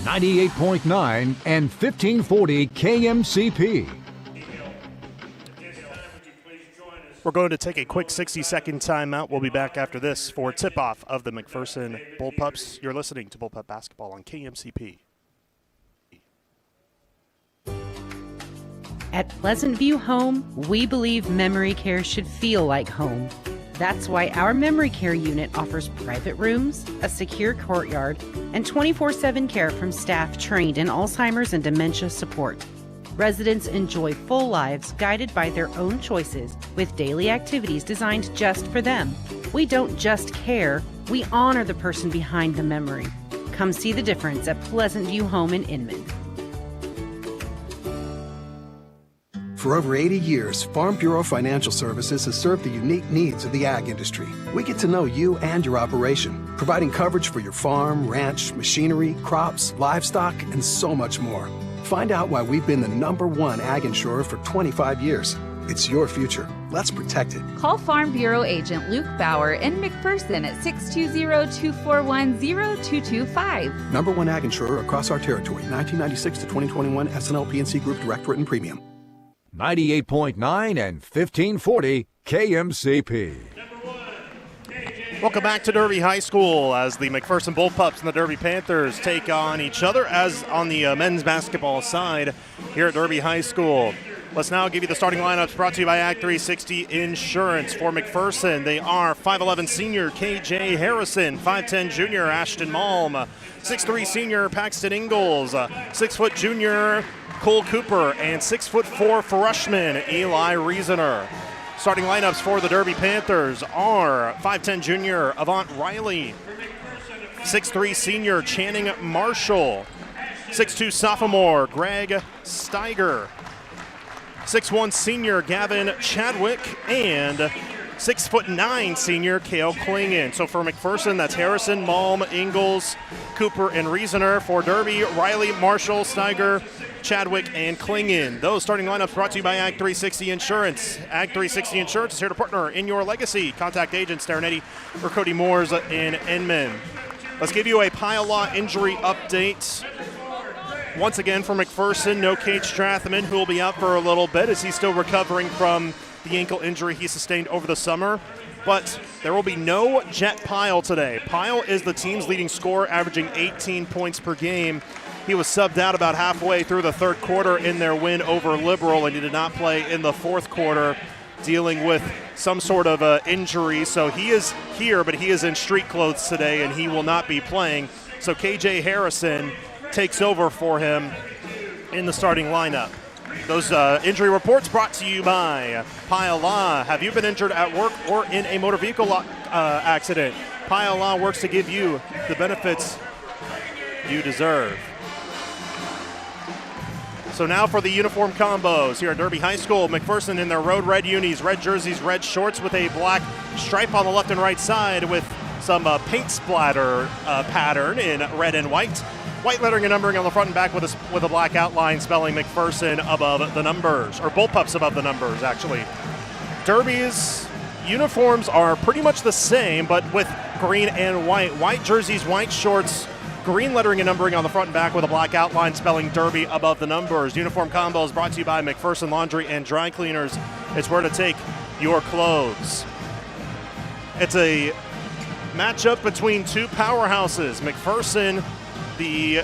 98.9 and 1540 KMCP. We're going to take a quick 60-second timeout. We'll be back after this for tip-off of the McPherson Bullpups. You're listening to Bullpup Basketball on KMCP. At Pleasant View Home, we believe memory care should feel like home. That's why our memory care unit offers private rooms, a secure courtyard, and 24/7 care from staff trained in Alzheimer's and dementia support. Residents enjoy full lives guided by their own choices with daily activities designed just for them. We don't just care, we honor the person behind the memory. Come see the difference at Pleasant View Home in Inman. For over 80 years, Farm Bureau Financial Services has served the unique needs of the ag industry. We get to know you and your operation, providing coverage for your farm, ranch, machinery, crops, livestock, and so much more. Find out why we've been the #1 ag insurer for 25 years. It's your future. Let's protect it. Call Farm Bureau Agent Luke Bauer in McPherson at 620-241-0225. #1 ag insurer across our territory, 1996 to 2021 SNL PNC Group Direct Written Premium. 98.9 and 1540 KMCP. Welcome back to Derby High School as the McPherson Bullpups and the Derby Panthers take on each other as on the men's basketball side here at Derby High School. Let's now give you the starting lineups brought to you by Act 360 Insurance. For McPherson, they are 5'11 senior KJ Harrison, 5'10 junior Ashton Malm, 6'3 senior Paxton Ingalls, 6' junior Cole Cooper, and 6'4" freshman Eli Reasoner. Starting lineups for the Derby Panthers are 5'10 junior Avant Riley, 6'3 senior Channing Marshall, 6'2 sophomore Greg Steiger, 6'1 senior Gavin Chadwick, and 6'9" senior Kale Klingon. So for McPherson, that's Harrison, Malm, Ingalls, Cooper, and Reasoner. For Derby, Riley, Marshall, Steiger, Chadwick, and Klingon. Those starting lineups brought to you by Ag 360 Insurance. Ag 360 Insurance is here to partner in your legacy. Contact agents Darren Eddy or Cody Moores in Inman. Let's give you a pile law injury update. Once again for McPherson, no Cade Strathman, who will be out for a little bit as he's still recovering from the ankle injury he sustained over the summer. but there will be no Jet Pyle today. Pyle is the team's leading scorer, averaging 18 points per game. He was subbed out about halfway through the third quarter in their win over Liberal, and he did not play in the fourth quarter, dealing with some sort of injury. So he is here, but he is in street clothes today, and he will not be playing. So KJ Harrison takes over for him in the starting lineup. Those injury reports brought to you by Pyle Law. Have you been injured at work or in a motor vehicle accident? Pyle Law works to give you the benefits you deserve. So now for the uniform combos here at Derby High School. McPherson in their road red unis, red jerseys, red shorts with a black stripe on the left and right side with some paint splatter pattern in red and white. White lettering and numbering on the front and back with a black outline spelling McPherson above the numbers, or Bullpups above the numbers, actually. Derby's uniforms are pretty much the same, but with green and white. White jerseys, white shorts, green lettering and numbering on the front and back with a black outline spelling Derby above the numbers. Uniform combos brought to you by McPherson Laundry and Dry Cleaners. It's where to take your clothes. It's a matchup between two powerhouses. McPherson, the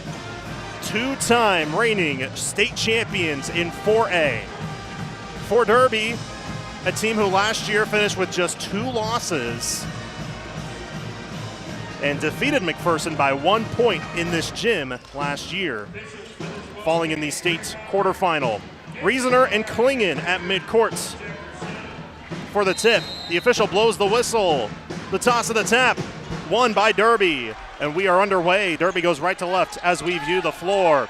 two-time reigning state champions in 4A. For Derby, a team who last year finished with just 2 losses and defeated McPherson by 1 point in this gym last year, falling in the state quarterfinal. Riesener and Klingen at midcourt for the tip. The official blows the whistle. The toss of the tap, won by Derby. And we are underway. Derby goes right to left as we view the floor.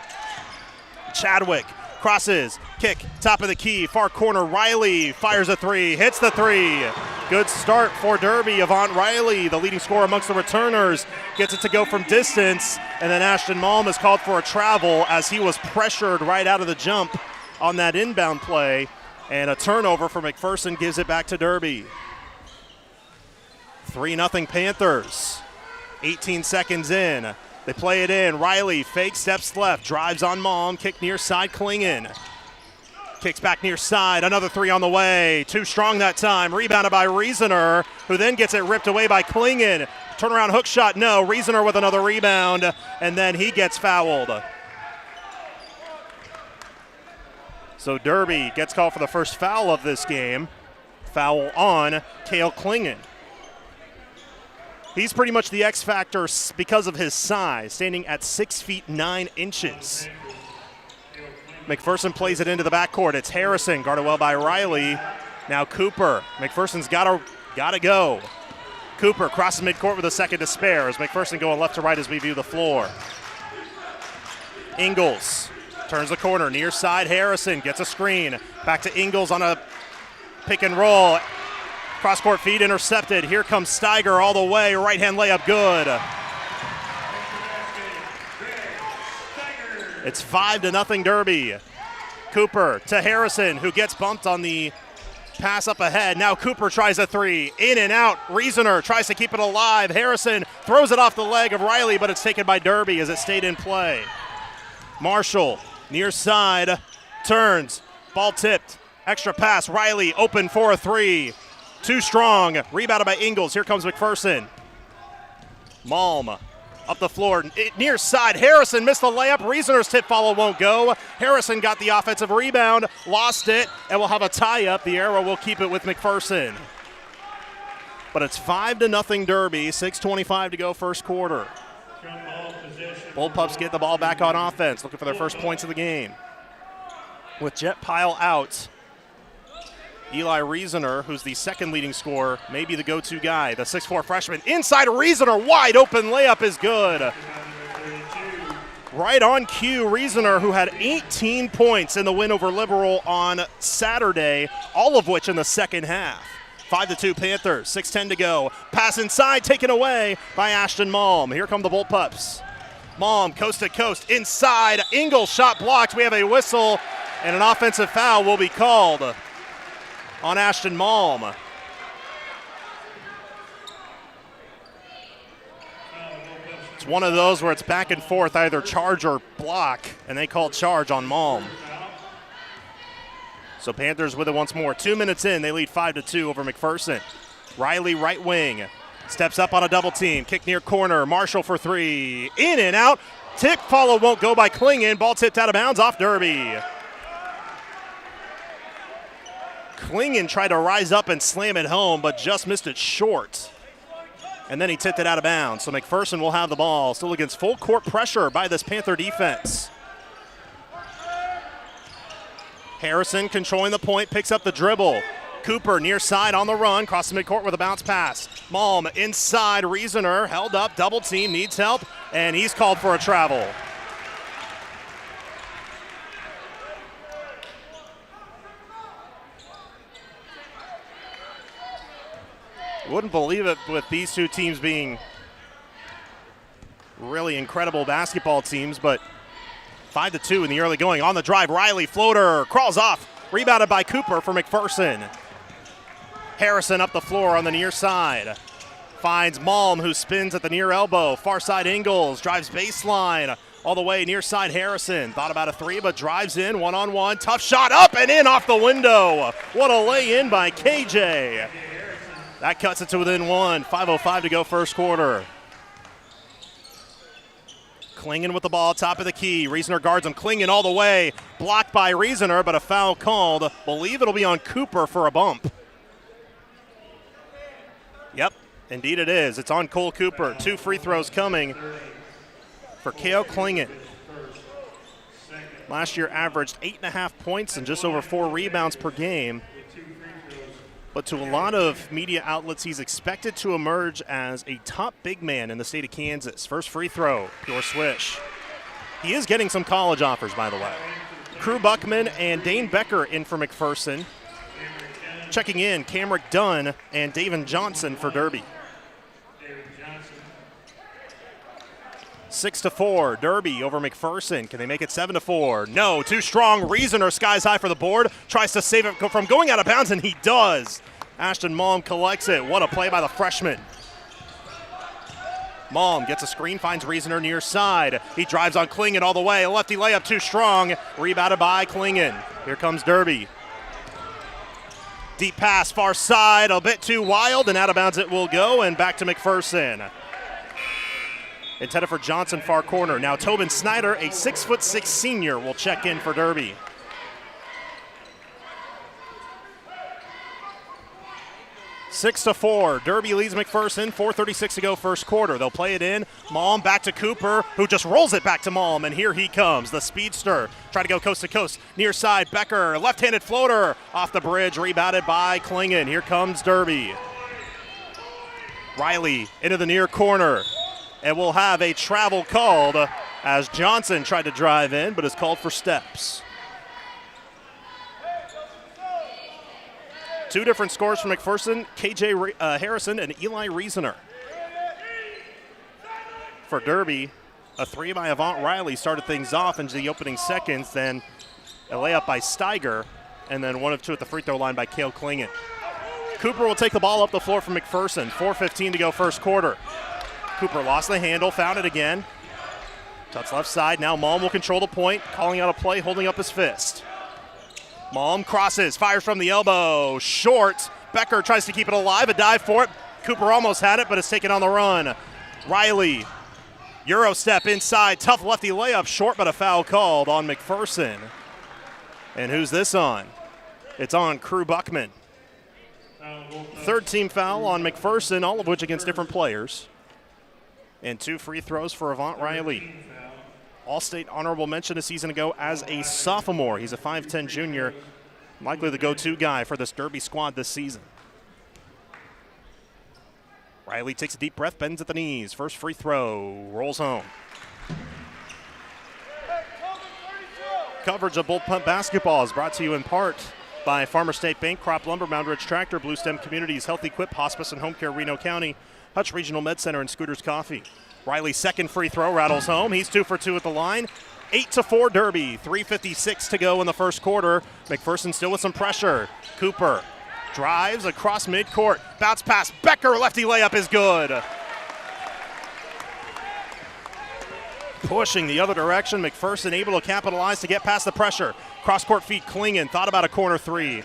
Chadwick crosses, kick, top of the key, far corner. Riley fires a 3, hits the 3. Good start for Derby. Avant Riley, the leading scorer amongst the returners, gets it to go from distance. And then Ashton Malm is called for a travel as he was pressured right out of the jump on that inbound play. And a turnover for McPherson gives it back to Derby. 3-0 Panthers. 18 seconds in. They play it in. Riley fake steps left, drives on Malm, kick near side Klingen. Kicks back near side, another 3 on the way. Too strong that time. Rebounded by Riesener, who then gets it ripped away by Klingen. Turnaround hook shot, no. Riesener with another rebound, and then he gets fouled. So Derby gets called for the first foul of this game. Foul on Cale Klingen. He's pretty much the X factor because of his size, standing at 6 feet 9 inches. McPherson plays it into the backcourt. It's Harrison, guarded well by Riley. Now Cooper. McPherson's gotta go. Cooper crosses midcourt with a second to spare as McPherson going left to right as we view the floor. Ingles turns the corner, near side. Harrison gets a screen. Back to Ingles on a pick and roll. Cross-court feed intercepted. Here comes Steiger all the way. Right-hand layup, good. It's 5-0 Derby. Cooper to Harrison, who gets bumped on the pass up ahead. Now Cooper tries a 3. In and out. Riesener tries to keep it alive. Harrison throws it off the leg of Riley, but it's taken by Derby as it stayed in play. Marshall, near side, turns. Ball tipped. Extra pass. Riley open for a 3. Too strong. Rebounded by Ingles. Here comes McPherson. Malm up the floor. Near side. Harrison missed the layup. Riesener's tip follow won't go. Harrison got the offensive rebound. Lost it. And we'll have a tie-up. The arrow will keep it with McPherson. But it's 5-0 Derby. 6:25 to go first quarter. Bullpups get the ball back on offense. Looking for their first points of the game. With Jet Pyle out, Eli Riesener, who's the second leading scorer, may be the go-to guy. The 6'4 freshman inside Riesener, wide open layup is good. Right on cue, Riesener, who had 18 points in the win over Liberal on Saturday, all of which in the second half. 5-2 Panthers, 6:10 to go. Pass inside, taken away by Ashton Malm. Here come the Bullpups. Malm, coast to coast, inside. Ingles shot blocked. We have a whistle, and an offensive foul will be called on Ashton Malm. It's one of those where it's back and forth, either charge or block, and they call charge on Malm. So Panthers with it once more. 2 minutes in, they lead 5-2 over McPherson. Riley, right wing. Steps up on a double team. Kick near corner. Marshall for three. In and out. Tip follow won't go by Klingon. Ball tipped out of bounds off Derby. Klingon tried to rise up and slam it home, but just missed it short. And then he tipped it out of bounds. So McPherson will have the ball. Still against full court pressure by this Panther defense. Harrison controlling the point, picks up the dribble. Cooper near side on the run, cross the midcourt with a bounce pass. Malm inside, Riesener held up, double team, needs help, and he's called for a travel. Wouldn't believe it with these two teams being really incredible basketball teams, but 5-2 in the early going. On the drive, Riley, floater, crawls off, rebounded by Cooper for McPherson. Harrison up the floor on the near side. Finds Malm, who spins at the near elbow. Far side Ingles, drives baseline. All the way near side Harrison. Thought about a three, but drives in one-on-one. Tough shot up and in off the window. What a lay-in by KJ. That cuts it to within one. 5:05 to go first quarter. Klingon with the ball, top of the key. Riesener guards him. Klingon all the way. Blocked by Riesener, but a foul called. Believe it'll be on Cooper for a bump. Yep, indeed it is. It's on Cole Cooper. 2 free throws coming for K.O. Klingon. Last year averaged 8.5 points and just over 4 rebounds per game. But to a lot of media outlets, he's expected to emerge as a top big man in the state of Kansas. First free throw, pure swish. He is getting some college offers, by the way. Crew Buckman and Dane Becker in for McPherson. Checking in, Camrick Dunn and Davin Johnson for Derby. 6-4, Derby over McPherson. Can they make it 7-4? No, too strong. Riesener skies high for the board. Tries to save it from going out of bounds, and he does. Ashton Malm collects it. What a play by the freshman. Malm gets a screen, finds Riesener near side. He drives on Klingon all the way. A lefty layup too strong. Rebounded by Klingon. Here comes Derby. Deep pass, far side, a bit too wild, and out of bounds it will go, and back to McPherson. Intended for Johnson, far corner. Now Tobin Snyder, a 6'6" senior, will check in for Derby. Six to 4. Derby leads McPherson. 4:36 to go first quarter. They'll play it in. Malm back to Cooper, who just rolls it back to Malm, and here he comes, the speedster. Try to go coast to coast. Near side, Becker, left-handed floater off the bridge, rebounded by Klingon. Here comes Derby. Riley into the near corner. And we'll have a travel called as Johnson tried to drive in, but is called for steps. 2 different scores from McPherson, KJ Harrison and Eli Riesener. For Derby, a 3 by Avant Riley started things off into the opening seconds, then a layup by Steiger, and then 1 of 2 at the free throw line by Cale Klingon. Cooper will take the ball up the floor from McPherson. 4:15 to go first quarter. Cooper lost the handle, found it again. Tuts left side, now Malm will control the point, calling out a play, holding up his fist. Malm crosses, fires from the elbow, short. Becker tries to keep it alive, a dive for it. Cooper almost had it, but it's taken on the run. Riley, Euro step inside, tough lefty layup, short, but a foul called on McPherson. And who's this on? It's on Crew Buckman. 3rd team foul on McPherson, all of which against different players. And 2 free throws for Avant Riley. All-state honorable mention a season ago as a sophomore. He's a 5'10 junior, likely the go-to guy for this Derby squad this season. Riley takes a deep breath, bends at the knees. First free throw, rolls home. Coverage of Bullpup basketball is brought to you in part by Farmer State Bank, Crop Lumber, Mound Ridge Tractor, Blue Stem Communities, Health Equip, Hospice and Home Care, Reno County, Hutch Regional Med Center, and Scooters Coffee. Riley's second free throw rattles home. He's 2 for 2 at the line. 8-4 Derby. 3:56 to go in the first quarter. McPherson still with some pressure. Cooper drives across midcourt. Bounce pass. Becker, lefty layup is good. Pushing the other direction. McPherson able to capitalize to get past the pressure. Cross-court feed Klingon. Thought about a corner 3.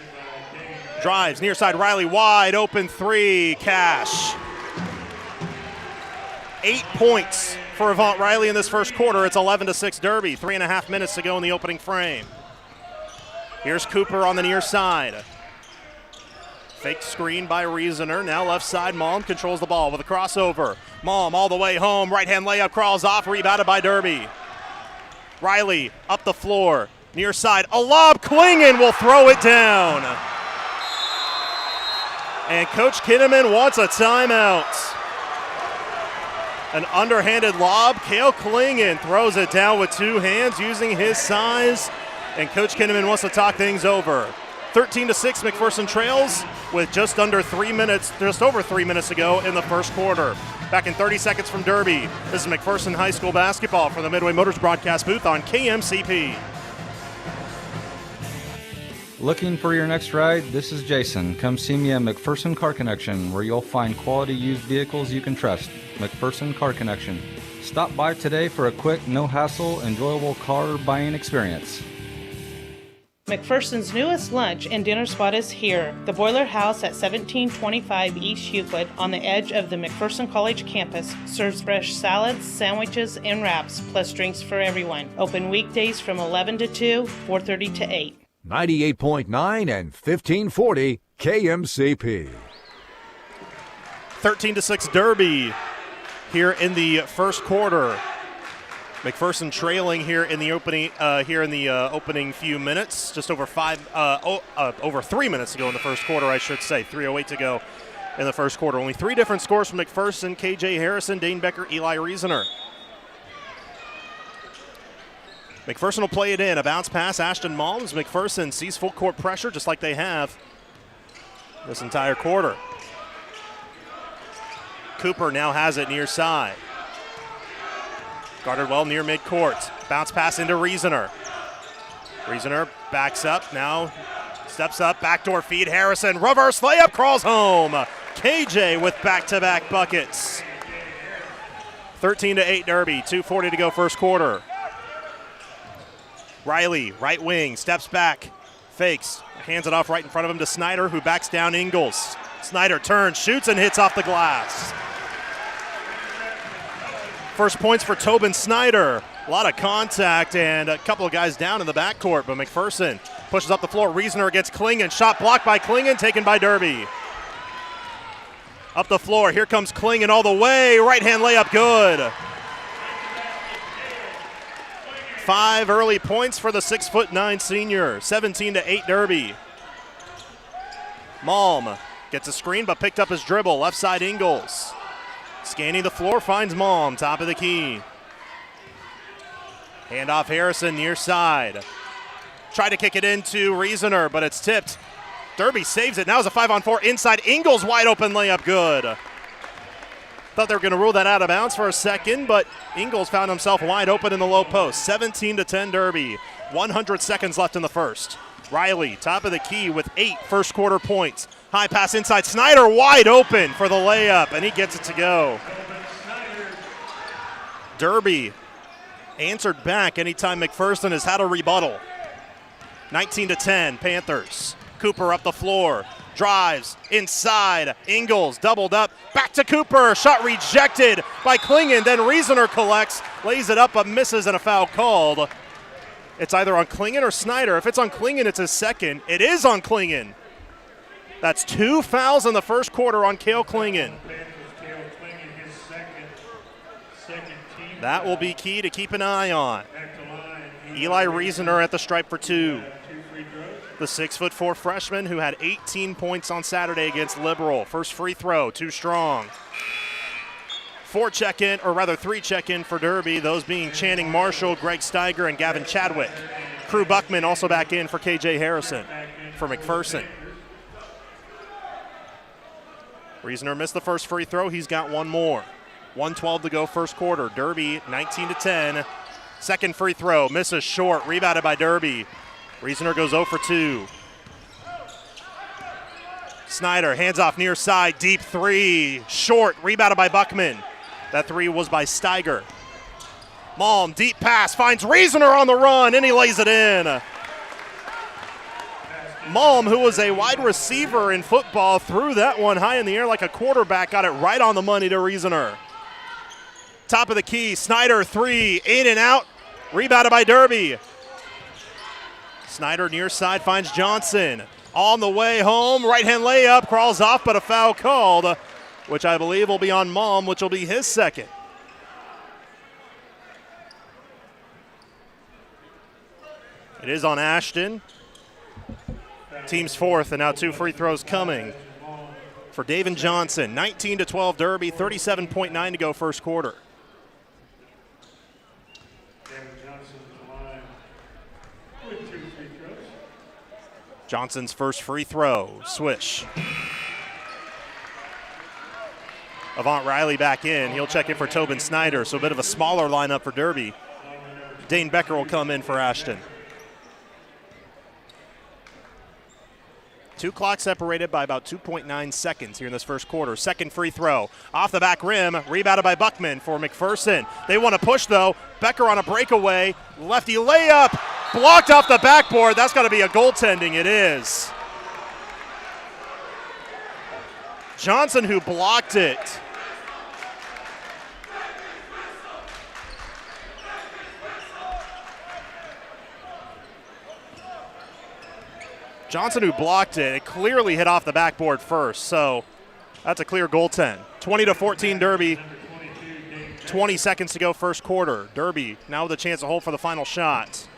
Drives near side, Riley wide open three, cash. 8 points for Avant Riley in this first quarter. It's 11-6 Derby. 3.5 minutes to go in the opening frame. Here's Cooper on the near side. Fake screen by Reasoner. Now left side, Malm controls the ball with a crossover. Malm all the way home. Right-hand layup crawls off, rebounded by Derby. Riley up the floor. Near side, a lob. Klingen will throw it down. And Coach Kinnaman wants a timeout. An underhanded lob. Kale Klingen throws it down with two hands using his size. And Coach Kinnaman wants to talk things over. 13-6, McPherson trails with just over 3 minutes to go in the first quarter. Back in 30 seconds from Derby, this is McPherson High School basketball from the Midway Motors broadcast booth on KMCP. Looking for your next ride? This is Jason. Come see me at McPherson Car Connection, where you'll find quality used vehicles you can trust. McPherson Car Connection. Stop by today for a quick, no-hassle, enjoyable car buying experience. McPherson's newest lunch and dinner spot is here. The Boiler House at 1725 East Euclid on the edge of the McPherson College campus serves fresh salads, sandwiches, and wraps, plus drinks for everyone. Open weekdays from 11 to 2, 4:30 to 8. 98.9 and 1540 KMCP. 13-6 Derby here in the first quarter. McPherson trailing here in the opening few minutes. Just over 3 minutes to go in the first quarter, I should say. 3:08 to go in the first quarter. Only three different scores from McPherson: KJ Harrison, Dane Becker, Eli Reasoner. McPherson will play it in. A bounce pass, Ashton Malms. McPherson sees full court pressure just like they have this entire quarter. Cooper now has it near side. Guarded well near midcourt. Bounce pass into Reasoner. Reasoner backs up, now steps up, backdoor feed. Harrison, reverse layup, crawls home. KJ with back-to-back buckets. 13-8 Derby, 2:40 to go first quarter. Riley, right wing, steps back, fakes, hands it off right in front of him to Snyder, who backs down Ingles. Snyder turns, shoots, and hits off the glass. First points for Tobin Snyder. A lot of contact and a couple of guys down in the backcourt, but McPherson pushes up the floor. Reasoner against Klingen. Shot blocked by Klingen, taken by Derby. Up the floor, here comes Klingen all the way. Right-hand layup, good. 5 early points for the 6'9" senior. 17-8 Derby. Malm gets a screen, but picked up his dribble. Left side Ingles. Scanning the floor, finds Malm, top of the key. Handoff Harrison near side. Tried to kick it into Reasoner, but it's tipped. Derby saves it. Now it's a 5-on-4 inside. Ingles wide open layup, good. Thought they were going to rule that out of bounds for a second, but Ingles found himself wide open in the low post. 17-10 Derby. 100 seconds left in the first. Riley, top of the key with 8 first quarter points. High pass inside. Snyder wide open for the layup, and he gets it to go. Derby answered back anytime McPherson has had a rebuttal. 19-10 Panthers. Cooper up the floor. Drives inside. Ingles doubled up. Back to Cooper. Shot rejected by Klingen. Then Reasoner collects, lays it up, but misses, and a foul called. It's either on Klingen or Snyder. If it's on Klingen, it's his second. It is on Klingen. That's 2 fouls in the first quarter on Kale Klingen. That will be key to keep an eye on. Eli Reasoner at the stripe for 2. The 6'4" freshman who had 18 points on Saturday against Liberal. First free throw, too strong. 3 check-in for Derby, those being Channing Marshall, Greg Steiger, and Gavin Chadwick. Crew Buckman also back in for KJ Harrison for McPherson. Reasoner missed the first free throw. He's got one more. 1:12 to go first quarter. Derby 19-10. Second free throw, misses short, rebounded by Derby. Reasoner goes 0 for 2. Snyder hands off near side, deep three, short, rebounded by Buckman. That three was by Steiger. Malm, deep pass, finds Reasoner on the run, and he lays it in. Malm, who was a wide receiver in football, threw that one high in the air like a quarterback, got it right on the money to Riesener. Top of the key, Snyder, three, in and out, rebounded by Derby. Snyder near side finds Johnson. On the way home, right-hand layup, crawls off, but a foul called, which I believe will be on Malm, which will be his second. It is on Ashton. Team's fourth, and now 2 free throws coming for David Johnson. 19-12 Derby, 37.9 to go first quarter. Johnson's first free throw, swish. Avant Riley back in. He'll check in for Tobin Snyder, so a bit of a smaller lineup for Derby. Dane Becker will come in for Ashton. 2 clock separated by about 2.9 seconds here in this first quarter. Second free throw, off the back rim, rebounded by Buckman for McPherson. They want to push though. Becker on a breakaway, lefty layup, blocked off the backboard. That's got to be a goaltending, it is. Johnson who blocked it. Johnson who blocked it. It clearly hit off the backboard first, so that's a clear goaltend. 20-14 Derby. 20 seconds to go first quarter. Derby now with a chance to hold for the final shot.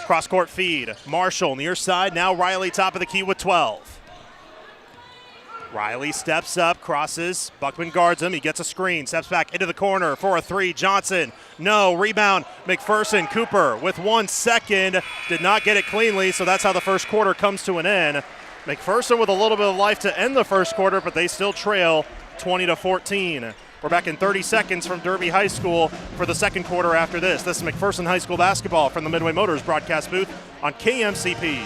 Cross-court feed. Marshall near side. Now Riley top of the key with 12. Riley steps up, crosses. Buckman guards him. He gets a screen. Steps back into the corner for a three. Johnson, no. Rebound. McPherson. Cooper with 1 second. Did not get it cleanly, so that's how the first quarter comes to an end. McPherson with a little bit of life to end the first quarter, but they still trail 20-14. We're back in 30 seconds from Derby High School for the second quarter after this. This is McPherson High School basketball from the Midway Motors broadcast booth on KMCP.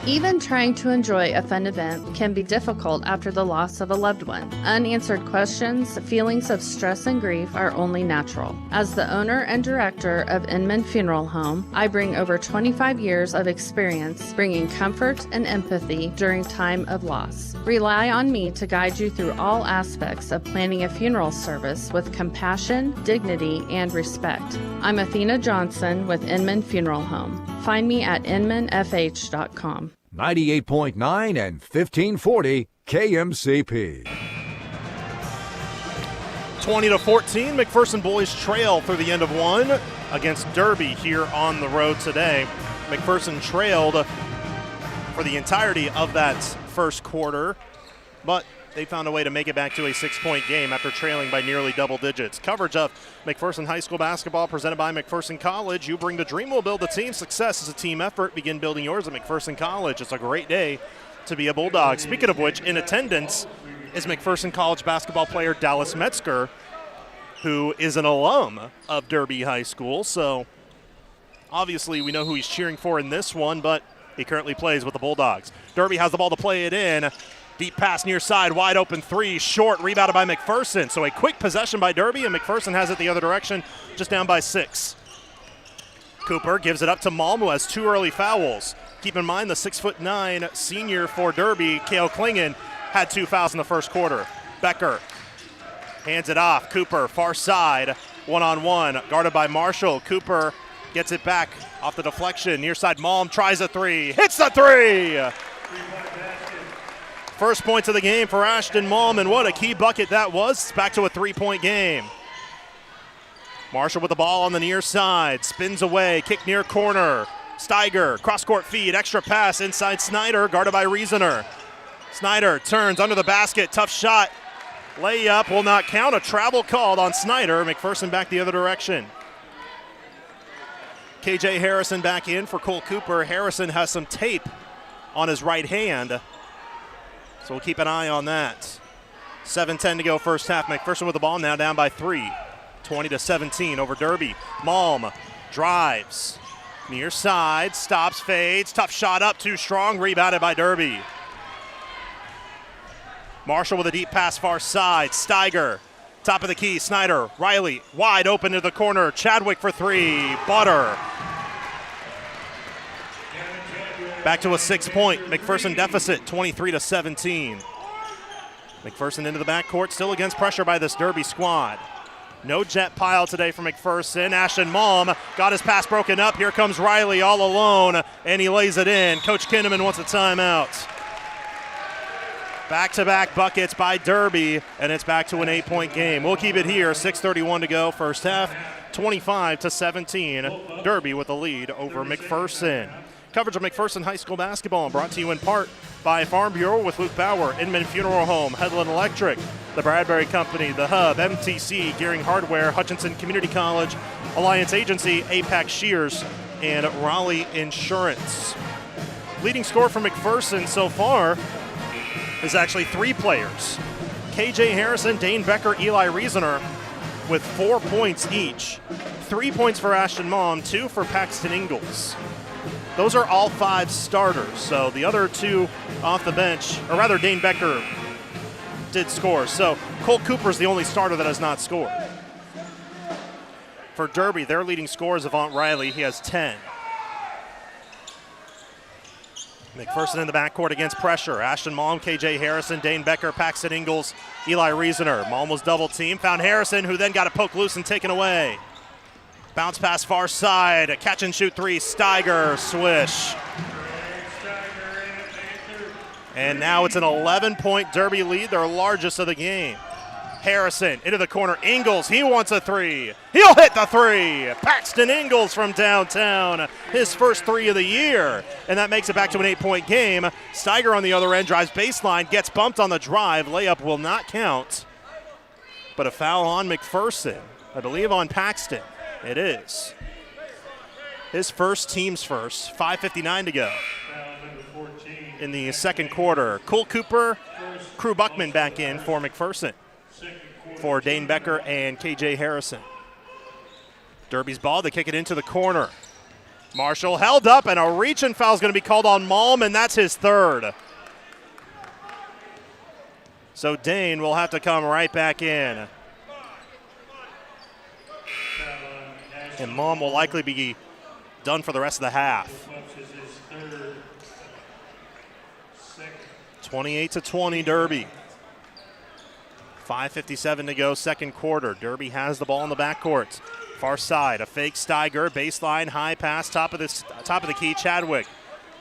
Even trying to enjoy a fun event can be difficult after the loss of a loved one. Unanswered questions, feelings of stress and grief are only natural. As the owner and director of Inman Funeral Home, I bring over 25 years of experience bringing comfort and empathy during time of loss. Rely on me to guide you through all aspects of planning a funeral service with compassion, dignity, and respect. I'm Athena Johnson with Inman Funeral Home. Find me at inmanfh.com. 98.9 and 1540 KMCP. 20-14, McPherson boys trail through the end of one against Derby here on the road today. McPherson trailed for the entirety of that first quarter, but they found a way to make it back to a 6-point game after trailing by nearly double digits. Coverage of McPherson High School basketball presented by McPherson College. You bring the dream, we'll build the team. Success is a team effort. Begin building yours at McPherson College. It's a great day to be a Bulldog. Speaking of which, in attendance is McPherson College basketball player Dallas Metzger, who is an alum of Derby High School. So obviously we know who he's cheering for in this one, but he currently plays with the Bulldogs. Derby has the ball to play it in. Deep pass near side, wide open three, short, rebounded by McPherson. So a quick possession by Derby, and McPherson has it the other direction, just down by 6. Cooper gives it up to Malm, who has 2 early fouls. Keep in mind the 6'9" senior for Derby, Kale Klingen, had 2 fouls in the first quarter. Becker hands it off. Cooper, far side, one-on-one, guarded by Marshall. Cooper gets it back off the deflection. Near side, Malm tries a 3, hits the 3! First points of the game for Ashton Malm, and what a key bucket that was. It's back to a 3-point game. Marshall with the ball on the near side, spins away, kick near corner. Steiger, cross-court feed, extra pass inside Snyder, guarded by Riesener. Snyder turns under the basket, tough shot. Layup will not count, a travel called on Snyder. McPherson back the other direction. KJ Harrison back in for Cole Cooper. Harrison has some tape on his right hand, so we'll keep an eye on that. 7:10 to go first half. McPherson with the ball, now down by 3. 20-17 over Derby. Malm drives. Near side, stops, fades. Tough shot up, too strong. Rebounded by Derby. Marshall with a deep pass far side. Steiger, top of the key. Snyder, Riley, wide open to the corner. Chadwick for 3. Butter. Back to a 6-point McPherson deficit, 23-17. McPherson into the backcourt, still against pressure by this Derby squad. No jet pile today for McPherson. Ashton Malm got his pass broken up. Here comes Riley all alone, and he lays it in. Coach Kinnaman wants a timeout. Back-to-back buckets by Derby, and it's back to an 8-point game. We'll keep it here. 6:31 to go first half, 25-17. Derby with the lead over McPherson. Coverage of McPherson High School basketball brought to you in part by Farm Bureau with Luke Bauer, Inman Funeral Home, Headland Electric, the Bradbury Company, The Hub, MTC, Gearing Hardware, Hutchinson Community College, Alliance Agency, Apex Shears, and Raleigh Insurance. Leading scorer for McPherson so far is actually 3 players. KJ Harrison, Dane Becker, Eli Riesener with 4 points each. 3 points for Ashton Malm, 2 for Paxton Ingalls. Those are all 5 starters, so the other 2 off the bench, or rather Dane Becker did score. So Cole Cooper's the only starter that has not scored. For Derby, their leading scorer is Avant Riley. He has 10. McPherson in the backcourt against pressure. Ashton Malm, KJ Harrison, Dane Becker, Paxton Ingalls, Eli Riesener. Malm was double teamed, found Harrison, who then got a poke loose and taken away. Bounce pass far side, catch and shoot 3, Steiger, swish. And now it's an 11-point Derby lead, their largest of the game. Harrison into the corner, Ingalls, he wants a 3. He'll hit the 3. Paxton Ingalls from downtown, his first 3 of the year. And that makes it back to an 8-point game. Steiger on the other end drives baseline, gets bumped on the drive. Layup will not count. But a foul on McPherson, I believe on Paxton. It is. His first, team's first. 5:59 to go in the second quarter. Cole Cooper, Crew Buckman back in for McPherson for Dane Becker and KJ Harrison. Derby's ball, they kick it into the corner. Marshall held up, and a reach-in foul is going to be called on Malm, and that's his 3rd. So Dane will have to come right back in. And Malm will likely be done for the rest of the half. 28-20 Derby. 5:57 to go, second quarter. Derby has the ball in the backcourt. Far side, a fake Steiger, baseline, high pass, top of the key, Chadwick.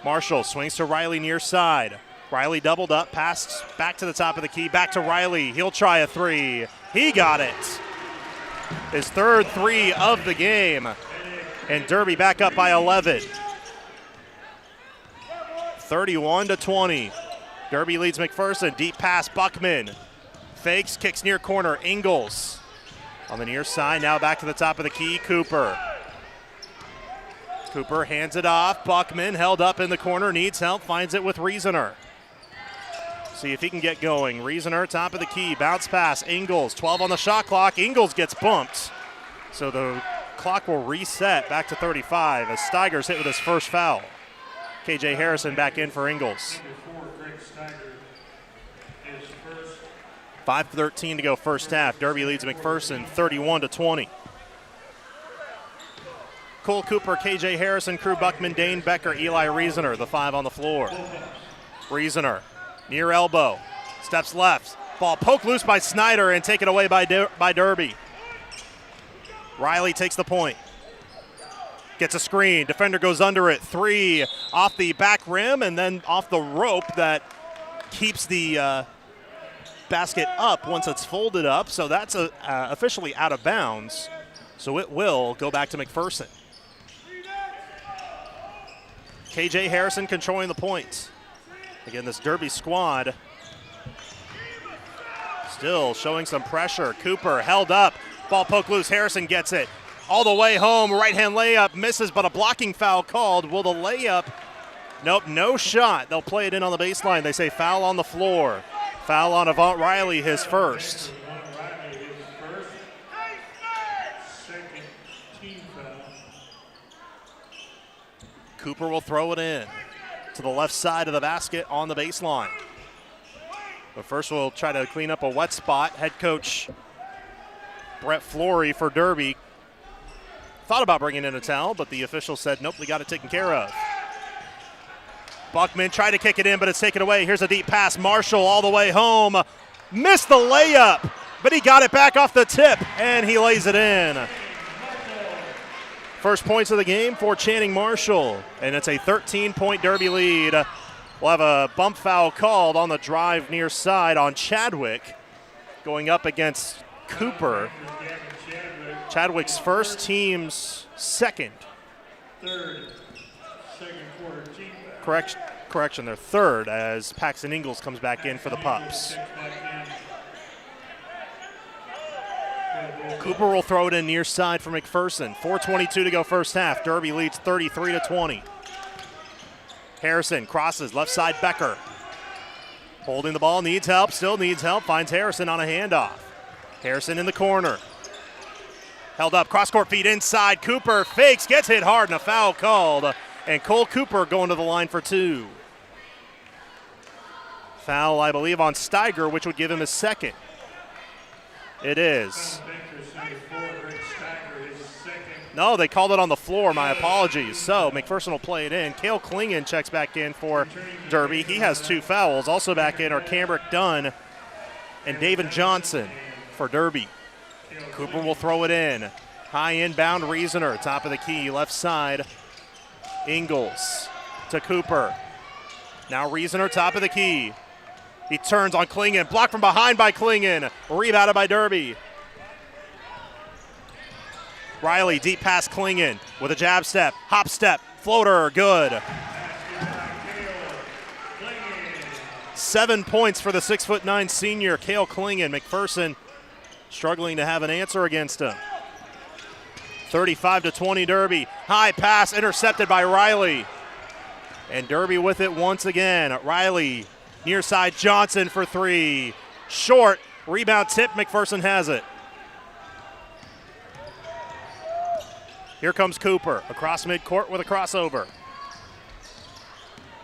Marshall swings to Riley near side. Riley doubled up, passed back to the top of the key, back to Riley. He'll try a 3. He got it. His 3rd 3 of the game. And Derby back up by 11. 31-20. Derby leads McPherson. Deep pass, Buckman. Fakes, kicks near corner, Ingalls. On the near side, now back to the top of the key, Cooper. Cooper hands it off. Buckman held up in the corner, needs help, finds it with Riesener. See if he can get going. Riesener, top of the key, bounce pass, Ingalls, 12 on the shot clock. Ingalls gets bumped. So the clock will reset back to 35 as Steiger's hit with his first foul. KJ Harrison back in for Ingalls. 5:13 to go first half. Derby leads McPherson 31-20. Cole Cooper, KJ Harrison, Crew Buckman, Dane Becker, Eli Riesener, the 5 on the floor. Riesener, near elbow, steps left. Ball poked loose by Snyder and taken away by Derby. Riley takes the point. Gets a screen. Defender goes under it. 3 off the back rim and then off the rope that keeps the basket up once it's folded up. So that's officially out of bounds. So it will go back to McPherson. KJ Harrison controlling the points. Again, this Derby squad still showing some pressure. Cooper held up. Ball poked loose. Harrison gets it. All the way home. Right-hand layup misses, but a blocking foul called. Will the layup? Nope, no shot. They'll play it in on the baseline. They say foul on the floor. Foul on Avant Riley, his first. Cooper will throw it in to the left side of the basket on the baseline. But first we'll try to clean up a wet spot. Head coach Brett Flory for Derby thought about bringing in a towel, but the official said, nope, we got it taken care of. Buckman tried to kick it in, but it's taken away. Here's a deep pass. Marshall all the way home. Missed the layup, but he got it back off the tip, and he lays it in. First points of the game for Channing Marshall, and it's a 13-point Derby lead. We'll have a bump foul called on the drive near side on Chadwick, going up against Cooper. Chadwick's first, team's second. Correction, they're third as Paxton Ingalls comes back in for the Pups. Cooper will throw it in near side for McPherson. 4:22 to go first half. Derby leads 33-20. Harrison crosses left side. Becker holding the ball, needs help, still needs help, finds Harrison on a handoff. Harrison in the corner. Held up, cross-court feed inside. Cooper fakes, gets hit hard, and a foul called. And Cole Cooper going to the line for 2. Foul, I believe, on Steiger, which would give him his second. It is. No, they called it on the floor. My apologies. So McPherson will play it in. Cale Klingon checks back in for Derby. He has 2 fouls. Also back in are Cambrick Dunn and David Johnson for Derby. Cooper will throw it in. High inbound, Reasoner. Top of the key, left side. Ingalls to Cooper. Now Reasoner, top of the key. He turns on Klingon. Blocked from behind by Klingon. Rebounded by Derby. Riley, deep pass Klingon with a jab step, hop step, floater, good. 7 points for the 6'9" senior, Cale Klingon. McPherson struggling to have an answer against him. 35-20 Derby. High pass intercepted by Riley. And Derby with it once again. Riley, near side Johnson for 3. Short, rebound tip, McPherson has it. Here comes Cooper, across midcourt with a crossover.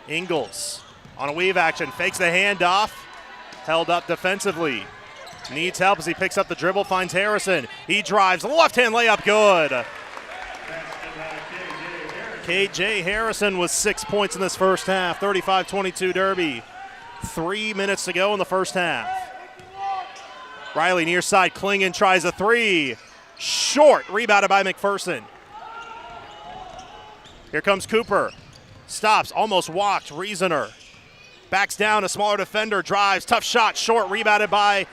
Ingalls on a weave action, fakes the handoff, held up defensively. Needs help as he picks up the dribble, finds Harrison. He drives, left-hand layup, good. KJ Harrison with 6 points in this first half, 35-22 Derby. 3 minutes to go in the first half. Riley near side, Klingon tries a 3. Short, rebounded by McPherson. Here comes Cooper. Stops, almost walked, Reasoner. Backs down, a smaller defender, drives, tough shot, short, rebounded by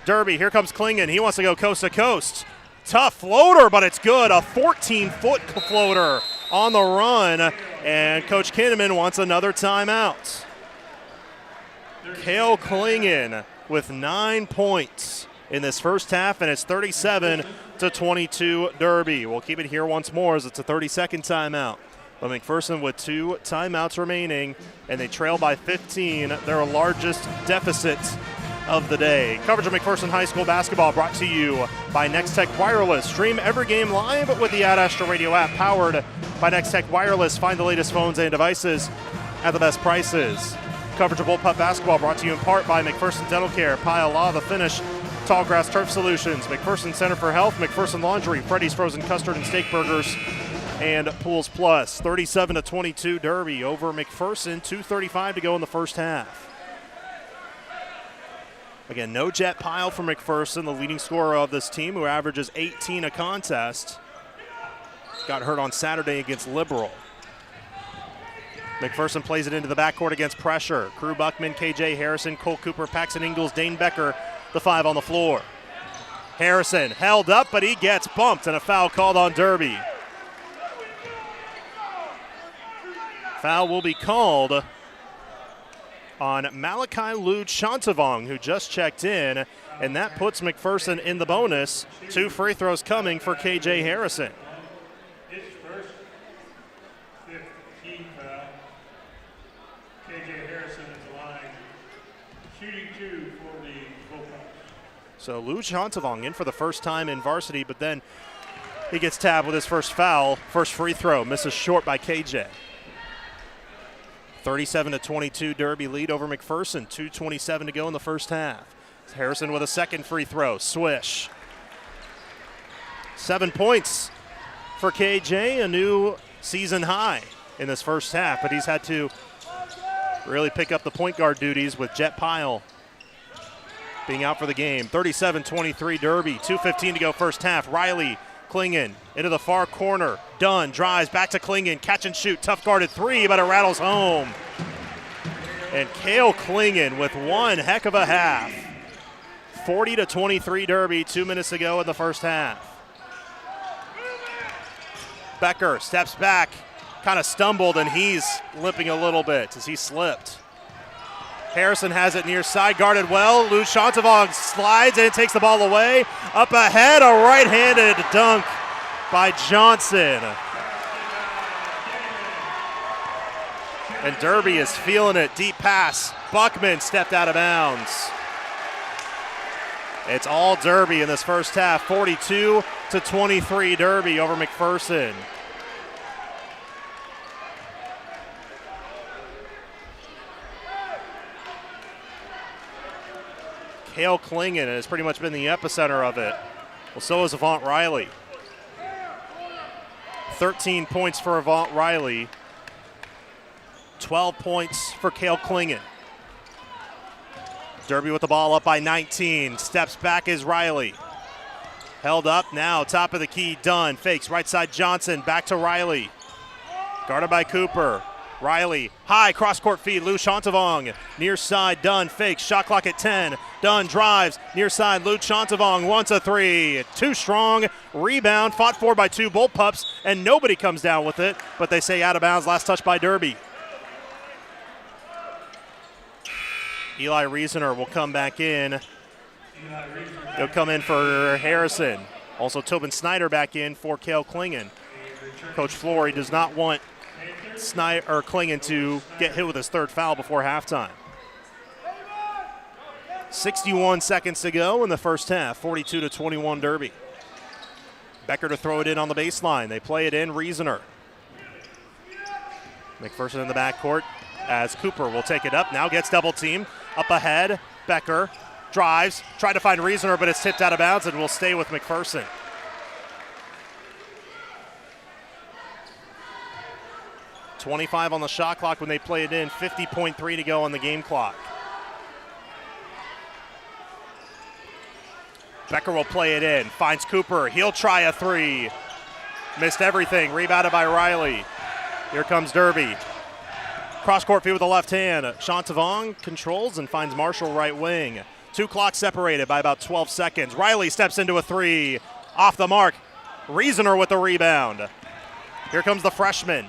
Derby. Here comes Klingon, he wants to go coast to coast. Tough floater, but it's good, a 14-foot floater on the run, and Coach Kinnaman wants another timeout. Cale Klingon with 9 points in this first half, and it's 37-22 Derby. We'll keep it here once more as it's a 30-second timeout. But McPherson with 2 timeouts remaining, and they trail by 15, their largest deficit of the day. Coverage of McPherson High School basketball brought to you by Next Tech Wireless. Stream every game live with the Ad Astra Radio app, powered by Next Tech Wireless. Find the latest phones and devices at the best prices. Coverage of Bullpup basketball brought to you in part by McPherson Dental Care, Pile Law, The Finish, Tallgrass Turf Solutions, McPherson Center for Health, McPherson Laundry, Freddy's Frozen Custard and Steak Burgers, and Pools Plus. 37-22 Derby over McPherson. 2:35 to go in the first half. Again, no Jet Pyle for McPherson, the leading scorer of this team, who averages 18 a contest. Got hurt on Saturday against Liberal. McPherson plays it into the backcourt against pressure. Crew Buckman, KJ Harrison, Cole Cooper, Paxton Ingalls, Dane Becker, the 5 on the floor. Harrison held up, but he gets bumped, and a foul called on Derby. Foul will be called on Malachi Lou Chantavong, who just checked in, and that puts McPherson in the bonus. 2 free throws coming for KJ Harrison. His first 15 foul. KJ Harrison is the line, shooting 2 for the Bullpups. So Lou Chantavong in for the first time in varsity, but then he gets tabbed with his first foul. First free throw, misses short by KJ. 37-22 Derby lead over McPherson. 2:27 to go in the first half. Harrison with a second free throw. Swish. 7 points for KJ, a new season high in this first half, but he's had to really pick up the point guard duties with Jet Pyle being out for the game. 37-23 Derby, 2:15 to go first half. Riley Klingon into the far corner. Dunn drives back to Klingon, catch and shoot, tough guarded three, but it rattles home. And Kale Klingon with one heck of a half. 40-23 Derby, 2 minutes to go in the first half. Becker steps back, kind of stumbled, and he's limping a little bit as he slipped. Harrison has it near side, guarded well. Lou Shantavong slides and takes the ball away. Up ahead, a right-handed dunk by Johnson. And Derby is feeling it. Deep pass. Buckman stepped out of bounds. It's all Derby in this first half. 42-23 Derby over McPherson. Kale Klingon has pretty much been the epicenter of it. Well, so is Avant Riley. 13 points for Avant Riley. 12 points for Kale Klingon. Derby with the ball up by 19. Steps back is Riley. Held up now, top of the key, Dunn. Fakes right side Johnson, back to Riley. Guarded by Cooper. Riley, high cross-court feed, Lou Shantavong. Near side, Dunn fakes, shot clock at 10. Dunn drives, near side, Lou Shantavong wants a three. Too strong, rebound, fought for by two Bullpups, and nobody comes down with it, but they say out of bounds, last touch by Derby. Eli Reasoner will come back in. He'll come in for Harrison. Also Tobin Snyder back in for Kale Klingon. Coach Flory does not want Klingon to get hit with his third foul before halftime. 61 seconds to go in the first half, 42-21 Derby. Becker to throw it in on the baseline. They play it in, Reasoner. McPherson in the backcourt as Cooper will take it up, now gets double teamed. Up ahead, Becker drives, tried to find Reasoner, but it's tipped out of bounds and will stay with McPherson. .25 on the shot clock when they play it in, 50.3 to go on the game clock. Becker will play it in, finds Cooper, he'll try a three. Missed everything, rebounded by Riley. Here comes Derby. Cross-court feed with the left hand. Shantavong controls and finds Marshall right wing. 2 clocks separated by about 12 seconds. Riley steps into a three. Off the mark. Reasoner with the rebound. Here comes the freshman.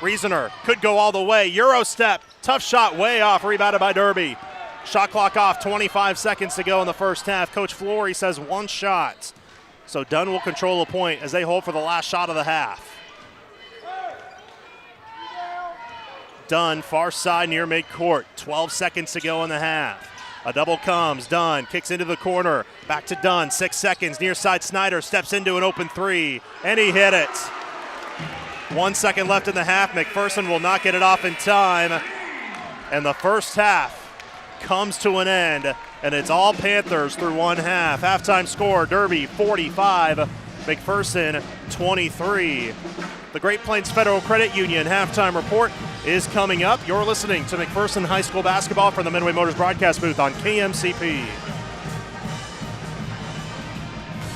Reasoner could go all the way. Euro step. Tough shot way off. Rebounded by Derby. Shot clock off. 25 seconds to go in the first half. Coach Flory says one shot. So Dunn will control the point as they hold for the last shot of the half. Dunn, far side near midcourt. 12 seconds to go in the half. A double comes. Dunn kicks into the corner. Back to Dunn. 6 seconds. Near side Snyder steps into an open three. And he hit it. 1 second left in the half. McPherson will not get it off in time. And the first half comes to an end. And it's all Panthers through one half. Halftime score, Derby 45, McPherson 23. The Great Plains Federal Credit Union halftime report is coming up. You're listening to McPherson High School basketball from the Midway Motors broadcast booth on KMCP.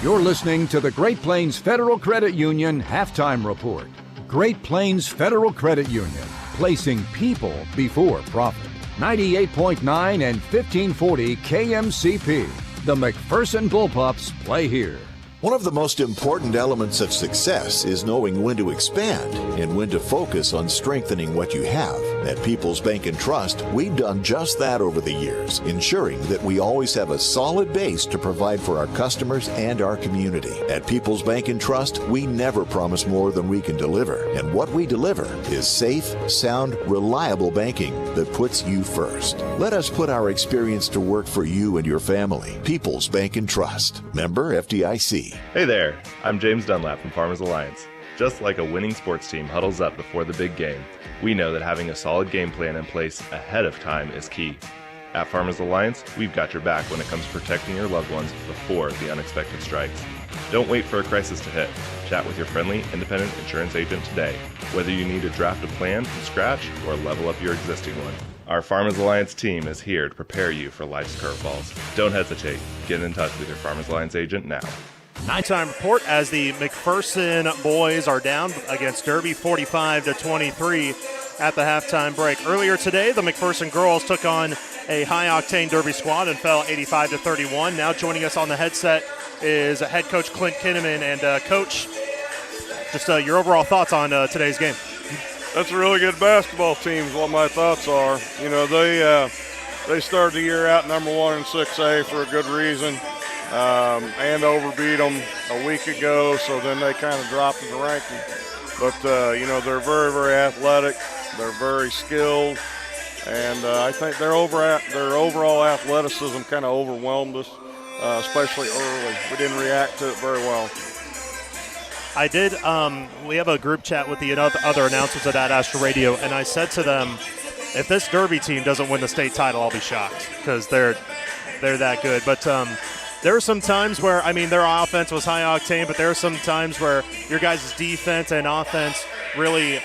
You're listening to the Great Plains Federal Credit Union halftime report. Great Plains Federal Credit Union, placing people before profit. 98.9 and 1540 KMCP. The McPherson Bullpups play here. One of the most important elements of success is knowing when to expand and when to focus on strengthening what you have. At People's Bank and Trust, we've done just that over the years, ensuring that we always have a solid base to provide for our customers and our community. At People's Bank and Trust, we never promise more than we can deliver, and what we deliver is safe, sound, reliable banking that puts you first. Let us put our experience to work for you and your family. People's Bank and Trust. Member FDIC. Hey there, I'm James Dunlap from Farmers Alliance. Just like a winning sports team huddles up before the big game, we know that having a solid game plan in place ahead of time is key. At Farmers Alliance, we've got your back when it comes to protecting your loved ones before the unexpected strikes. Don't wait for a crisis to hit. Chat with your friendly, independent insurance agent today, whether you need to draft a plan from scratch or level up your existing one. Our Farmers Alliance team is here to prepare you for life's curveballs. Don't hesitate. Get in touch with your Farmers Alliance agent now. Nighttime report as the McPherson boys are down against Derby 45-23 at the halftime break. Earlier today, the McPherson girls took on a high-octane Derby squad and fell 85-31. Now joining us on the headset is head coach Clint Kinnaman. And Coach, just your overall thoughts on today's game. That's a really good basketball team is what my thoughts are. You know, they started the year out number 1 in 6A for a good reason. And overbeat them a week ago, so then they kind of dropped in the ranking. But, you know, they're very, very athletic. They're very skilled. And I think their overall athleticism kind of overwhelmed us, especially early. We didn't react to it very well. I did. We have a group chat with the other announcers at Ad Astra Radio, and I said to them, if this Derby team doesn't win the state title, I'll be shocked because they're that good. But there are some times where, I mean, their offense was high octane, but there are some times where your guys' defense and offense really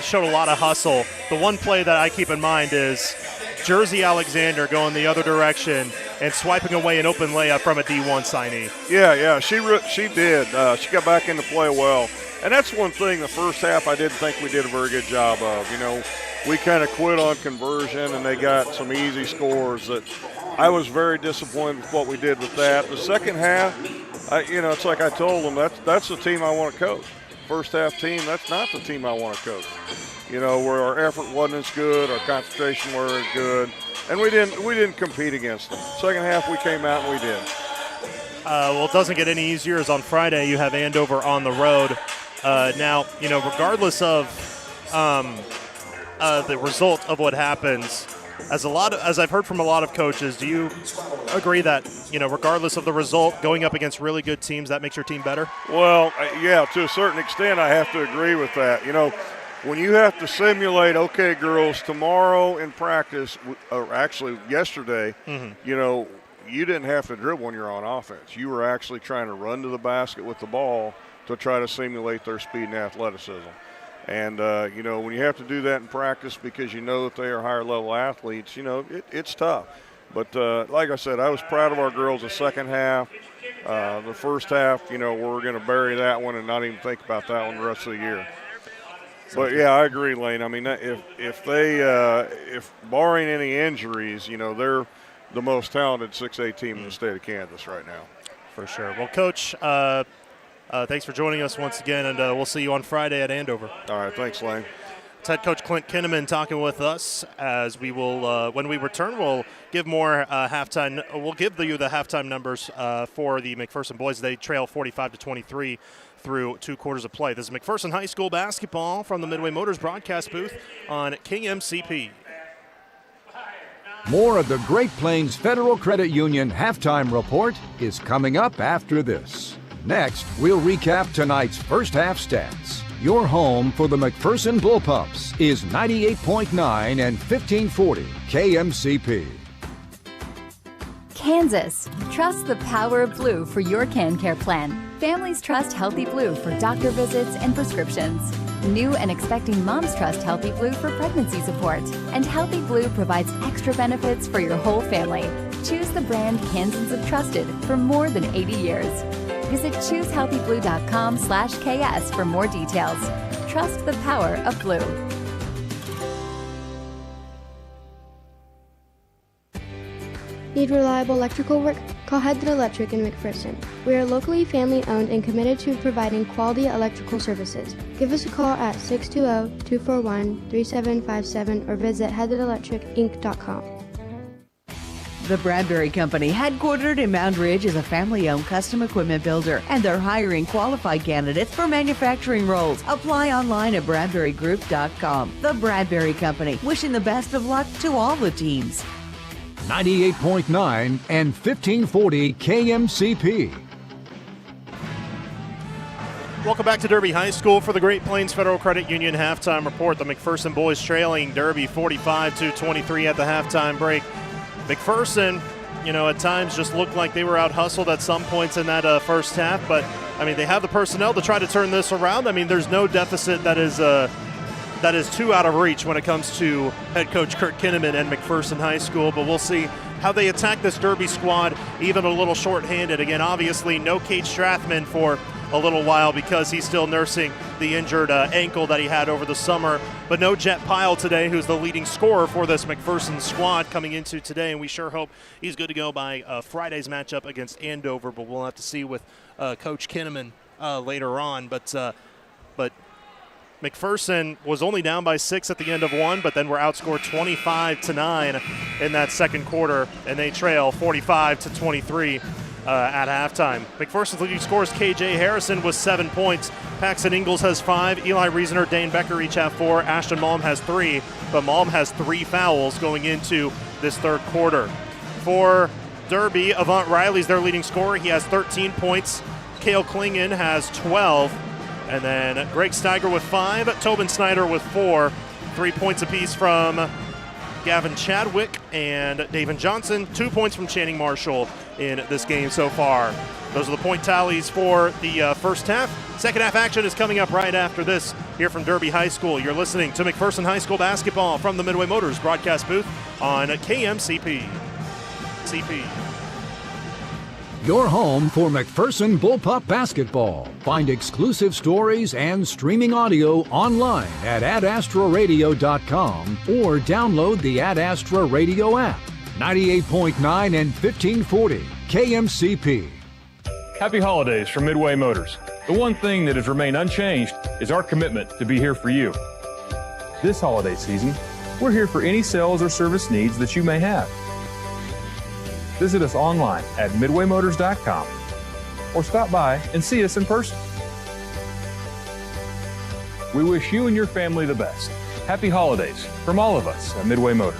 showed a lot of hustle. The one play that I keep in mind is Jersey Alexander going the other direction and swiping away an open layup from a D1 signee. Yeah, she did. She got back into play well. And that's one thing the first half I didn't think we did a very good job of. You know, we kind of quit on conversion, and they got some easy scores that I was very disappointed with what we did with that. The second half, it's like I told them, that's the team I want to coach. First half team, that's not the team I want to coach. You know, where our effort wasn't as good, our concentration wasn't as good, and we didn't compete against them. Second half, we came out and we did. Well, it doesn't get any easier as on Friday you have Andover on the road. Now, you know, regardless of the result of what happens, as I've heard from a lot of coaches, do you agree that, you know, regardless of the result, going up against really good teams, that makes your team better? Well, yeah, to a certain extent, I have to agree with that. You know, when you have to simulate, okay, girls, tomorrow in practice, or actually yesterday, you know, you didn't have to dribble when you're on offense. You were actually trying to run to the basket with the ball to try to simulate their speed and athleticism. And, you know, when you have to do that in practice because you know that they are higher-level athletes, you know, it's tough. But like I said, I was proud of our girls the second half. The first half, you know, we're going to bury that one and not even think about that one the rest of the year. But, yeah, I agree, Lane. I mean, if barring any injuries, you know, they're the most talented 6A team in the state of Kansas right now. For sure. Well, Coach, thanks for joining us once again, and we'll see you on Friday at Andover. All right, thanks, Lane. It's head coach Clint Kinnaman talking with us. As we will, when we return, we'll give more halftime. We'll give you the halftime numbers for the McPherson boys. They trail 45-23 through 2 quarters of play. This is McPherson High School basketball from the Midway Motors broadcast booth on KMCP. More of the Great Plains Federal Credit Union halftime report is coming up after this. Next, we'll recap tonight's first half stats. Your home for the McPherson Bullpups is 98.9 and 1540 KMCP. Kansas, trust the power of blue for your CanCare plan. Families trust Healthy Blue for doctor visits and prescriptions. New and expecting moms trust Healthy Blue for pregnancy support. And Healthy Blue provides extra benefits for your whole family. Choose the brand Kansans have trusted for more than 80 years. Visit choosehealthyblue.com/KS for more details. Trust the power of blue. Need reliable electrical work? Call Head Electric in McPherson. We are locally family-owned and committed to providing quality electrical services. Give us a call at 620-241-3757 or visit headelectricinc.com. The Bradbury Company, headquartered in Mound Ridge, is a family-owned custom equipment builder, and they're hiring qualified candidates for manufacturing roles. Apply online at bradburygroup.com. The Bradbury Company, wishing the best of luck to all the teams. 98.9 and 1540 KMCP. Welcome back to Derby High School for the Great Plains Federal Credit Union halftime report. The McPherson boys trailing Derby 45-23 at the halftime break. McPherson, at times just looked like they were out-hustled at some points in that first half. But, they have the personnel to try to turn this around. There's no deficit that is too out of reach when it comes to head coach Kurt Kinnaman and McPherson High School. But we'll see how they attack this Derby squad, even a little shorthanded. Again, obviously, no Cade Strathman for a little while because he's still nursing the injured ankle that he had over the summer. But no Jet Pyle today, who's the leading scorer for this McPherson squad coming into today, and we sure hope he's good to go by Friday's matchup against Andover. But we'll have to see with Coach Kinnaman later on. But McPherson was only down by 6 at the end of one, but then were outscored 25-9 in that second quarter, and they trail 45-23 at halftime. McPherson's leading scorers, KJ Harrison with 7 points. Paxton Ingalls has 5. Eli Riesener, Dane Becker each have 4. Ashton Malm has 3, but Malm has 3 fouls going into this third quarter. For Derby, Avant Riley's their leading scorer. He has 13 points. Cale Klingon has 12. And then Greg Steiger with 5, Tobin Snyder with 4, 3 points apiece from Gavin Chadwick and David Johnson, 2 points from Channing Marshall in this game so far. Those are the point tallies for the first half. Second half action is coming up right after this here from Derby High School. You're listening to McPherson High School basketball from the Midway Motors broadcast booth on KMCP. Your home for McPherson Bullpup basketball. Find exclusive stories and streaming audio online at adastraradio.com or download the Ad Astra Radio app. 98.9 and 1540 KMCP. Happy holidays from Midway Motors. The one thing that has remained unchanged is our commitment to be here for you. This holiday season, we're here for any sales or service needs that you may have. Visit us online at midwaymotors.com or stop by and see us in person. We wish you and your family the best. Happy holidays from all of us at Midway Motors.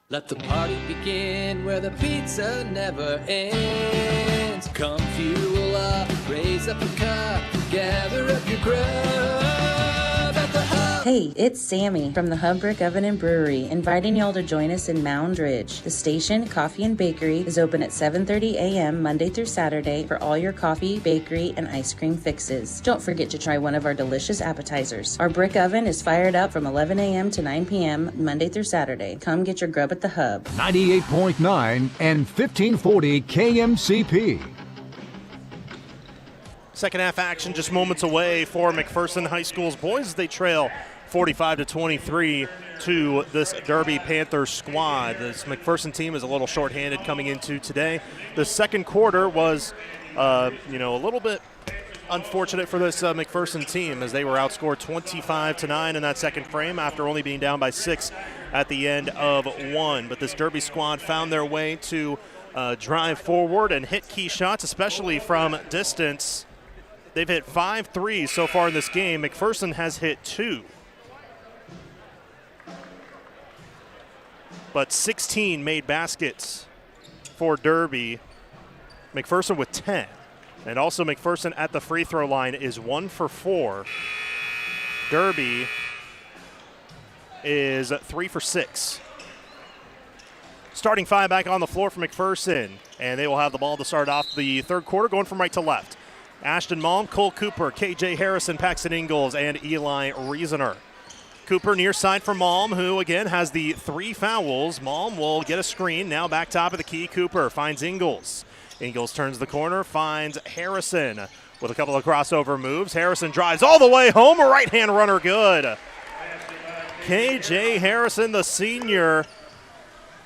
Let the party begin where the pizza never ends. Come fuel up, raise up a cup, gather up your grub at the hub. Hey, it's Sammy from the Hub Brick Oven and Brewery, inviting y'all to join us in Mound Ridge. The station, Coffee and Bakery, is open at 7:30 a.m. Monday through Saturday for all your coffee, bakery, and ice cream fixes. Don't forget to try one of our delicious appetizers. Our brick oven is fired up from 11 a.m. to 9 p.m. Monday through Saturday. Come get your grub at the Hub. 98.9 and 1540 KMCP. Second half action just moments away for McPherson High School's boys as they trail 45-23 to this Derby Panther squad. This McPherson team is a little shorthanded coming into today. The second quarter was, a little bit unfortunate for this McPherson team as they were outscored 25-9 in that second frame after only being down by 6 at the end of one. But this Derby squad found their way to drive forward and hit key shots, especially from distance. They've hit 5 threes so far in this game. McPherson has hit 2. But 16 made baskets for Derby. McPherson with 10. And also McPherson at the free throw line is 1 for 4. Derby is 3 for 6. Starting 5 back on the floor for McPherson. And they will have the ball to start off the third quarter, going from right to left. Ashton Malm, Cole Cooper, KJ Harrison, Paxton Ingalls, and Eli Riesener. Cooper near side for Malm, who again has the 3 fouls. Malm will get a screen. Now back top of the key. Cooper finds Ingalls. Ingalls turns the corner, finds Harrison with a couple of crossover moves. Harrison drives all the way home. A right-hand runner good. KJ Harrison, the senior.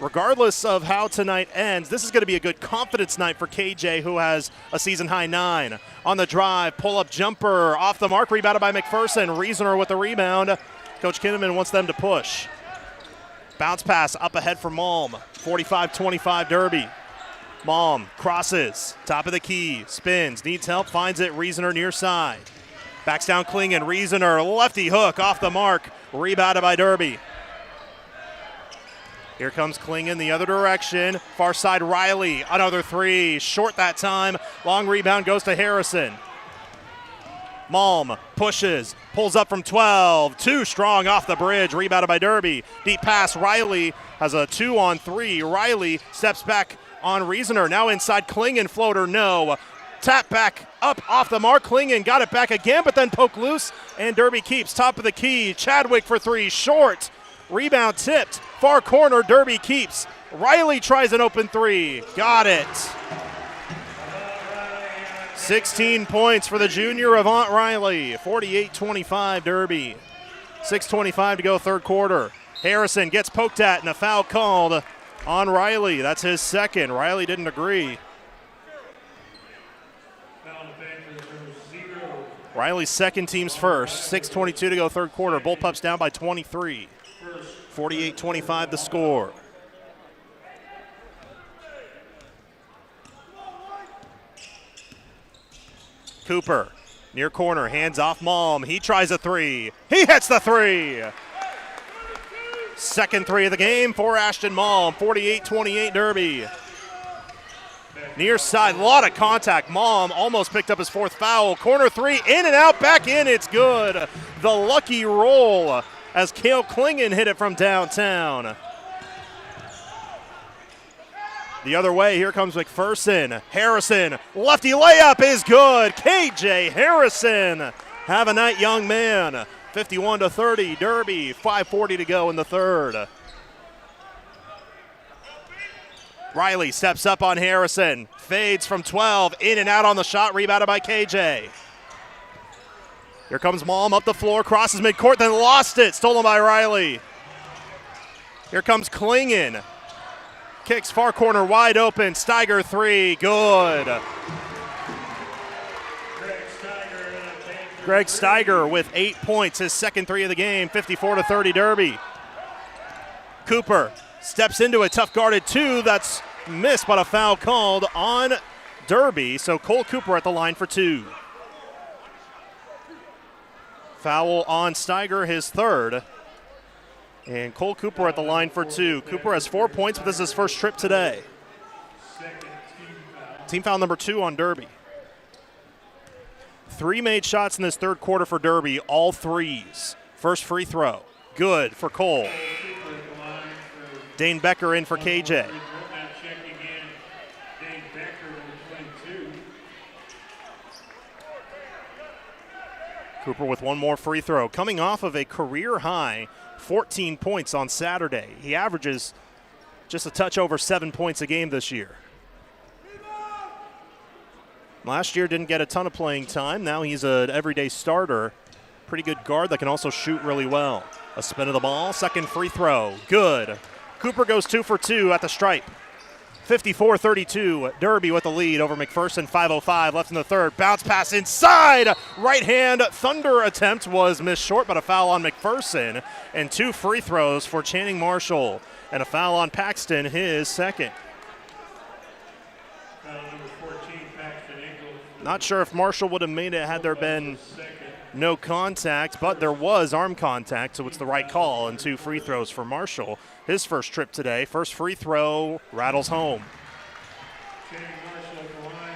Regardless of how tonight ends, this is going to be a good confidence night for KJ, who has a season-high 9. On the drive, pull-up jumper, off the mark, rebounded by McPherson. Riesener with the rebound. Coach Kinnaman wants them to push. Bounce pass up ahead for Malm. 45-25 Derby. Malm crosses, top of the key, spins, needs help, finds it. Riesener near side. Backs down Klingon. Riesener, lefty hook off the mark. Rebounded by Derby. Here comes Klingon the other direction. Far side Riley, another 3. Short that time. Long rebound goes to Harrison. Malm pushes, pulls up from 12. Too strong off the bridge, rebounded by Derby. Deep pass, Riley has a 2-on-3. Riley steps back on Riesener. Now inside, Klingon floater, no. Tap back up off the mark. Klingon got it back again, but then poke loose, and Derby keeps. Top of the key, Chadwick for three, short. Rebound tipped, far corner, Derby keeps. Riley tries an open three, got it. 16 points for the junior Avant Riley, 48-25 Derby. 6:25 to go third quarter. Harrison gets poked at and a foul called on Riley. That's his second. Riley didn't agree. Riley's second, team's first. 6:22 to go third quarter. Bullpups down by 23. 48-25 the score. Cooper, near corner, hands off Malm. He tries a three. He hits the three. Second three of the game for Ashton Malm. 48-28 Derby. Near side, a lot of contact. Malm almost picked up his fourth foul. Corner three, in and out, back in, it's good. The lucky roll as Cale Klingon hit it from downtown. The other way, here comes McPherson. Harrison, lefty layup is good. KJ Harrison, have a night, young man. 51-30, Derby, 5:40 to go in the third. Riley steps up on Harrison, fades from 12, in and out on the shot, rebounded by KJ. Here comes Malm up the floor, crosses midcourt, then lost it, stolen by Riley. Here comes Klingon. Kicks far corner wide open. Steiger three. Good. Greg Steiger with 8 points. His second three of the game. 54-30 Derby. Cooper steps into a tough guarded two. That's missed, but a foul called on Derby. So Cole Cooper at the line for two. Foul on Steiger, his third. And Cole Cooper at the line for two. Cooper has 4 points, but this is his first trip today. Team foul number 2 on Derby. 3 made shots in this third quarter for Derby, all threes. First free throw, good for Cole. Dane Becker in for KJ. Cooper with one more free throw, coming off of a career high 14 points on Saturday. He averages just a touch over 7 points a game this year. Last year didn't get a ton of playing time. Now he's an everyday starter. Pretty good guard that can also shoot really well. A spin of the ball, second free throw, good. Cooper goes 2 for 2 at the stripe. 54-32, Derby with the lead over McPherson. 5:05 left in the third. Bounce pass inside. Right hand thunder attempt was missed short, but a foul on McPherson. And 2 free throws for Channing Marshall. And a foul on Paxton, his second. Not sure if Marshall would have made it had there been no contact, but there was arm contact, so it's the right call. And 2 free throws for Marshall. His first trip today. First free throw rattles home.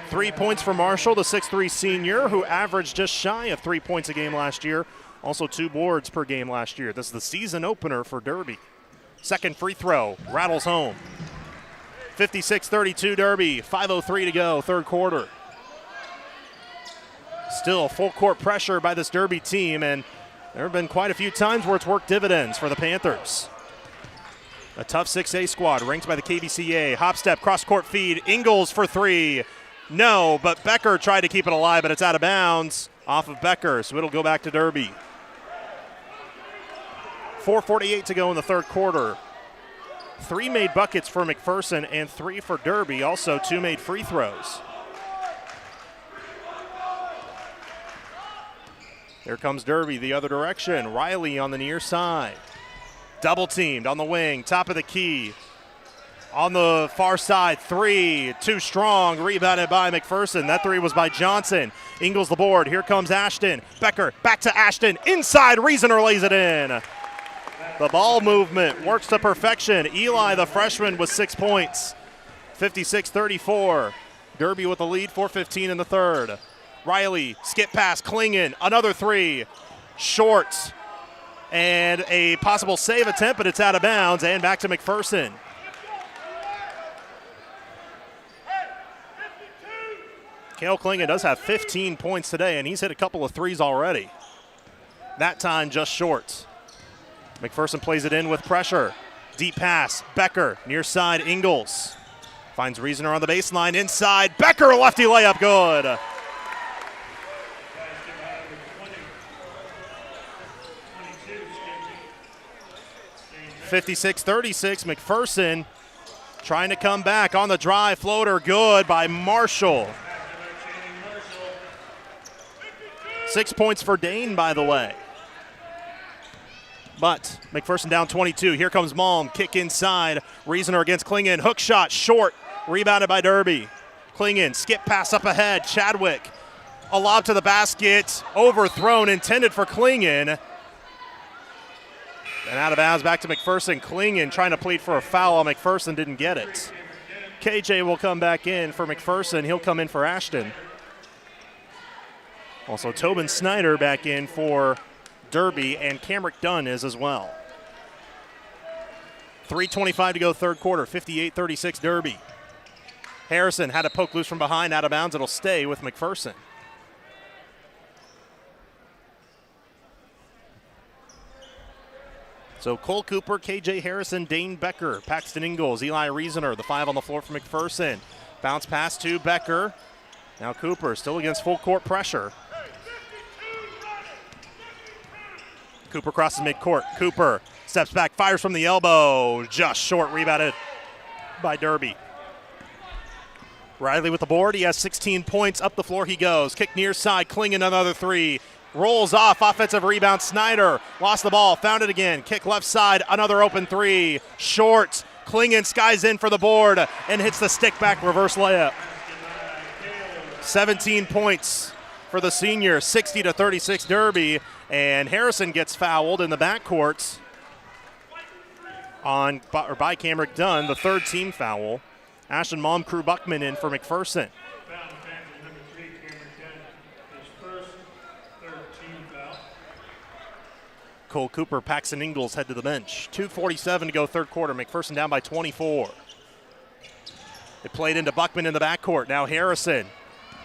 3 points for Marshall, the 6'3 senior, who averaged just shy of 3 points a game last year. Also 2 boards per game last year. This is the season opener for Derby. Second free throw rattles home. 56-32 Derby. 5:03 to go, third quarter. Still full court pressure by this Derby team, and there have been quite a few times where it's worked dividends for the Panthers. A tough 6A squad ranked by the KBCA. Hop step, cross court feed. Ingles for 3. No, but Becker tried to keep it alive, but it's out of bounds off of Becker, so it'll go back to Derby. 4:48 to go in the third quarter. 3 made buckets for McPherson and 3 for Derby. Also 2 made free throws. Here comes Derby the other direction. Riley on the near side. Double teamed on the wing, top of the key. On the far side, 3, too strong, rebounded by McPherson. That 3 was by Johnson. Ingles the board, here comes Ashton. Becker, back to Ashton, inside, Riesener lays it in. The ball movement works to perfection. Eli, the freshman, with 6 points. 56-34. Derby with the lead, 4:15 in the third. Riley, skip pass, Klingon, another three, short, and a possible save attempt, but it's out of bounds, and back to McPherson. Kale Klingon does have 15 points today, and he's hit a couple of threes already. That time just short. McPherson plays it in with pressure. Deep pass, Becker, near side, Ingles. Finds Reasoner on the baseline, inside, Becker, lefty layup, good. (56-36), McPherson trying to come back on the drive, floater, good by Marshall. 6 points for Dane, by the way. But McPherson down 22. Here comes Malm. Kick inside. Reasoner against Klingon. Hook shot short. Rebounded by Derby. Klingon. Skip pass up ahead. Chadwick. A lob to the basket. Overthrown. Intended for Klingon. And out of bounds back to McPherson. Klingon trying to plead for a foul. McPherson didn't get it. KJ will come back in for McPherson. He'll come in for Ashton. Also, Tobin Snyder back in for Derby, and Camrick Dunn is as well. 3:25 to go third quarter, 58-36 Derby. Harrison had a poke loose from behind, out of bounds. It'll stay with McPherson. So Cole Cooper, KJ Harrison, Dane Becker, Paxton Ingalls, Eli Reasoner, the five on the floor for McPherson. Bounce pass to Becker. Now Cooper still against full court pressure. Cooper crosses midcourt. Cooper steps back, fires from the elbow. Just short, rebounded by Derby. Riley with the board. He has 16 points. Up the floor he goes. Kick near side. Klingon another three. Rolls off. Offensive rebound. Snyder lost the ball. Found it again. Kick left side. Another open three. Short. Klingon skies in for the board and hits the stick back reverse layup. 17 points for the senior. 60-36 Derby. And Harrison gets fouled in the backcourt by Camrick Dunn, the third team foul. Ashton Malm, Crew Buckman in for McPherson. Cole Cooper, Paxton Ingalls head to the bench. 2:47 to go third quarter. McPherson down by 24. It played into Buckman in the backcourt. Now Harrison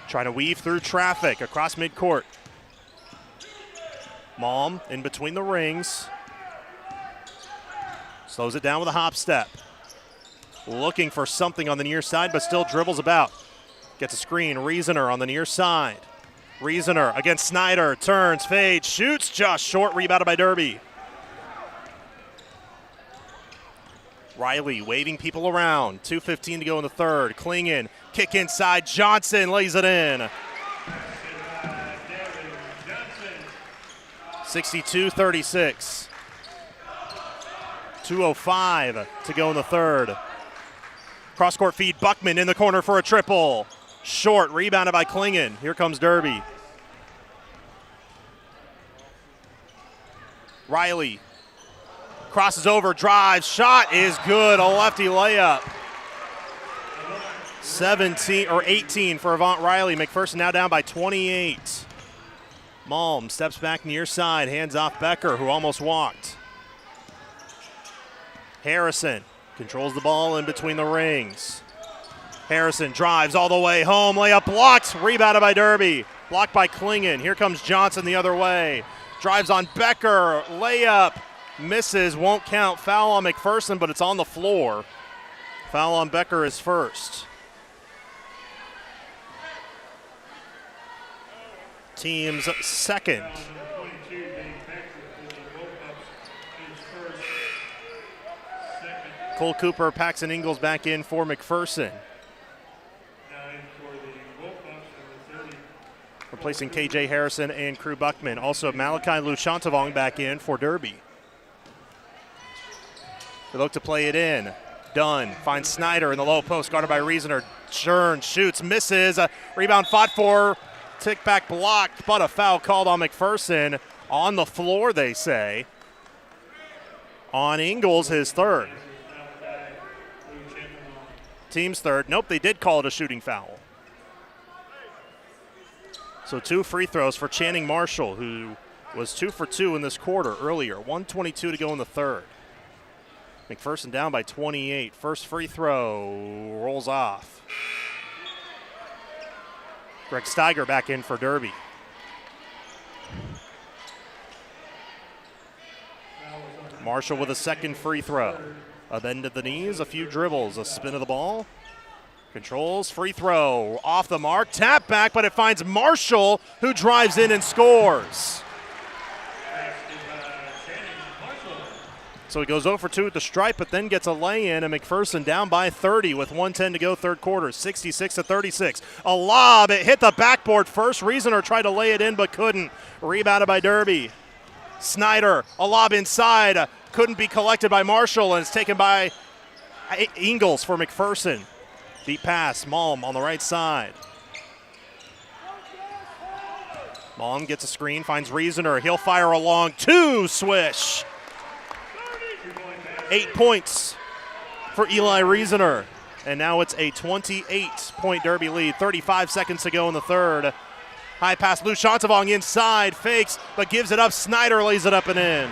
trying to weave through traffic across midcourt. Malm in between the rings. Slows it down with a hop step. Looking for something on the near side, but still dribbles about. Gets a screen. Reasoner on the near side. Reasoner against Snyder. Turns, fades, shoots. Just short. Rebounded by Derby. Riley waving people around. 2:15 to go in the third. Klingon. Kick inside. Johnson lays it in. 62-36. 2:05 to go in the third. Cross-court feed, Buckman in the corner for a triple. Short, rebounded by Klingon. Here comes Derby. Riley crosses over, drives, shot is good. A lefty layup. 18 for Avant Riley. McPherson now down by 28. Malm steps back near side, hands off Becker, who almost walked. Harrison controls the ball in between the rings. Harrison drives all the way home, layup blocked, rebounded by Derby. Blocked by Klingon. Here comes Johnson the other way. Drives on Becker, layup, misses, won't count. Foul on McPherson, but it's on the floor. Foul on Becker is first. Team's second. Cole Cooper, Paxton Ingalls back in for McPherson. Replacing KJ Harrison and Crew Buckman. Also Malachi Luchantavong back in for Derby. They look to play it in. Dunn finds Snyder in the low post, guarded by Reasoner. Shern shoots, misses. Rebound fought for. Tick back blocked, but a foul called on McPherson. On the floor, they say. On Ingalls, his third. Team's third. Nope, they did call it a shooting foul. So 2 free throws for Channing Marshall, who was 2 for 2 in this quarter earlier. 1:22 to go in the third. McPherson down by 28. First free throw rolls off. Greg Steiger back in for Derby. Marshall with a second free throw. A bend at the knees, a few dribbles, a spin of the ball. Controls, free throw, off the mark, tap back, but it finds Marshall, who drives in and scores. So he goes 0 for 2 at the stripe, but then gets a lay-in, and McPherson down by 30 with 1:10 to go third quarter, 66-36. A lob, it hit the backboard first. Reasoner tried to lay it in, but couldn't. Rebounded by Derby. Snyder, a lob inside, couldn't be collected by Marshall, and it's taken by Ingles for McPherson. Deep pass, Malm on the right side. Malm gets a screen, finds Reasoner. He'll fire a long 2, swish. 8 points for Eli Reasoner. And now it's a 28-point Derby lead. 35 seconds to go in the third. High pass, Lou Shantavong inside, fakes, but gives it up. Snyder lays it up and in.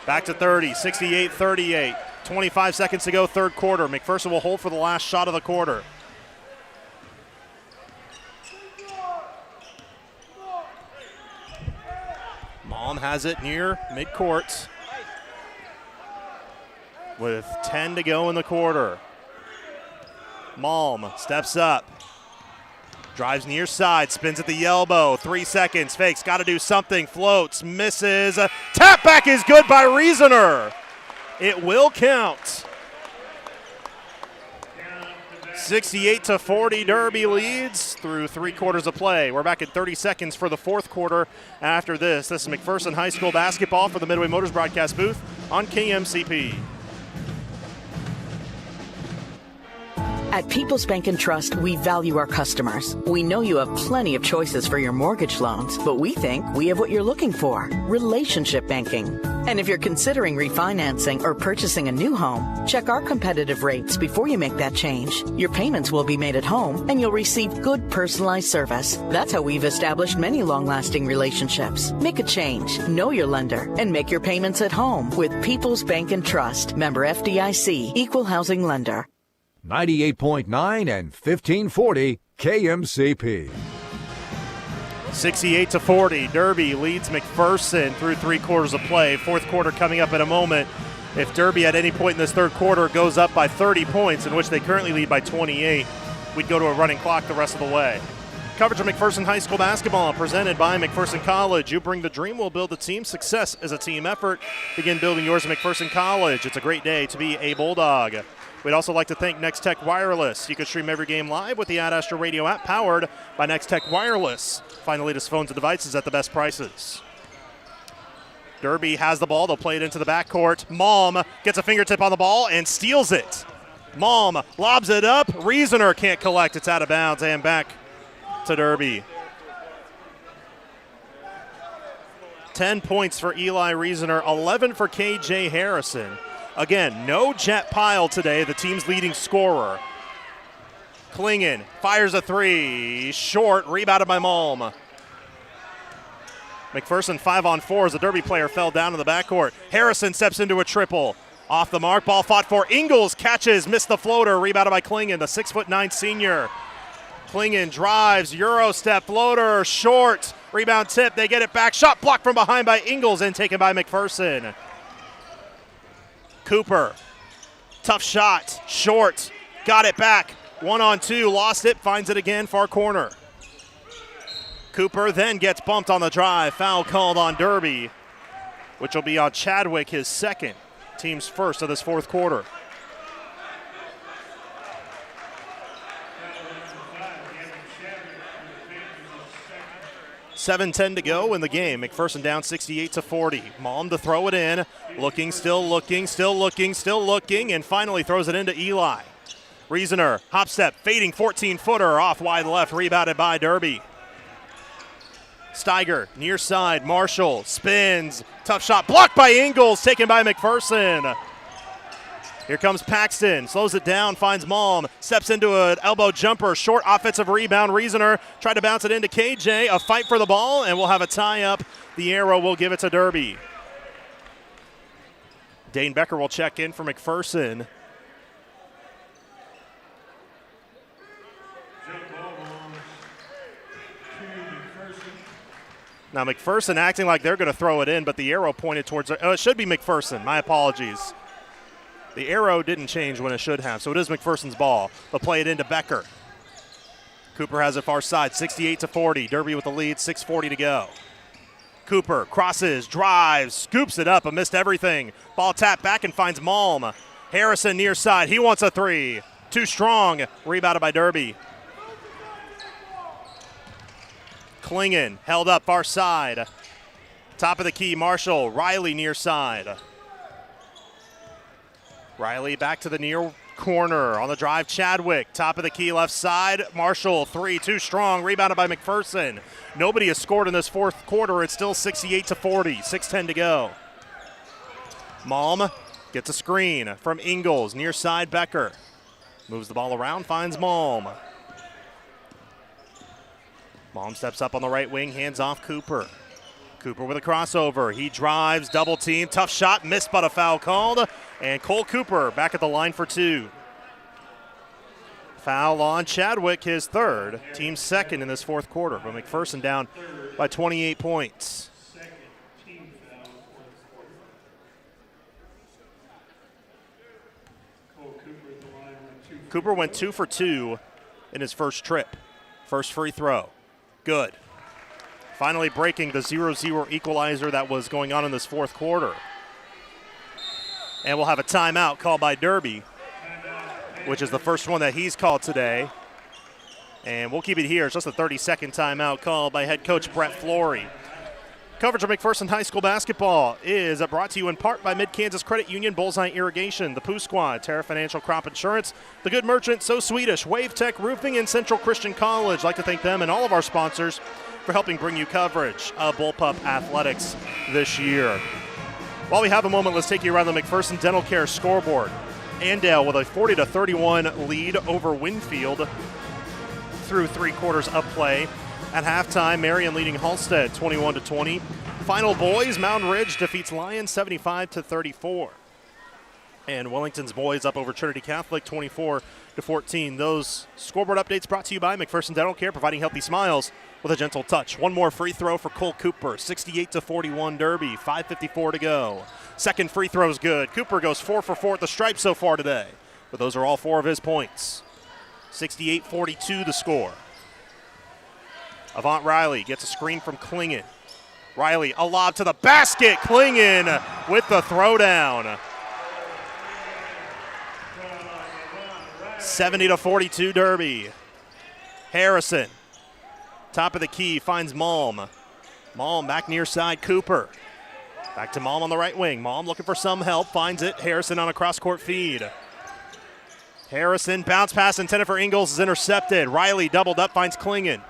Back to 30, 68-38. 25 seconds to go, third quarter. McPherson will hold for the last shot of the quarter. Malm has it near midcourt with 10 to go in the quarter. Malm steps up, drives near side, spins at the elbow, 3 seconds, fakes, got to do something, floats, misses. Tap back is good by Reasoner. It will count. 68-40, Derby leads through 3 quarters of play. We're back at 30 seconds for the fourth quarter. After this is McPherson High School basketball for the Midway Motors broadcast booth on KMCP. At People's Bank and Trust, we value our customers. We know you have plenty of choices for your mortgage loans, but we think we have what you're looking for: relationship banking. And if you're considering refinancing or purchasing a new home, check our competitive rates before you make that change. Your payments will be made at home, and you'll receive good personalized service. That's how we've established many long-lasting relationships. Make a change, know your lender, and make your payments at home with People's Bank and Trust. Member FDIC, Equal Housing Lender. 98.9 and 1540 KMCP. 68-40, Derby leads McPherson through 3 quarters of play. Fourth quarter coming up in a moment. If Derby at any point in this third quarter goes up by 30 points, in which they currently lead by 28, we'd go to a running clock the rest of the way. Coverage of McPherson High School basketball presented by McPherson College. You bring the dream, we'll build the team. Success is a team effort. Begin building yours at McPherson College. It's a great day to be a Bulldog. We'd also like to thank Next Tech Wireless. You can stream every game live with the Ad Astra Radio app, powered by Next Tech Wireless. Find the latest phones and devices at the best prices. Derby has the ball. They'll play it into the backcourt. Malm gets a fingertip on the ball and steals it. Malm lobs it up. Reasoner can't collect. It's out of bounds and back to Derby. 10 points for Eli Reasoner, 11 for KJ Harrison. Again, no Jet Pyle today, the team's leading scorer. Klingon fires a 3, short, rebounded by Malm. McPherson 5-on-4 as the Derby player fell down in the backcourt. Harrison steps into a triple. Off the mark, ball fought for. Ingles catches, missed the floater, rebounded by Klingon, the 6'9" senior. Klingon drives, Euro step, floater, short, rebound tip, they get it back. Shot blocked from behind by Ingles and taken by McPherson. Cooper, tough shot, short, got it back. 1-on-2, lost it, finds it again, far corner. Cooper then gets bumped on the drive. Foul called on Derby, which will be on Chadwick, his second, team's first of this fourth quarter. $7:10 to go in the game. McPherson down 68-40. Malm to throw it in. Looking, still looking, and finally throws it into Eli. Reasoner, hop step, fading 14-footer off wide left, rebounded by Derby. Steiger, near side, Marshall, spins. Tough shot, blocked by Ingles, taken by McPherson. Here comes Paxton, slows it down, finds Malm, steps into an elbow jumper, short offensive rebound. Riesener tried to bounce it into KJ, a fight for the ball, and we'll have a tie-up. The arrow will give it to Derby. Dane Becker will check in for McPherson. Now McPherson acting like they're going to throw it in, but the arrow pointed towards, it should be McPherson, my apologies. The arrow didn't change when it should have, so it is McPherson's ball. They'll play it into Becker. Cooper has it far side, 68-40. Derby with the lead, 6:40 to go. Cooper crosses, drives, scoops it up, missed everything. Ball tapped back and finds Malm. Harrison near side, he wants a three. Too strong, rebounded by Derby. Klingon held up far side. Top of the key, Marshall. Riley near side. Riley back to the near corner. On the drive, Chadwick. Top of the key, left side. Marshall, three, too strong. Rebounded by McPherson. Nobody has scored in this fourth quarter. It's still 68-40. 6:10 to go. Malm gets a screen from Ingles. Near side, Becker. Moves the ball around, finds Malm. Malm steps up on the right wing, hands off Cooper. Cooper with a crossover. He drives, double team, tough shot, missed but a foul called. And Cole Cooper back at the line for two. Foul on Chadwick, his third. Team second in this fourth quarter. But McPherson down by 28 points. Cooper went 2 for 2 in his first trip. First free throw. Good. Finally breaking the 0-0 equalizer that was going on in this fourth quarter. And we'll have a timeout called by Derby, which is the first one that he's called today. And we'll keep it here. It's just a 30-second timeout called by head coach Brett Flory. Coverage of McPherson High School basketball is brought to you in part by Mid-Kansas Credit Union, Bullseye Irrigation, the Pooh Squad, Terra Financial Crop Insurance, The Good Merchant, So Swedish, Wave Tech Roofing, and Central Christian College. I'd like to thank them and all of our sponsors for helping bring you coverage of Bullpup Athletics this year. While we have a moment, let's take you around the McPherson Dental Care scoreboard. Andale with a 40-31 lead over Winfield through 3 quarters of play. At halftime, Marion leading Halstead 21-20. Final boys, Mountain Ridge defeats Lyons 75-34. And Wellington's boys up over Trinity Catholic 24-14. Those scoreboard updates brought to you by McPherson Dental Care, providing healthy smiles with a gentle touch. One more free throw for Cole Cooper, 68-41 Derby, 5:54 to go. Second free throw is good. Cooper goes 4 for 4 at the stripe so far today, but those are all 4 of his points. 68-42 the score. Avant Riley gets a screen from Klingon. Riley, a lob to the basket. Klingon with the throwdown. 70-42 Derby. Harrison, top of the key, finds Malm. Malm back near side, Cooper. Back to Malm on the right wing. Malm looking for some help, finds it. Harrison on a cross-court feed. Harrison, bounce pass intended for Ingles, is intercepted. Riley doubled up, finds Klingon.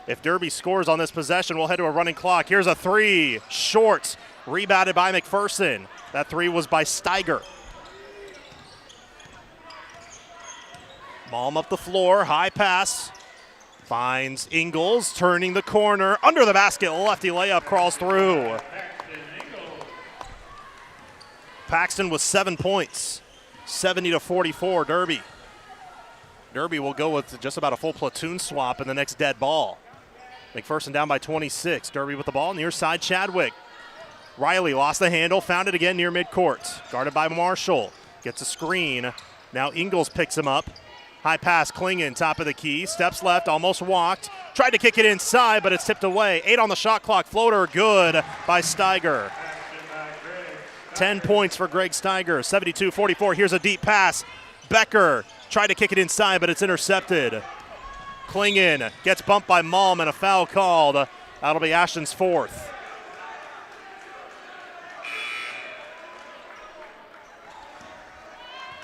If Derby scores on this possession, we'll head to a running clock. Here's a three, short, rebounded by McPherson. That three was by Steiger. Malm up the floor, high pass. Finds Ingles, turning the corner, under the basket, lefty layup, crawls through. Paxton with 7 points, 70-44 Derby. Derby will go with just about a full platoon swap in the next dead ball. McPherson down by 26. Derby with the ball, near side Chadwick. Riley lost the handle, found it again near midcourt. Guarded by Marshall, gets a screen. Now Ingles picks him up. High pass, Klingon, top of the key, steps left, almost walked. Tried to kick it inside, but it's tipped away. 8 on the shot clock, floater, good by Steiger. 10 points for Greg Steiger, 72-44. Here's a deep pass. Becker tried to kick it inside, but it's intercepted. Klingon gets bumped by Malm and a foul called. That'll be Ashton's fourth.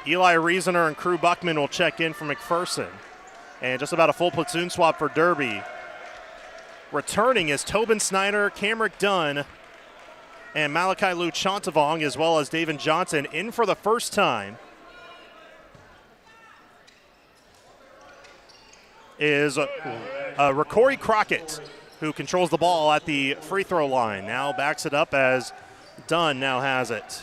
Eli Riesener and Crew Buckman will check in for McPherson. And just about a full platoon swap for Derby. Returning is Tobin Snyder, Camrick Dunn, and Malachi Luchantavong, as well as David Johnson, in for the first time, is Ricori Crockett, who controls the ball at the free throw line. Now backs it up as Dunn now has it.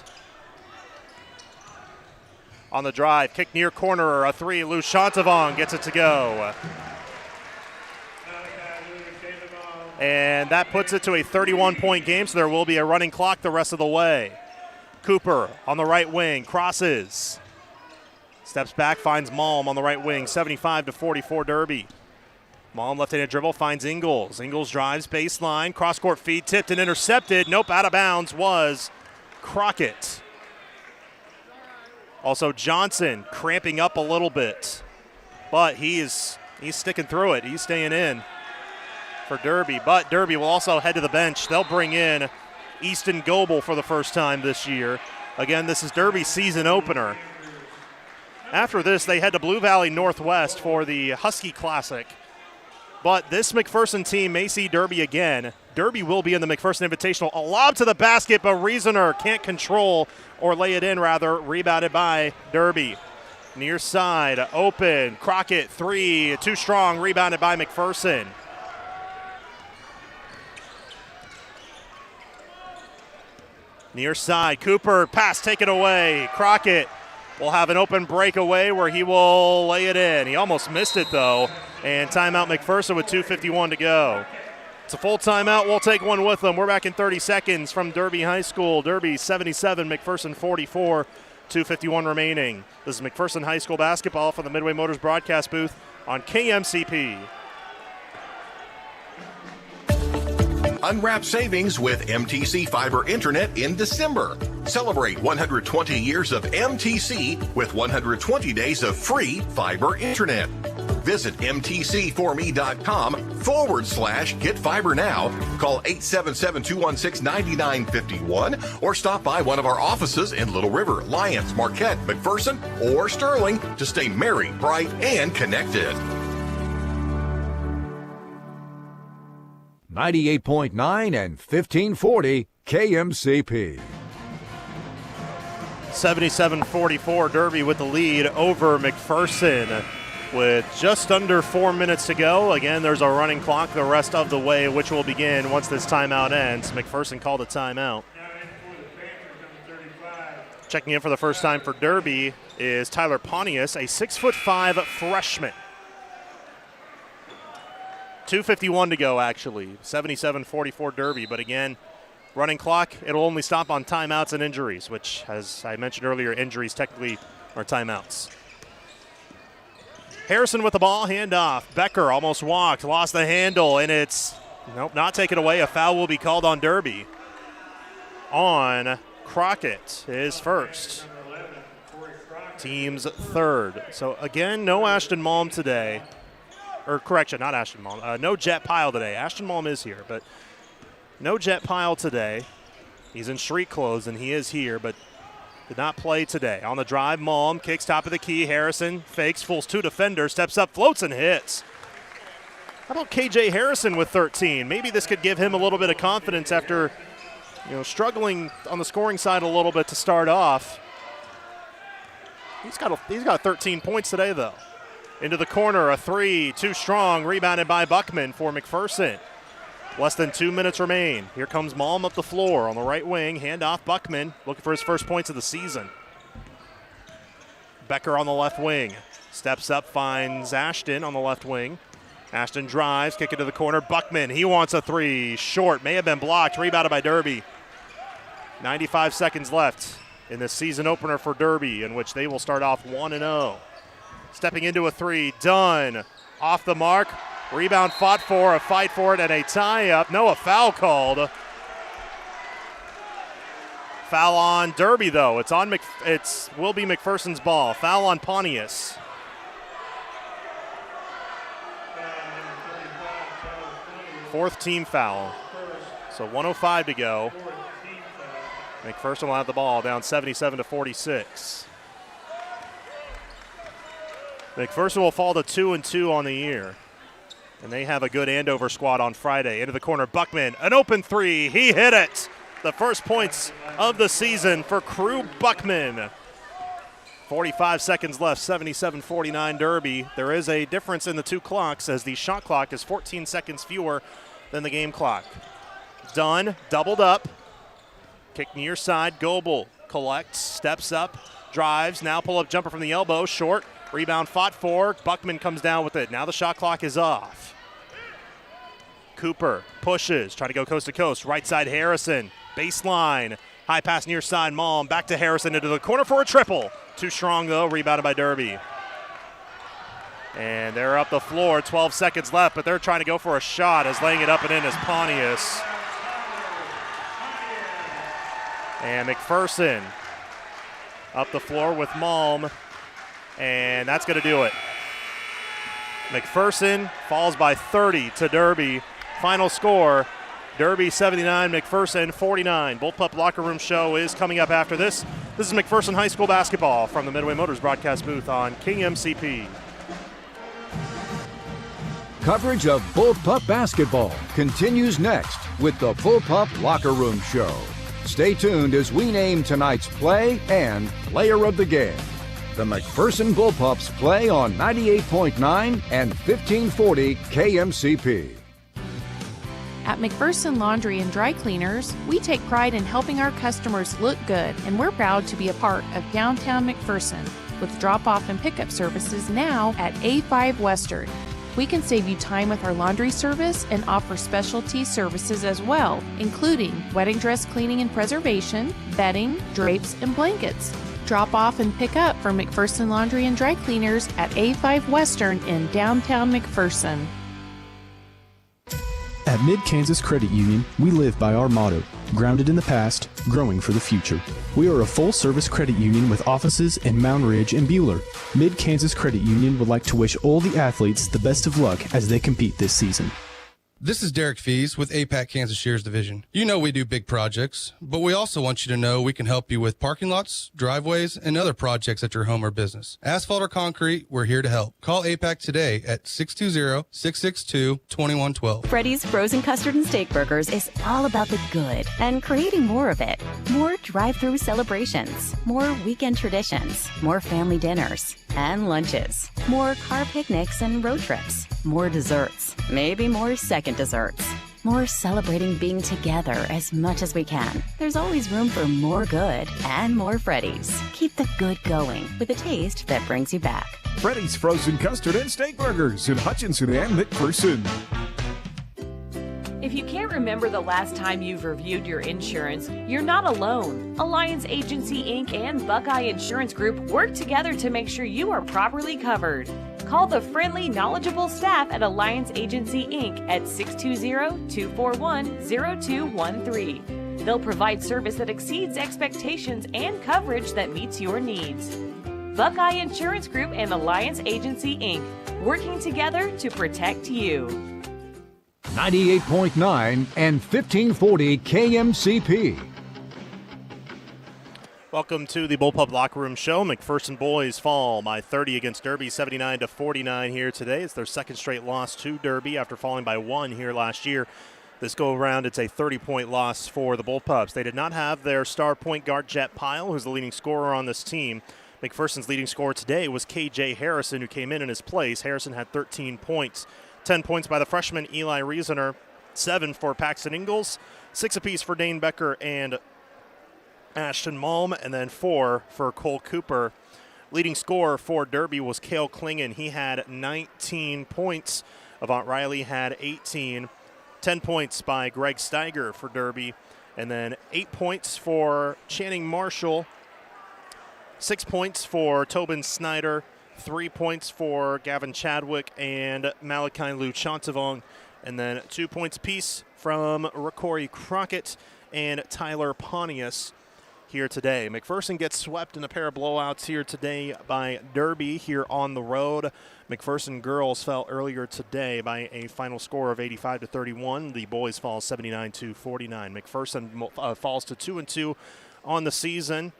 On the drive, kick near corner, a three. Luchantavong gets it to go. And that puts it to a 31-point game, so there will be a running clock the rest of the way. Cooper on the right wing, crosses. Steps back, finds Malm on the right wing, 75-44 Derby. Malm left-handed dribble, finds Ingles. Ingles drives, baseline, cross-court feed, tipped and intercepted. Nope, out of bounds was Crockett. Also Johnson cramping up a little bit, but he's sticking through it. He's staying in for Derby, but Derby will also head to the bench. They'll bring in Easton Goebel for the first time this year. Again, this is Derby's season opener. After this, they head to Blue Valley Northwest for the Husky Classic. But this McPherson team may see Derby again. Derby will be in the McPherson Invitational. A lob to the basket, but Riesener can't control, or lay it in rather, rebounded by Derby. Near side, open, Crockett, three, too strong, rebounded by McPherson. Near side, Cooper, pass taken away. Crockett will have an open breakaway where he will lay it in. He almost missed it though, and timeout McPherson with 2:51 to go. It's a full timeout. We'll take one with them. We're back in 30 seconds from Derby High School. Derby 77, McPherson 44, 2:51 remaining. This is McPherson High School basketball from the Midway Motors broadcast booth on KMCP. Unwrap savings with MTC Fiber Internet in December. Celebrate 120 years of MTC with 120 days of free fiber internet. Visit mtcforme.com/get fiber now. Call 877-216-9951 or stop by one of our offices in Little River, Lyons, Marquette, McPherson, or Sterling to stay merry, bright, and connected. 98.9 and 1540 KMCP. 77-44 Derby with the lead over McPherson with just under 4 minutes to go. Again, there's a running clock the rest of the way, which will begin once this timeout ends. McPherson called a timeout. Checking in for the first time for Derby is Tyler Pontius, a 6'5" freshman. 2:51 to go, actually. 77-44 Derby, but again, running clock, it'll only stop on timeouts and injuries, which, as I mentioned earlier, injuries technically are timeouts. Harrison with the ball, handoff. Becker almost walked, lost the handle, and it's, nope, not taken away. A foul will be called on Derby. On Crockett, his first. Team's third. So again, no Ashton Malm today. Or correction, not Ashton Malm. No Jet Pyle today. Ashton Malm is here, but no Jet Pyle today. He's in street clothes, and he is here, but did not play today. On the drive, Malm kicks top of the key. Harrison fakes, fools two defenders, steps up, floats, and hits. How about KJ Harrison with 13? Maybe this could give him a little bit of confidence after, struggling on the scoring side a little bit to start off. He's got 13 points today, though. Into the corner, a three, too strong, rebounded by Buckman for McPherson. Less than 2 minutes remain. Here comes Malm up the floor on the right wing, handoff Buckman, looking for his first points of the season. Becker on the left wing, steps up, finds Ashton on the left wing. Ashton drives, kick it to the corner, Buckman, he wants a three, short, may have been blocked, rebounded by Derby. 95 seconds left in this season opener for Derby, in which they will start off 1-0. Stepping into a three, Dunn off the mark. Rebound fought for, a fight for it, and a tie-up. No, a foul called. Foul on Derby, though. It will be McPherson's ball. Foul on Pontius. Fourth team foul. So 1:05 to go. McPherson will have the ball, down 77-46. McPherson will fall to 2-2 on the year. And they have a good Andover squad on Friday. Into the corner, Buckman, an open three. He hit it. the first points of the season for Crew Buckman. 45 seconds left, 77-49 Derby. There is a difference in the two clocks as the shot clock is 14 seconds fewer than the game clock. Dunn doubled up. Kick near side. Goebel collects, steps up, drives. Now pull-up jumper from the elbow. Short. Rebound fought for. Buckman comes down with it. Now the shot clock is off. Cooper pushes. Try to go coast to coast. Right side Harrison. Baseline. High pass near side. Malm back to Harrison into the corner for a triple. Too strong, though. Rebounded by Derby. And they're up the floor. 12 seconds left, but they're trying to go for a shot as laying it up and in is Pontius. And McPherson up the floor with Malm. And that's going to do it. McPherson falls by 30 to Derby. Final score, Derby 79, McPherson 49. Bullpup Locker Room Show is coming up after this. This is McPherson High School basketball from the Midway Motors broadcast booth on KMCP. Coverage of Bullpup basketball continues next with the Bullpup Locker Room Show. Stay tuned as we name tonight's play and player of the game. The McPherson Bullpups play on 98.9 and 1540 KMCP. At McPherson Laundry and Dry Cleaners, we take pride in helping our customers look good, and we're proud to be a part of downtown McPherson with drop-off and pickup services now at A5 Western. We can save you time with our laundry service and offer specialty services as well, including wedding dress cleaning and preservation, bedding, drapes, and blankets. Drop off and pick up from McPherson Laundry and Dry Cleaners at A5 Western in downtown McPherson. At Mid-Kansas Credit Union, we live by our motto, grounded in the past, growing for the future. We are a full-service credit union with offices in Mound Ridge and Buhler. Mid-Kansas Credit Union would like to wish all the athletes the best of luck as they compete this season. This is Derek Fees with APAC Kansas Shares Division. You know we do big projects, but we also want you to know we can help you with parking lots, driveways, and other projects at your home or business. Asphalt or concrete, we're here to help. Call APAC today at 620-662-2112. Freddy's Frozen Custard and Steak Burgers is all about the good and creating more of it. More drive-through celebrations, more weekend traditions, more family dinners and lunches, more car picnics and road trips, more desserts, maybe more second desserts, more celebrating being together as much as we can. There's always room for more good and more Freddy's. Keep the good going with a taste that brings you back. Freddy's Frozen Custard and Steak Burgers in Hutchinson and McPherson. If you can't remember the last time you've reviewed your insurance, you're not alone. Alliance Agency Inc. and Buckeye Insurance Group work together to make sure you are properly covered. Call the friendly, knowledgeable staff at Alliance Agency Inc. at 620-241-0213. They'll provide service that exceeds expectations and coverage that meets your needs. Buckeye Insurance Group and Alliance Agency Inc. working together to protect you. 98.9 and 1540 KMCP. Welcome to the Bullpup Locker Room Show. McPherson boys fall by 30 against Derby, 79-49 here today. It's their second straight loss to Derby after falling by 1 here last year. This go-around, it's a 30-point loss for the Bullpups. They did not have their star point guard, Jet Pyle, who's the leading scorer on this team. McPherson's leading scorer today was K.J. Harrison, who came in his place. Harrison had 13 points. 10 points by the freshman Eli Riesener, 7 for Paxton Ingalls, 6 apiece for Dane Becker and Ashton Malm, and then 4 for Cole Cooper. Leading scorer for Derby was Cale Klingon. He had 19 points. Avant Riley had 18. 10 points by Greg Steiger for Derby, and then 8 points for Channing Marshall, 6 points for Tobin Snyder, 3 points for Gavin Chadwick and Malachi Luchantavong, and then 2 points apiece from Ricori Crockett and Tyler Pontius here today. McPherson gets swept in a pair of blowouts here today by Derby here on the road. McPherson girls fell earlier today by a final score of 85-31. The boys fall 79-49. McPherson falls to 2-2 on the season.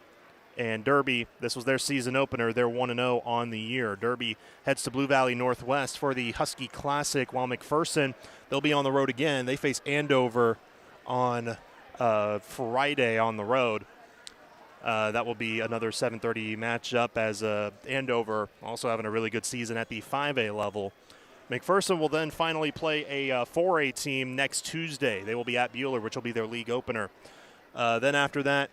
And Derby, this was their season opener. They're 1-0 on the year. Derby heads to Blue Valley Northwest for the Husky Classic, while McPherson, they'll be on the road again. They face Andover on Friday on the road. That will be another 7:30 matchup as Andover also having a really good season at the 5A level. McPherson will then finally play a 4A team next Tuesday. They will be at Buhler, which will be their league opener. Then after that,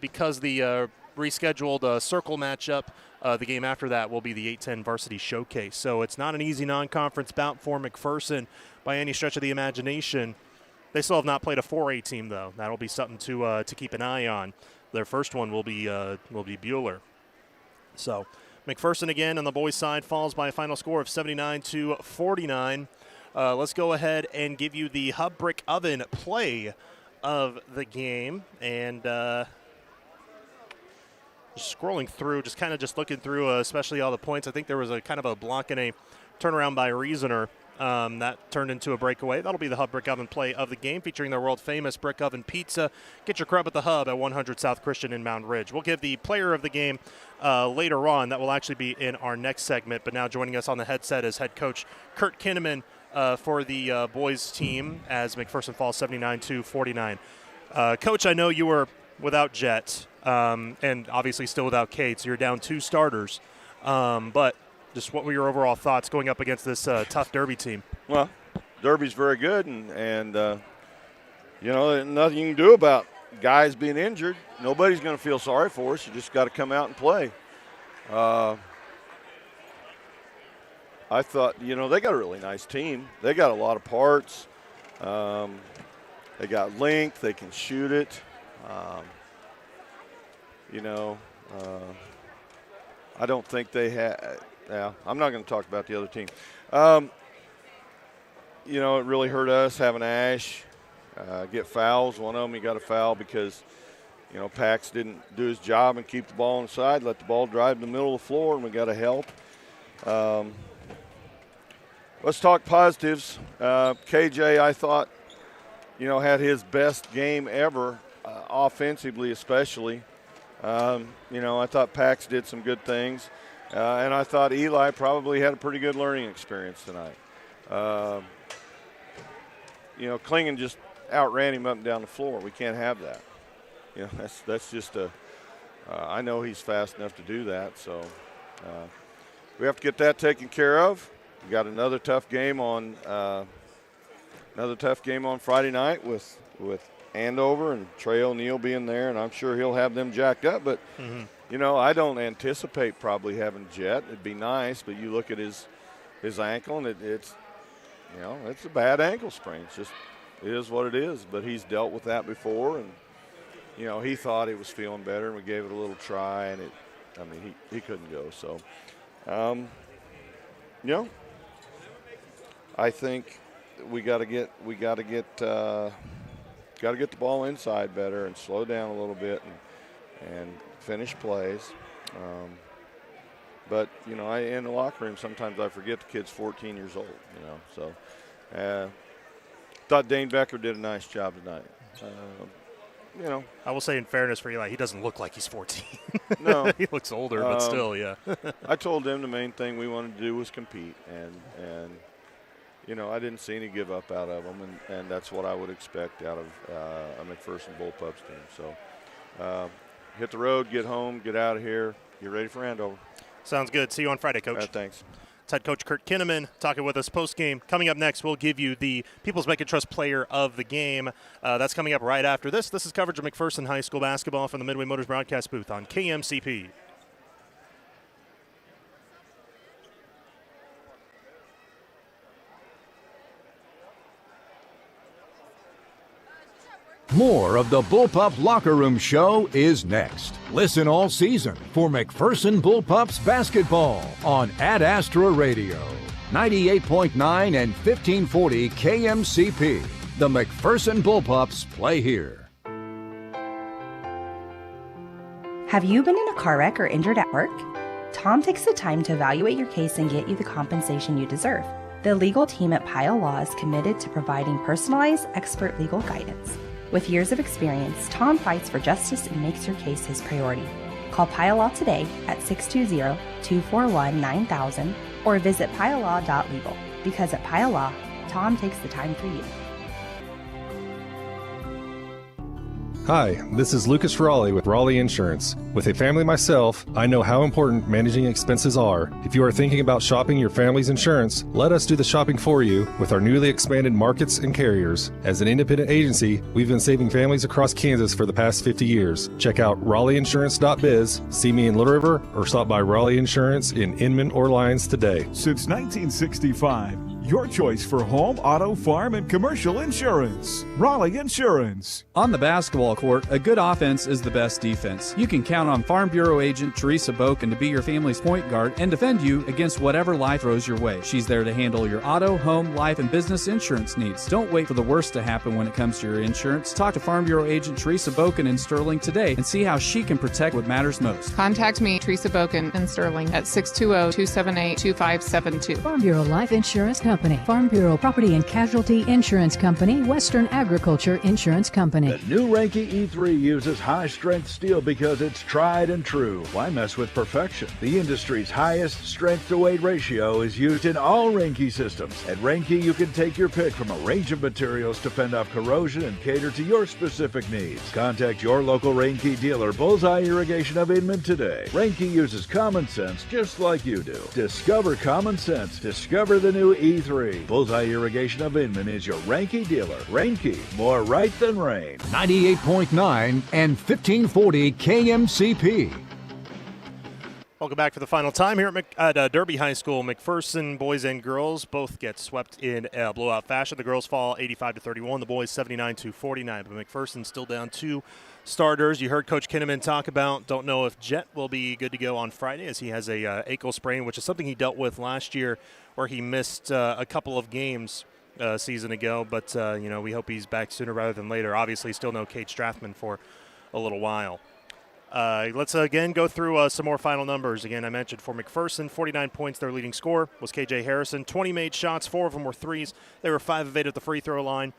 because the rescheduled circle matchup, the game after that will be the 8-10 Varsity Showcase. So it's not an easy non-conference bout for McPherson by any stretch of the imagination. They still have not played a 4A team, though. That'll be something to keep an eye on. Their first one will be Buhler. So McPherson again on the boys' side falls by a final score of 79-49. Let's go ahead and give you the Hub Brick Oven play of the game. And just scrolling through, just looking through, especially all the points. I think there was a kind of a block and a turnaround by Reasoner. That turned into a breakaway. That'll be the Hub Brick Oven play of the game, featuring their world-famous Brick Oven Pizza. Get your crub at the Hub at 100 South Christian in Mound Ridge. We'll give the player of the game later on. That will actually be in our next segment. But now joining us on the headset is head coach Kurt Kinneman for the boys team as McPherson falls 79-49. Coach, I know you were without Jet and obviously still without Kate, so you're down 2 starters. But just what were your overall thoughts going up against this tough Derby team? Well, Derby's very good, and there's nothing you can do about guys being injured. Nobody's going to feel sorry for us. You just got to come out and play. I thought, they got a really nice team. They got a lot of parts. They got length. They can shoot it. I don't think they had. Yeah, I'm not going to talk about the other team. It really hurt us having Ash get fouls. One of them, he got a foul because, Pax didn't do his job and keep the ball inside, let the ball drive in the middle of the floor, and we got to help. Let's talk positives. KJ, I thought, had his best game ever, offensively especially. I thought Pax did some good things. And I thought Eli probably had a pretty good learning experience tonight. Klingon just outran him up and down the floor. We can't have that. That's just I know he's fast enough to do that. So we have to get that taken care of. We got another tough game on Friday night with Andover and Trey O'Neill being there, and I'm sure he'll have them jacked up. But I don't anticipate probably having Jet. It'd be nice, but you look at his ankle, and it's a bad ankle sprain. It is what it is. But he's dealt with that before, and he thought he was feeling better, and we gave it a little try, and he couldn't go. So, I think we got to get the ball inside better and slow down a little bit and finish plays. But, in the locker room, sometimes I forget the kid's 14 years old, So thought Dane Becker did a nice job tonight. I will say in fairness for Eli, he doesn't look like he's 14. No. He looks older, but still, yeah. I told them the main thing we wanted to do was compete. And I didn't see any give up out of them, and that's what I would expect out of a McPherson Bullpups team. So hit the road, get home, get out of here, get ready for Andover. Sounds good. See you on Friday, Coach. Thanks. It's head coach Kurt Kinneman talking with us post-game. Coming up next, we'll give you the People's Bank and Trust player of the game. That's coming up right after this. This is coverage of McPherson High School basketball from the Midway Motors broadcast booth on KMCP. More of the Bullpup Locker Room Show is next. Listen all season for McPherson Bullpups basketball on Ad Astra Radio. 98.9 and 1540 KMCP. The McPherson Bullpups play here. Have you been in a car wreck or injured at work? Tom takes the time to evaluate your case and get you the compensation you deserve. The legal team at Pyle Law is committed to providing personalized, expert legal guidance. With years of experience, Tom fights for justice and makes your case his priority. Call Pyle Law today at 620-241-9000 or visit pylelaw.legal, because at Pyle Law, Tom takes the time for you. Hi, this is Lucas Raleigh with Raleigh Insurance. With a family myself, I know how important managing expenses are. If you are thinking about shopping your family's insurance, let us do the shopping for you with our newly expanded markets and carriers. As an independent agency, we've been saving families across Kansas for the past 50 years. Check out RaleighInsurance.biz, see me in Little River, or stop by Raleigh Insurance in Inman or Lyons today. Since 1965, your choice for home, auto, farm, and commercial insurance. Raleigh Insurance. On the basketball court, a good offense is the best defense. You can count on Farm Bureau agent Teresa Boken to be your family's point guard and defend you against whatever life throws your way. She's there to handle your auto, home, life, and business insurance needs. Don't wait for the worst to happen when it comes to your insurance. Talk to Farm Bureau agent Teresa Boken in Sterling today and see how she can protect what matters most. Contact me, Teresa Boken in Sterling, at 620-278-2572. Farm Bureau Life Insurance Company. Farm Bureau Property and Casualty Insurance Company. Western Agriculture Insurance Company. The new Reinke E3 uses high-strength steel because it's tried and true. Why mess with perfection? The industry's highest strength-to-weight ratio is used in all Reinke systems. At Reinke, you can take your pick from a range of materials to fend off corrosion and cater to your specific needs. Contact your local Reinke dealer, Bullseye Irrigation of Inman, today. Reinke uses common sense just like you do. Discover common sense. Discover the new E3. Bullseye Irrigation of Inman is your Reinke dealer. Reinke, more right than rain. 98.9 and 1540 KMCP. Welcome back for the final time here at Derby High School. McPherson boys and girls both get swept in blowout fashion. The girls fall 85-31. The boys 79-49. But McPherson still down 2 starters. You heard Coach Kinnaman talk about. Don't know if Jet will be good to go on Friday, as he has a ankle sprain, which is something he dealt with last year, where he missed a couple of games a season ago. But we hope he's back sooner rather than later. Obviously, still no Kate Strathman for a little while. Let's again go through some more final numbers. Again, I mentioned for McPherson, 49 points. Their leading scorer was KJ Harrison. 20 made shots, 4 of them were threes. They were 5 of 8 at the free throw line.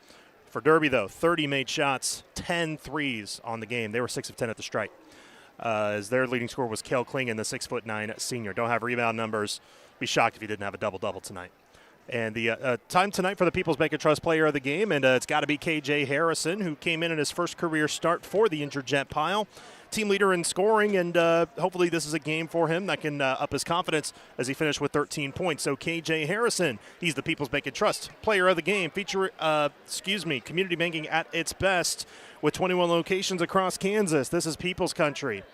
For Derby, though, 30 made shots, 10 threes on the game. They were 6 of 10 at the strike. As their leading scorer was Kale Klingen, the 6'9" senior. Don't have rebound numbers. Be shocked if he didn't have a double-double tonight. And the time tonight for the People's Bank and Trust player of the game, and it's got to be KJ Harrison, who came in his first career start for the injured Jet Pyle. Team leader in scoring, and hopefully this is a game for him that can up his confidence as he finished with 13 points. So KJ Harrison, he's the People's Bank and Trust player of the game. Community banking at its best with 21 locations across Kansas. This is People's Country.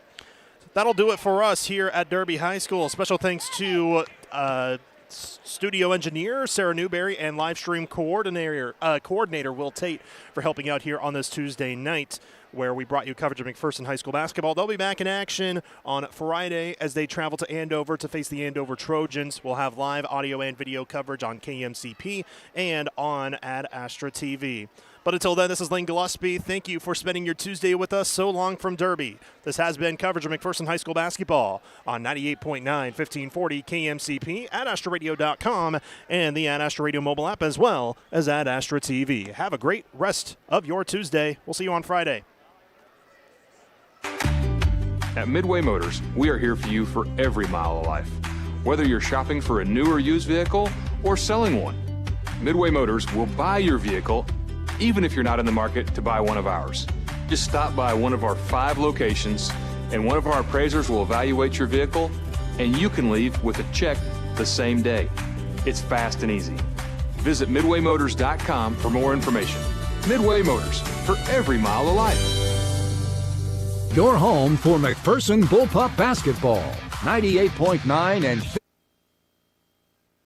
That'll do it for us here at Derby High School. Special thanks to studio engineer Sarah Newberry and live stream coordinator Will Tate for helping out here on this Tuesday night, where we brought you coverage of McPherson High School basketball. They'll be back in action on Friday as they travel to Andover to face the Andover Trojans. We'll have live audio and video coverage on KMCP and on Ad Astra TV. But until then, this is Lane Gillespie. Thank you for spending your Tuesday with us. So long from Derby. This has been coverage of McPherson High School basketball on 98.9, 1540 KMCP, AdAstraRadio.com, and the Ad Astra Radio mobile app, as well as Ad Astra TV. Have a great rest of your Tuesday. We'll see you on Friday. At Midway Motors, we are here for you for every mile of life. Whether you're shopping for a new or used vehicle or selling one, Midway Motors will buy your vehicle even if you're not in the market to buy one of ours. Just stop by one of our 5 locations and one of our appraisers will evaluate your vehicle and you can leave with a check the same day. It's fast and easy. Visit MidwayMotors.com for more information. Midway Motors, for every mile of life. Your home for McPherson Bullpup basketball, 98.9 and